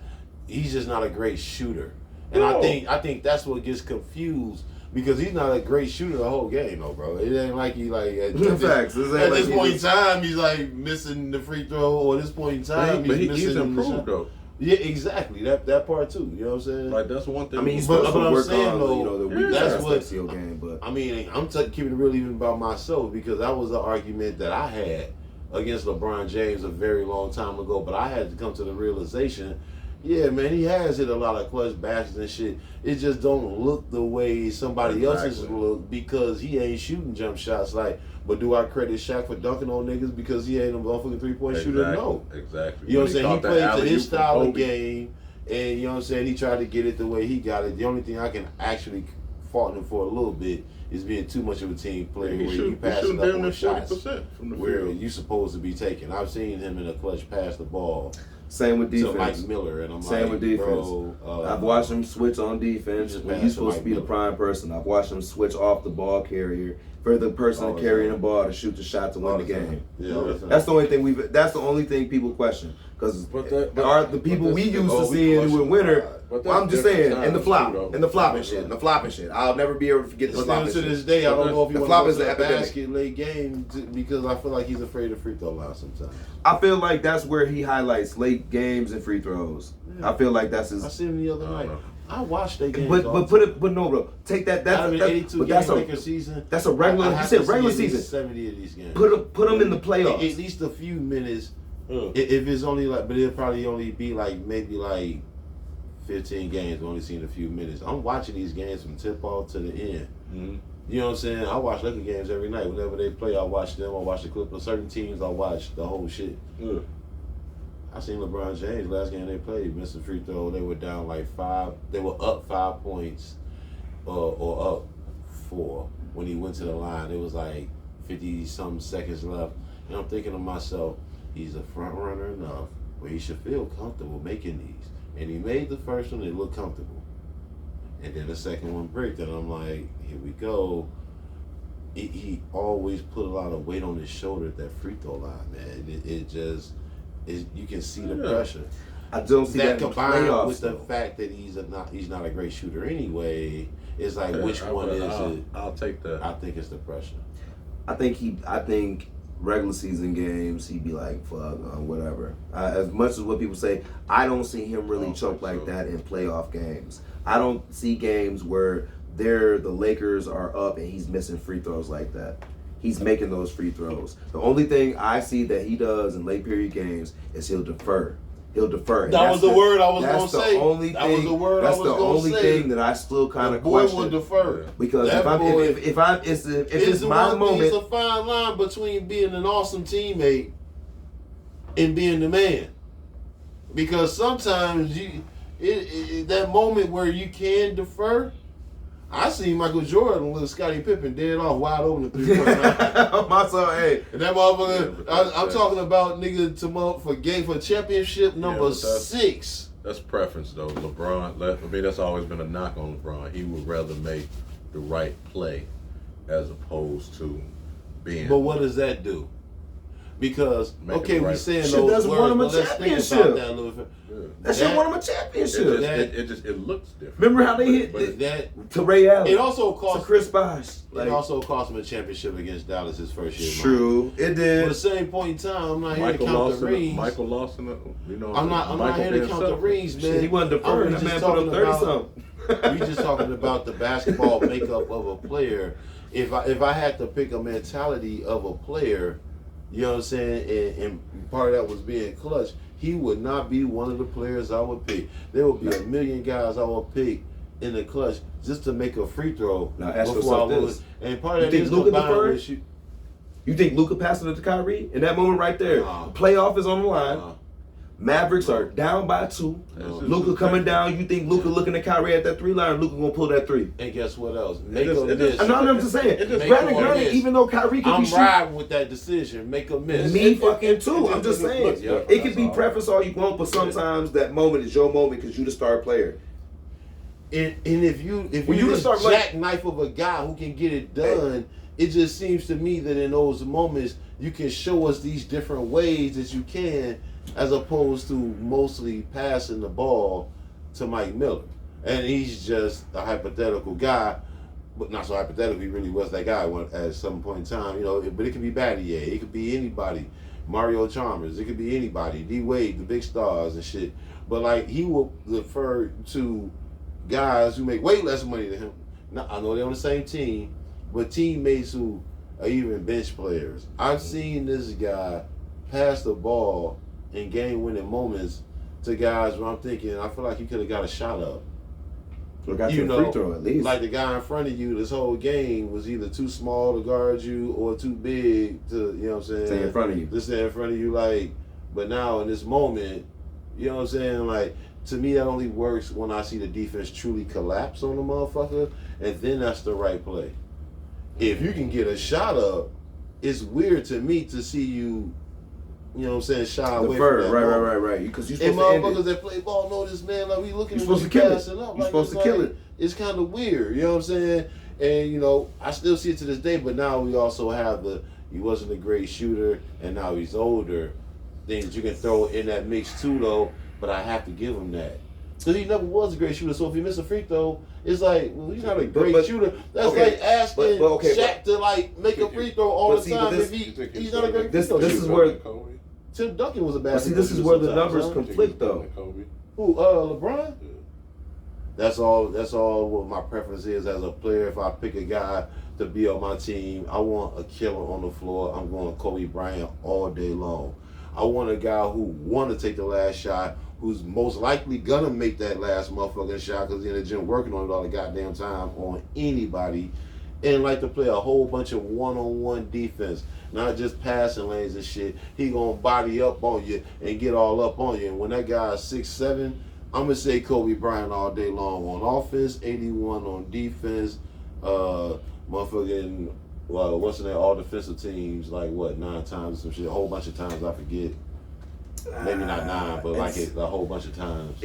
[SPEAKER 4] He's just not a great shooter. And
[SPEAKER 2] No.
[SPEAKER 4] I think that's what gets confused because he's not a great shooter the whole game, though, bro. It ain't like he like at
[SPEAKER 3] Facts.
[SPEAKER 4] this point in time he's like missing the free throw, or at this point in time
[SPEAKER 2] But
[SPEAKER 4] he's missing
[SPEAKER 2] he's
[SPEAKER 4] the
[SPEAKER 2] improved,
[SPEAKER 4] shot.
[SPEAKER 2] though.
[SPEAKER 4] Yeah, exactly. That part too. You know what I'm saying?
[SPEAKER 2] Like, that's one thing.
[SPEAKER 3] I mean, he's
[SPEAKER 4] But-
[SPEAKER 3] supposed
[SPEAKER 4] but
[SPEAKER 3] to
[SPEAKER 4] I'm
[SPEAKER 3] work
[SPEAKER 4] saying,
[SPEAKER 3] on
[SPEAKER 4] though,
[SPEAKER 3] the weak
[SPEAKER 4] that's
[SPEAKER 3] aspects
[SPEAKER 4] what-
[SPEAKER 3] of your game, but
[SPEAKER 4] I mean, I'm keeping it real even about myself because that was the argument that I had against LeBron James a very long time ago. But I had to come to the realization, yeah, man, he has hit a lot of clutch baskets and shit. It just don't look the way somebody else's
[SPEAKER 2] Exactly.
[SPEAKER 4] look because he ain't shooting jump shots. Like, but do I credit Shaq for dunking on niggas because he ain't a motherfucking 3-point shooter? No.
[SPEAKER 2] Exactly.
[SPEAKER 4] You know what I'm saying? He
[SPEAKER 2] caught that
[SPEAKER 4] played to
[SPEAKER 2] alley-oop
[SPEAKER 4] his
[SPEAKER 2] from
[SPEAKER 4] style of
[SPEAKER 2] Kobe.
[SPEAKER 4] game, and you know what I'm saying? He tried to get it the way he got it. The only thing I can actually fault him for a little bit is being too much of a team player where you pass it up on shots
[SPEAKER 2] from the
[SPEAKER 4] where
[SPEAKER 2] field.
[SPEAKER 4] you supposed to be taking. I've seen him in a clutch pass the ball
[SPEAKER 3] same with
[SPEAKER 4] to Mike
[SPEAKER 3] defense.
[SPEAKER 4] Miller, and I'm
[SPEAKER 3] Same
[SPEAKER 4] like,
[SPEAKER 3] with defense.
[SPEAKER 4] bro,
[SPEAKER 3] I've watched him switch on defense
[SPEAKER 4] just
[SPEAKER 3] when
[SPEAKER 4] passed
[SPEAKER 3] he's
[SPEAKER 4] to
[SPEAKER 3] supposed to
[SPEAKER 4] Mike
[SPEAKER 3] be the
[SPEAKER 4] Miller.
[SPEAKER 3] prime person. I've watched him switch off the ball carrier for the person
[SPEAKER 4] All the
[SPEAKER 3] carrying
[SPEAKER 4] time.
[SPEAKER 3] the ball to shoot the shot to win the game.
[SPEAKER 4] Yeah, all the time.
[SPEAKER 3] That's the only thing That's the only thing people question because
[SPEAKER 2] But that-
[SPEAKER 3] the people
[SPEAKER 2] but
[SPEAKER 3] we
[SPEAKER 2] that's-
[SPEAKER 3] used
[SPEAKER 4] oh,
[SPEAKER 3] to
[SPEAKER 4] we
[SPEAKER 3] seeing who
[SPEAKER 4] question
[SPEAKER 3] would winner.
[SPEAKER 4] God.
[SPEAKER 2] But
[SPEAKER 3] Well, I'm
[SPEAKER 2] that's
[SPEAKER 3] just saying,
[SPEAKER 2] different
[SPEAKER 3] and the
[SPEAKER 2] times,
[SPEAKER 3] flop,
[SPEAKER 2] too, though.
[SPEAKER 3] and the flopping shit, and the flopping shit. I'll never be able to forget the
[SPEAKER 4] Still
[SPEAKER 3] flopping
[SPEAKER 4] to
[SPEAKER 3] shit.
[SPEAKER 4] this day, I don't know if he
[SPEAKER 3] The
[SPEAKER 4] wants
[SPEAKER 3] flop
[SPEAKER 4] to
[SPEAKER 3] is
[SPEAKER 4] go
[SPEAKER 3] the
[SPEAKER 4] to the
[SPEAKER 3] epidemic.
[SPEAKER 4] basket late game because I feel like he's afraid of free throw line sometimes.
[SPEAKER 3] I feel like that's where he highlights late games and free throws.
[SPEAKER 4] Yeah.
[SPEAKER 3] I feel like that's his.
[SPEAKER 4] I seen him the other night.
[SPEAKER 2] know.
[SPEAKER 4] I watched that game.
[SPEAKER 3] But no, bro. Take that.
[SPEAKER 4] out of
[SPEAKER 3] That's
[SPEAKER 4] an 82
[SPEAKER 3] but
[SPEAKER 4] game
[SPEAKER 3] that's
[SPEAKER 4] regular
[SPEAKER 3] a
[SPEAKER 4] season.
[SPEAKER 3] that's a regular.
[SPEAKER 4] I
[SPEAKER 3] You
[SPEAKER 4] have
[SPEAKER 3] said
[SPEAKER 4] to see
[SPEAKER 3] regular
[SPEAKER 4] at least
[SPEAKER 3] season.
[SPEAKER 4] 70 of these games.
[SPEAKER 3] Put them in the
[SPEAKER 4] At
[SPEAKER 3] playoffs.
[SPEAKER 4] least a few minutes. If it's only like, but it'll probably only be like maybe like 15 games. We've only seen a few minutes. I'm watching these games from tip off to the end.
[SPEAKER 2] Mhm.
[SPEAKER 4] You know what I'm saying? I watch Laker games every night. Whenever they play, I watch them. I watch the Clippers. Certain teams, I watch the whole shit.
[SPEAKER 2] Yeah.
[SPEAKER 4] I seen LeBron James last game they played, missed a free throw. They were down like 5. They were up 5 points, or up 4 when he went to the line. It was like 50-something seconds left, and I'm thinking to myself, he's a front runner enough where he should feel comfortable making these. And he made the first one; it looked comfortable, and then the second one bricked, and I'm like, here we go. He always put a lot of weight on his shoulder at that free throw line, man. It just. You can see the
[SPEAKER 2] Yeah.
[SPEAKER 4] pressure.
[SPEAKER 3] I don't see that in the
[SPEAKER 4] combined
[SPEAKER 3] playoffs.
[SPEAKER 4] with the
[SPEAKER 3] though.
[SPEAKER 4] fact that he's not a great shooter anyway. It's like which
[SPEAKER 2] Yeah,
[SPEAKER 4] one is it?
[SPEAKER 2] I'll take that.
[SPEAKER 4] I think it's the pressure.
[SPEAKER 3] I think regular season games he'd be like fuck whatever. As much as what people say, I don't see him really
[SPEAKER 2] Oh,
[SPEAKER 3] choke
[SPEAKER 2] for
[SPEAKER 3] like
[SPEAKER 2] sure.
[SPEAKER 3] that in playoff games. I don't see games where the Lakers are up and he's missing free throws like that. He's making those free throws. The only thing I see that he does in late period games is he'll defer. He'll defer. And
[SPEAKER 4] That
[SPEAKER 3] that's
[SPEAKER 4] was the word I was
[SPEAKER 3] that's
[SPEAKER 4] gonna
[SPEAKER 3] the
[SPEAKER 4] say.
[SPEAKER 3] Only
[SPEAKER 4] That
[SPEAKER 3] thing,
[SPEAKER 4] was the word I
[SPEAKER 3] that's
[SPEAKER 4] was
[SPEAKER 3] the
[SPEAKER 4] gonna
[SPEAKER 3] only
[SPEAKER 4] say.
[SPEAKER 3] thing that I still kind
[SPEAKER 4] The
[SPEAKER 3] of
[SPEAKER 4] boy
[SPEAKER 3] question.
[SPEAKER 4] will defer.
[SPEAKER 3] Because
[SPEAKER 4] That boy-
[SPEAKER 3] if it's
[SPEAKER 4] the
[SPEAKER 3] my
[SPEAKER 4] one thing,
[SPEAKER 3] moment,
[SPEAKER 4] it's a fine line between being an awesome teammate and being the man. Because sometimes that moment where you can defer. I seen Michael Jordan with Scottie Pippen dead off wide open at 3-point line.
[SPEAKER 3] my son, hey,
[SPEAKER 4] And that motherfucker,
[SPEAKER 2] Yeah, but
[SPEAKER 4] I'm talking about nigga for championship number
[SPEAKER 2] but that's-
[SPEAKER 4] 6.
[SPEAKER 2] That's preference, though. LeBron, I mean, that's always been a knock on LeBron. He would rather make the right play as opposed to being.
[SPEAKER 4] But what does that do? Because
[SPEAKER 2] Make it
[SPEAKER 4] okay, we
[SPEAKER 2] right.
[SPEAKER 4] saying
[SPEAKER 3] Shit
[SPEAKER 4] those
[SPEAKER 3] doesn't
[SPEAKER 4] words,
[SPEAKER 3] want him a
[SPEAKER 4] but let's think
[SPEAKER 3] championship.
[SPEAKER 4] about that a little bit.
[SPEAKER 2] Yeah.
[SPEAKER 3] that shit
[SPEAKER 4] That-
[SPEAKER 3] won him a
[SPEAKER 2] It
[SPEAKER 3] championship.
[SPEAKER 2] just it looks different.
[SPEAKER 3] Remember how they hit
[SPEAKER 4] But that
[SPEAKER 3] to Ray Allen?
[SPEAKER 4] it also
[SPEAKER 3] to
[SPEAKER 4] cost
[SPEAKER 3] Chris Bosh.
[SPEAKER 4] it also cost him a championship against Dallas his first year.
[SPEAKER 3] True, it
[SPEAKER 4] But at
[SPEAKER 3] did.
[SPEAKER 4] the same point in time, I'm not here
[SPEAKER 2] Michael
[SPEAKER 4] to count
[SPEAKER 2] Lawson,
[SPEAKER 4] the rings.
[SPEAKER 2] Michael Lawson, you know.
[SPEAKER 4] I'm not
[SPEAKER 2] Michael
[SPEAKER 4] here to
[SPEAKER 2] being
[SPEAKER 4] count the
[SPEAKER 2] selfish.
[SPEAKER 4] rings, man.
[SPEAKER 3] Shit, he wasn't deferring.
[SPEAKER 4] I'm
[SPEAKER 3] That
[SPEAKER 4] just
[SPEAKER 3] man put up
[SPEAKER 4] talking
[SPEAKER 3] 30
[SPEAKER 4] about-
[SPEAKER 3] something.
[SPEAKER 4] We just talking about the basketball makeup of a player. If I had to pick a mentality of a player, you know what I'm saying, and part of that was being clutch, he would not be one of the players I would pick. There would be a million guys I would pick in the clutch just to make a free throw.
[SPEAKER 3] Now ask
[SPEAKER 4] before I
[SPEAKER 3] yourself
[SPEAKER 4] would.
[SPEAKER 3] this.
[SPEAKER 4] And part
[SPEAKER 3] You
[SPEAKER 4] of that
[SPEAKER 3] think
[SPEAKER 4] is
[SPEAKER 3] Luka
[SPEAKER 4] combined
[SPEAKER 3] deferred?
[SPEAKER 4] with you.
[SPEAKER 3] You think Luka passing it to Kyrie in that moment right there?
[SPEAKER 4] Nah.
[SPEAKER 3] Playoff is on the line. Mavericks are down by 2.
[SPEAKER 4] No.
[SPEAKER 3] Luka coming down. You think Luka looking at Kyrie at that 3 line? Luka gonna pull that 3.
[SPEAKER 4] And guess what else? Make
[SPEAKER 2] just-
[SPEAKER 4] them
[SPEAKER 2] it just-
[SPEAKER 4] miss.
[SPEAKER 3] No, I'm just saying.
[SPEAKER 4] Make
[SPEAKER 3] Granted,
[SPEAKER 4] them miss.
[SPEAKER 3] even though Kyrie could
[SPEAKER 4] I'm
[SPEAKER 3] be shooting.
[SPEAKER 4] riding with that decision. Make them miss.
[SPEAKER 3] Me fucking too. I'm just saying.
[SPEAKER 2] Look, yeah,
[SPEAKER 3] It could
[SPEAKER 2] that's
[SPEAKER 3] be
[SPEAKER 2] all.
[SPEAKER 3] preference all you want, but sometimes that moment is your moment because you the star player.
[SPEAKER 4] And if you
[SPEAKER 3] When you
[SPEAKER 4] this
[SPEAKER 3] start like-
[SPEAKER 4] jackknife of a guy who can get it done, it just seems to me that in those moments you can show us these different ways that you can, as opposed to mostly passing the ball to Mike Miller. And he's just a hypothetical guy, but not so hypothetical. He really was that guy at some point in time, you know. But it could be Battier, it could be anybody, Mario Chalmers, it could be anybody, D Wade, the big stars and shit. But like he will refer to guys who make way less money than him. Now, I know they're on the same team, but teammates who are even bench players. I've seen this guy pass the ball in game-winning moments to guys where I'm thinking, I feel like he could have got a shot up.
[SPEAKER 3] So got
[SPEAKER 4] You
[SPEAKER 3] you
[SPEAKER 4] know,
[SPEAKER 3] free throw at least.
[SPEAKER 4] Like the guy in front of you this whole game was either too small to guard you or too big to, you know what I'm saying?
[SPEAKER 3] Stay in front of you.
[SPEAKER 4] To stay in front of you, like, but now in this moment, you know what I'm saying? Like, to me, that only works when I see the defense truly collapse on the motherfucker, and then that's the right play. If you can get a shot up, it's weird to me to see you, you know what I'm saying, shy away
[SPEAKER 3] Defer,
[SPEAKER 4] from that moment.
[SPEAKER 3] right. Because you're
[SPEAKER 4] And
[SPEAKER 3] supposed to end
[SPEAKER 4] motherfuckers
[SPEAKER 3] it.
[SPEAKER 4] that play ball know this, man. Like, we looking
[SPEAKER 3] You're
[SPEAKER 4] at
[SPEAKER 3] supposed
[SPEAKER 4] you
[SPEAKER 3] to kill it.
[SPEAKER 4] passing up.
[SPEAKER 3] You're
[SPEAKER 4] Like,
[SPEAKER 3] supposed to
[SPEAKER 4] it's
[SPEAKER 3] kill
[SPEAKER 4] like-
[SPEAKER 3] it.
[SPEAKER 4] It's kind of weird, you know what I'm saying? And, you know, I still see it to this day, but now we also have he wasn't a great shooter, and now he's older. Things you can throw in that mix too, though, but I have to give him that. Because he never was a great shooter, so if he missed a free throw, it's like, well, he's not a great
[SPEAKER 3] But-
[SPEAKER 4] shooter. That's
[SPEAKER 3] okay,
[SPEAKER 4] like asking
[SPEAKER 3] but okay,
[SPEAKER 4] Shaq to, like, make a free throw all
[SPEAKER 3] but
[SPEAKER 4] the
[SPEAKER 3] see, but
[SPEAKER 4] time
[SPEAKER 3] this-
[SPEAKER 4] if he's not a great
[SPEAKER 3] this-
[SPEAKER 4] free throw
[SPEAKER 3] this
[SPEAKER 4] shooter.
[SPEAKER 3] is where-
[SPEAKER 4] Tim Duncan was a bad
[SPEAKER 3] But see, this is where the
[SPEAKER 4] sometimes,
[SPEAKER 3] numbers
[SPEAKER 4] huh?
[SPEAKER 3] conflict, though.
[SPEAKER 4] Who, LeBron? That's all what my preference is as a player. If I pick a guy to be on my team, I want a killer on the floor. I'm going Kobe Bryant all day long. I want a guy who want to take the last shot, who's most likely gonna make that last motherfucking shot because he's in the gym working on it all the goddamn time on anybody, and like to play a whole bunch of one-on-one defense, not just passing lanes and shit. He gonna body up on you and get all up on you. And when that guy is 6'7", I'm gonna say Kobe Bryant all day long on offense, 81 on defense. Motherfucking, well, what's in there? All defensive teams, like what, 9 times or some shit. A whole bunch of times, I forget. Maybe not 9, but like a whole bunch of times.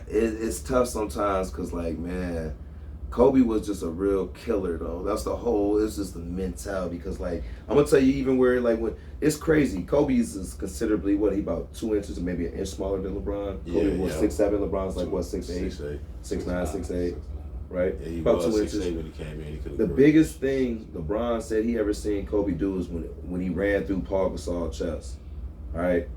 [SPEAKER 3] It's tough sometimes because, like, man, Kobe was just a real killer, though. That's it's just the mentality. Because, like, I'm gonna tell you, even where, like, when it's crazy, Kobe's is considerably he about 2 inches or maybe an inch smaller than LeBron. Kobe was 6'7", LeBron's like what, 6'8", 6'9", 6'8", right?
[SPEAKER 4] Yeah, he
[SPEAKER 3] about
[SPEAKER 4] was
[SPEAKER 3] 2
[SPEAKER 4] 6'8"
[SPEAKER 3] inches.
[SPEAKER 4] when he came in. He could've
[SPEAKER 3] The
[SPEAKER 4] grown.
[SPEAKER 3] biggest thing LeBron said he ever seen Kobe do is when he ran through Paul Gasol's chest. All right,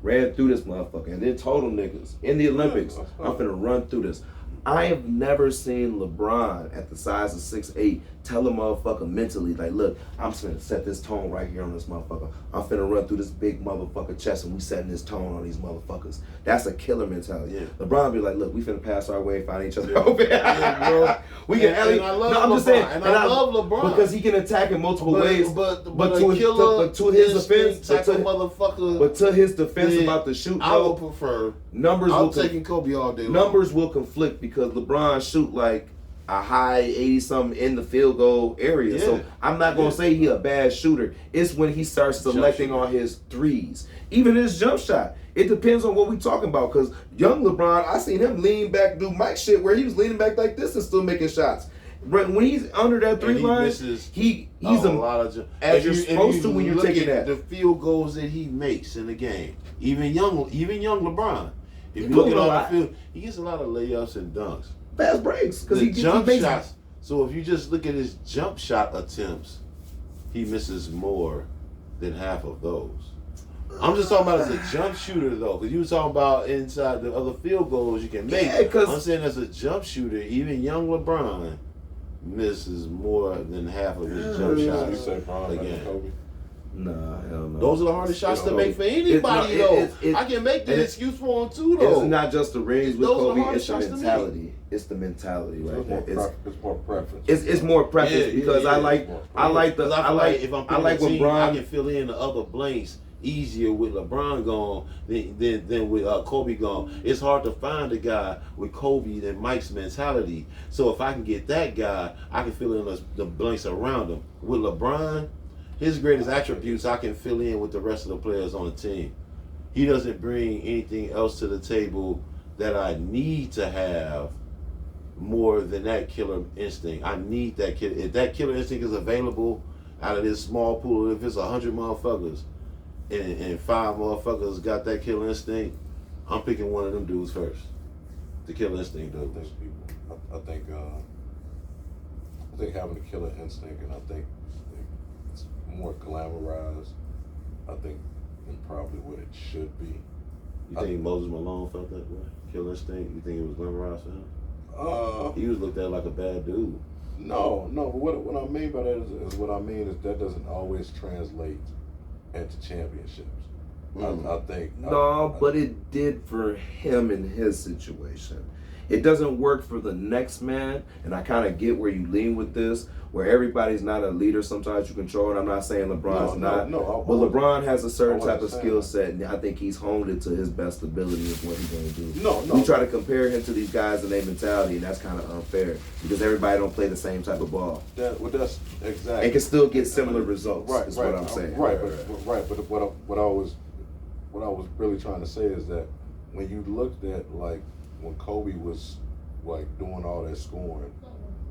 [SPEAKER 3] ran through this motherfucker and then told them niggas in the Olympics, I'm finna run through this. I have never seen LeBron at the size of 6'8" tell a motherfucker mentally, like, look, I'm just finna set this tone right here on this motherfucker. I'm finna run through this big motherfucker chest and we setting this tone on these motherfuckers. That's a killer mentality.
[SPEAKER 4] Yeah.
[SPEAKER 3] LeBron be like, look, we finna pass our way, find each other.
[SPEAKER 4] Yeah, bro.
[SPEAKER 3] We can
[SPEAKER 4] And I love
[SPEAKER 3] I'm just
[SPEAKER 4] LeBron,
[SPEAKER 3] saying,
[SPEAKER 4] and I love LeBron.
[SPEAKER 3] because he can attack in multiple ways.
[SPEAKER 4] But
[SPEAKER 3] to his defense,
[SPEAKER 4] type of motherfucker.
[SPEAKER 3] but to his defense
[SPEAKER 4] Yeah,
[SPEAKER 3] about the shoot,
[SPEAKER 4] I would
[SPEAKER 3] though,
[SPEAKER 4] prefer.
[SPEAKER 3] numbers
[SPEAKER 4] I'm
[SPEAKER 3] will
[SPEAKER 4] taking Kobe all day long.
[SPEAKER 3] numbers will conflict because LeBron shoot like a high 80-something in the field goal area.
[SPEAKER 4] Yeah.
[SPEAKER 3] So I'm not gonna say he a bad shooter. It's when he starts selecting
[SPEAKER 4] shooter.
[SPEAKER 3] on his threes, even his jump shot. It depends on what we talking about. Because young LeBron, I seen him lean back, do Mike shit where he was leaning back like this and still making shots. When he's under that three
[SPEAKER 4] And he
[SPEAKER 3] line,
[SPEAKER 4] misses
[SPEAKER 3] he's
[SPEAKER 4] a lot of
[SPEAKER 3] as you're supposed to when you're
[SPEAKER 4] look
[SPEAKER 3] taking
[SPEAKER 4] at
[SPEAKER 3] that.
[SPEAKER 4] the field goals that he makes in the game. Even young LeBron. If you
[SPEAKER 3] He
[SPEAKER 4] look
[SPEAKER 3] doing
[SPEAKER 4] at
[SPEAKER 3] a
[SPEAKER 4] all the
[SPEAKER 3] lot.
[SPEAKER 4] field, he gets a lot of layups and dunks.
[SPEAKER 3] fast breaks because
[SPEAKER 4] The
[SPEAKER 3] he
[SPEAKER 4] jump
[SPEAKER 3] makes
[SPEAKER 4] shots. So if you just look at his jump shot attempts, he misses more than half of those. I'm just talking about as a jump shooter though, because you were talking about inside the other field goals you can make.
[SPEAKER 3] Yeah, 'cause-
[SPEAKER 4] I'm saying as a jump shooter, even young LeBron misses more than half of his jump
[SPEAKER 2] You
[SPEAKER 4] shots
[SPEAKER 2] say Bron better than
[SPEAKER 4] again.
[SPEAKER 2] Kobe?
[SPEAKER 3] Nah, hell no.
[SPEAKER 4] Those are the hardest shots to make for anybody
[SPEAKER 3] It's not-
[SPEAKER 4] though.
[SPEAKER 3] it's-
[SPEAKER 4] I can make the
[SPEAKER 3] it's-
[SPEAKER 4] excuse for him too
[SPEAKER 3] It's
[SPEAKER 4] though.
[SPEAKER 3] not just the rings with
[SPEAKER 4] Those are the
[SPEAKER 3] Kobe.
[SPEAKER 4] hardest
[SPEAKER 3] It's the
[SPEAKER 4] shots to make.
[SPEAKER 3] mentality. It's the mentality right there.
[SPEAKER 2] It's more preference.
[SPEAKER 3] It's more preference
[SPEAKER 4] Yeah,
[SPEAKER 3] because
[SPEAKER 4] yeah,
[SPEAKER 3] I
[SPEAKER 4] yeah.
[SPEAKER 3] like the
[SPEAKER 4] Because I feel
[SPEAKER 3] I like
[SPEAKER 4] if I'm
[SPEAKER 3] I like
[SPEAKER 4] picking
[SPEAKER 3] when
[SPEAKER 4] a team, I
[SPEAKER 3] Bron.
[SPEAKER 4] can fill in the other blanks easier with LeBron gone than with Kobe gone. It's hard to find a guy with Kobe and Mike's mentality. So if I can get that guy, I can fill in the blanks around him. With LeBron, his greatest attributes I can fill in with the rest of the players on the team. He doesn't bring anything else to the table that I need to have more than that killer instinct. I need that killer. If that killer instinct is available out of this small pool, if it's 100 motherfuckers and 5 motherfuckers got that killer instinct, I'm picking one of them dudes first. The killer instinct dude.
[SPEAKER 2] I think having a killer instinct, and I think it's more glamorized, I think, than probably what it should be.
[SPEAKER 4] You think Moses Malone felt that way? Killer instinct? You think it was glamorized for him? He was looked at like a bad dude.
[SPEAKER 2] No. But what I mean by that is what I mean is that doesn't always translate into championships. I think.
[SPEAKER 3] But it did for him in his situation. It doesn't work for the next man, and I kind of get where you lean with this, where everybody's not a leader. Sometimes you control it. I'm not saying LeBron's not. But LeBron has a certain type of skill set, and I think he's honed it to his best ability of what he's going to do. We try to compare him to these guys and their mentality, and that's kind of unfair because everybody don't play the same type of ball.
[SPEAKER 2] That's exactly.
[SPEAKER 3] And can still get similar results. Is what I'm saying.
[SPEAKER 2] But what I was really trying to say is that when you looked at like when Kobe was like doing all that scoring,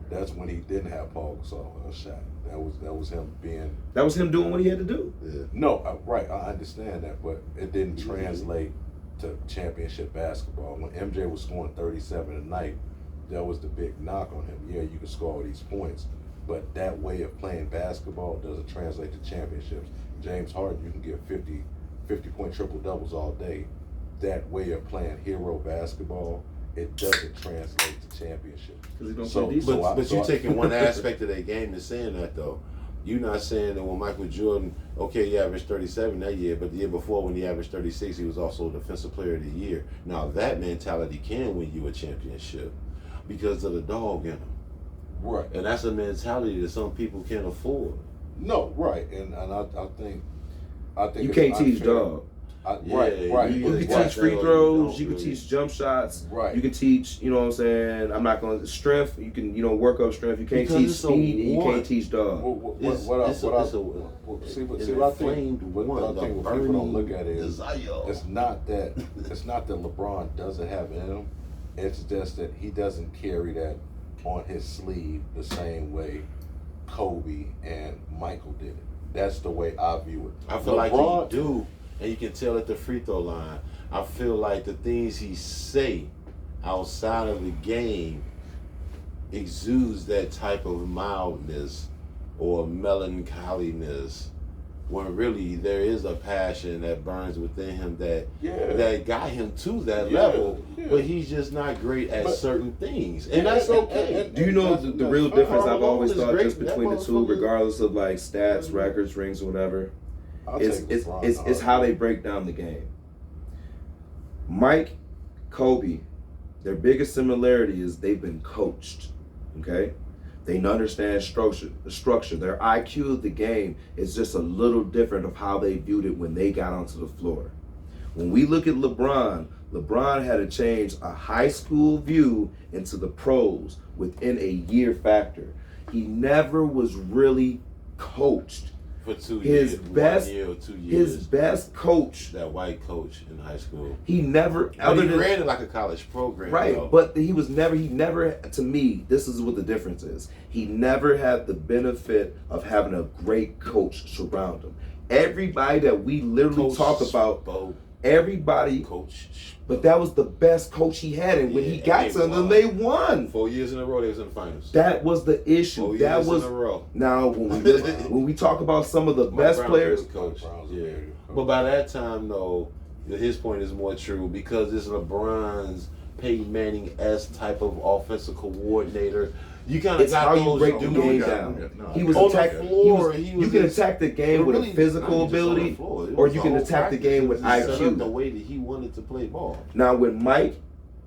[SPEAKER 2] that's when he didn't have Paul Gasol or Shaq. That was him being.
[SPEAKER 3] That was him doing what he had to do.
[SPEAKER 4] Yeah.
[SPEAKER 2] No, I understand that, but it didn't translate to championship basketball. When MJ was scoring 37 a night, that was the big knock on him. Yeah, you can score all these points, but that way of playing basketball doesn't translate to championships. James Harden, you can get 50-point triple doubles all day. That way of playing hero basketball, it doesn't translate to championships.
[SPEAKER 4] But you're taking one aspect of their game and saying that though. You're not saying that when Michael Jordan, okay, he averaged 37 that year, but the year before when he averaged 36, he was also Defensive Player of the Year. Now that mentality can win you a championship because of the dog in them.
[SPEAKER 2] Right.
[SPEAKER 4] And that's a mentality that some people can't afford.
[SPEAKER 2] No, right. And I think
[SPEAKER 3] you can't teach dog.
[SPEAKER 2] Right.
[SPEAKER 3] You can teach free throws. You can teach jump shots.
[SPEAKER 2] Right.
[SPEAKER 3] You can teach. You know what I'm saying. I'm not going to strength. You can work up strength. You can't teach speed. And you can't teach dog.
[SPEAKER 2] What I think what people don't look at is it's not that LeBron doesn't have it in him. It's just that he doesn't carry that on his sleeve the same way Kobe and Michael did it. That's the way I view it.
[SPEAKER 4] I feel like he do. And you can tell at the free throw line. I feel like the things he say outside of the game exudes that type of mildness or melancholiness when really there is a passion that burns within him that got him to that level, but he's just not great at certain things. And that's okay.
[SPEAKER 3] Do you know the real difference I've always thought just between the two, regardless of like stats, records, rings, or whatever? It's how they break down the game. Mike, Kobe, their biggest similarity is they've been coached. Okay, they understand structure. Their IQ of the game is just a little different of how they viewed it when they got onto the floor. When we look at LeBron had to change a high school view into the pros within a year factor. He never was really coached.
[SPEAKER 4] For 2 years, 1 year or 2 years.
[SPEAKER 3] His best coach,
[SPEAKER 4] that white coach in high school.
[SPEAKER 3] He never,
[SPEAKER 4] he ran it like a college program,
[SPEAKER 3] right?
[SPEAKER 4] Though.
[SPEAKER 3] But he never. To me, this is what the difference is. He never had the benefit of having a great coach surround him. Everybody that we literally talk about, everybody, but that was the best coach he had, and when he got to them, they won.
[SPEAKER 4] 4 years in a row, they was in the finals.
[SPEAKER 3] That was the issue.
[SPEAKER 4] 4 years in a row.
[SPEAKER 3] Now, when we talk about some of the best players,
[SPEAKER 4] coach, yeah. But by that time, though, his point is more true because it's LeBron's Peyton Manning-esque type of offensive coordinator. You kind of got
[SPEAKER 3] how
[SPEAKER 4] those
[SPEAKER 3] you break the game down. He was attacking. You can attack the game with a physical ability, or you can attack the game with IQ.
[SPEAKER 4] The way that he wanted to play ball.
[SPEAKER 3] Now, when Mike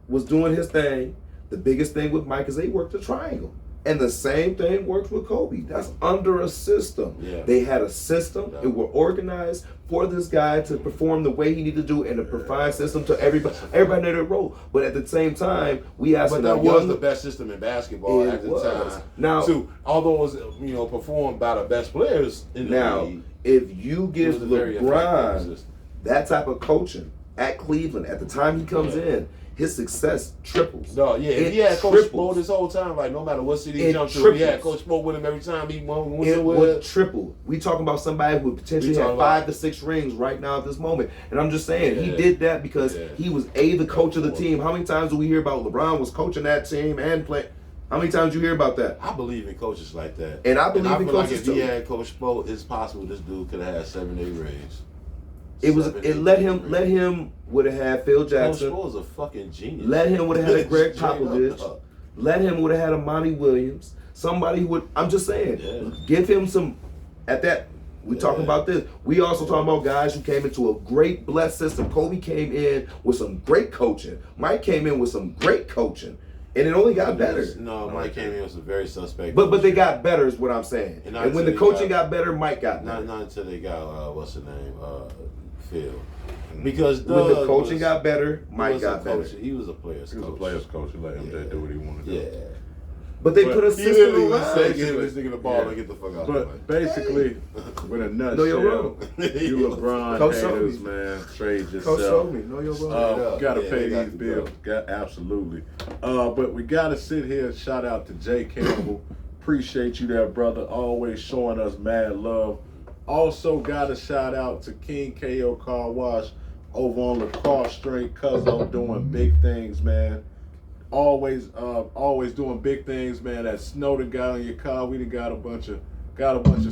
[SPEAKER 3] was doing his thing, the biggest thing with Mike is they worked a triangle. And the same thing works with Kobe. That's under a system.
[SPEAKER 4] Yeah.
[SPEAKER 3] They had a system. It were organized for this guy to perform the way he needed to do, and to provide system to everybody. Everybody knew their role. But at the same time, we asked.
[SPEAKER 4] But that was the best system in basketball at the time.
[SPEAKER 3] Now,
[SPEAKER 4] although it was performed by the best players in the league.
[SPEAKER 3] If you give LeBron that type of coaching at Cleveland at the time he comes in, his success triples.
[SPEAKER 4] No, yeah, if he had Coach Spo this whole time, like no matter what city he jumped to, he had Coach Spo with him every time he won.
[SPEAKER 3] It would triple. We talking about somebody who potentially had 5 to 6 rings right now at this moment. And I'm just saying, he did that because he was the coach of the team. How many times do we hear about LeBron was coaching that team and playing? How many times do you hear about that?
[SPEAKER 4] I believe in coaches like that.
[SPEAKER 3] And I believe in coaches
[SPEAKER 4] too. If he had Coach Spo, it's possible this dude could have had 7, 8 rings.
[SPEAKER 3] Let him would have had Phil Jackson.
[SPEAKER 4] Coach Spo is a fucking genius.
[SPEAKER 3] Let him would have had a Greg Popovich. Let him would have had a Monty Williams. Somebody who would. I'm just saying, give him some. At that, we talking about this. We also talking about guys who came into a great blessed system. Kobe came in with some great coaching. Mike came in with some great coaching. And it only got better.
[SPEAKER 4] No, Mike came in with some very suspect.
[SPEAKER 3] But they got better is what I'm saying. And when the coaching got better, Mike got better.
[SPEAKER 4] Not until they got what's the name, Phil. Because
[SPEAKER 3] when the coaching got better, Mike got better.
[SPEAKER 4] He was a player's coach.
[SPEAKER 2] He was a player's coach. He let him do what he wanted to do.
[SPEAKER 4] Yeah.
[SPEAKER 3] But they put a system around.
[SPEAKER 4] Give this nigga the ball and get the fuck out.
[SPEAKER 2] But basically, with a nutshell, you LeBron haters, man, trade yourself.
[SPEAKER 3] Coach showed me. Know your role.
[SPEAKER 2] Gotta pay these bills. Absolutely. But we gotta sit here and shout out to Jay Campbell. Appreciate you there, brother. Always showing us mad love. Also gotta shout out to King KO Car Wash over on LaCrosse Street. Cuzzo doing big things, man. Always doing big things, man. That snow that got on your car, we done got a bunch of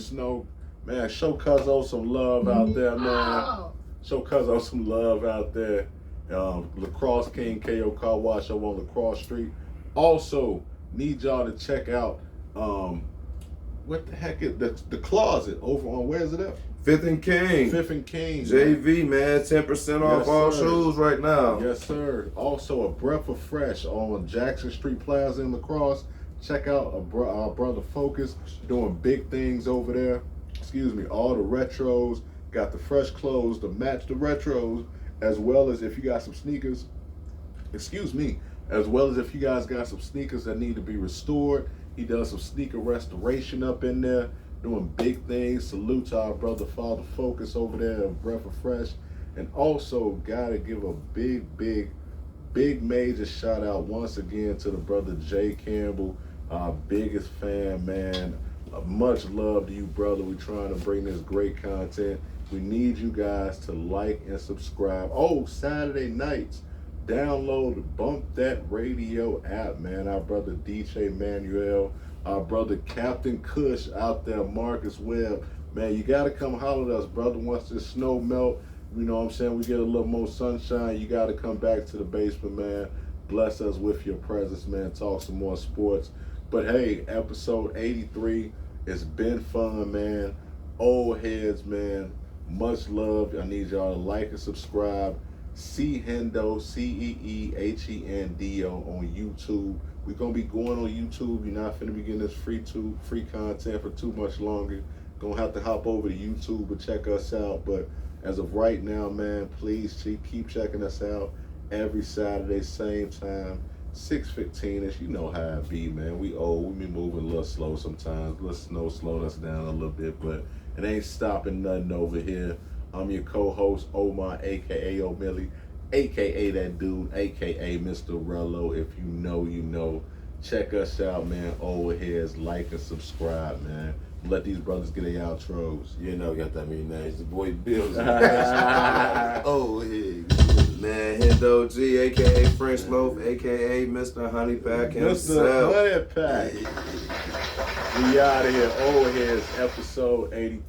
[SPEAKER 2] snow, man. Show Cuzzo some love out there, man. Show Cuzzo some love out there. LaCrosse King KO Car Wash over on LaCrosse Street. Also, need y'all to check out what the heck is the closet over on, where is it at?
[SPEAKER 3] 5th and King.
[SPEAKER 2] 5th and King.
[SPEAKER 3] JV, man, 10% off all shoes right now.
[SPEAKER 2] Yes, sir. Also, a breath of fresh on Jackson Street Plaza in La Crosse. Check out our brother Focus doing big things over there. Excuse me, all the retros. Got the fresh clothes to match the retros, as well as if you got some sneakers. Excuse me. As well as if you guys got some sneakers that need to be restored. He does some sneaker restoration up in there. Doing big things. Salute to our brother Father Focus over there at Breath of Fresh. And also gotta give a big major shout out once again to the brother Jay Campbell, our biggest fan, man. Much love to you, brother. We're trying to bring this great content. We need you guys to like and subscribe. Oh, Saturday nights, download the Bump That Radio app, man. Our brother DJ Manuel, our brother Captain Kush out there, Marcus Webb. Man, you got to come holler at us, brother. Once the snow melt, you know what I'm saying, we get a little more sunshine, you got to come back to the basement, man. Bless us with your presence, man. Talk some more sports. But hey, episode 83, it's been fun, man. Old heads, man. Much love. I need y'all to like and subscribe. Hendo, CEEHENDO on YouTube. We're going to be going on YouTube. You're not finna be getting this free content for too much longer. Gonna have to hop over to YouTube and check us out. But as of right now, man, please keep checking us out every Saturday, same time, 6:15ish. You know how it be, man. We old. We be moving a little slow sometimes. Let snow slow us down a little bit, but it ain't stopping nothing over here. I'm your co-host, Omar, a.k.a. O'Milly, a.k.a. that dude, a.k.a. Mr. Rello. If you know, you know. Check us out, man. Old heads, like and subscribe, man. Let these brothers get their outros.
[SPEAKER 4] You know, got that many names. The boy Bills. Old heads.
[SPEAKER 3] Man, Hendo G, a.k.a. French Loaf, a.k.a. Mr. Honey Pack himself.
[SPEAKER 2] Mr. Honey Pack. We out of here. Old Heads, episode 83.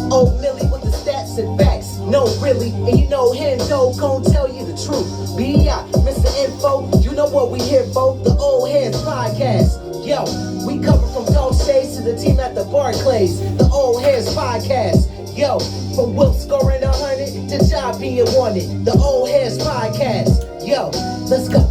[SPEAKER 1] Oh, Millie with the stats and facts. No, really. And you know Hendo gon' tell you the truth. B.I. Mr. Info, you know what we here for. The Old Heads Podcast. Yo, we cover from Dog Shades to the team at the Barclays. The Old Heads Podcast. Yo, from Will scoring 100 to job being wanted. The Old Heads Podcast. Yo, let's go.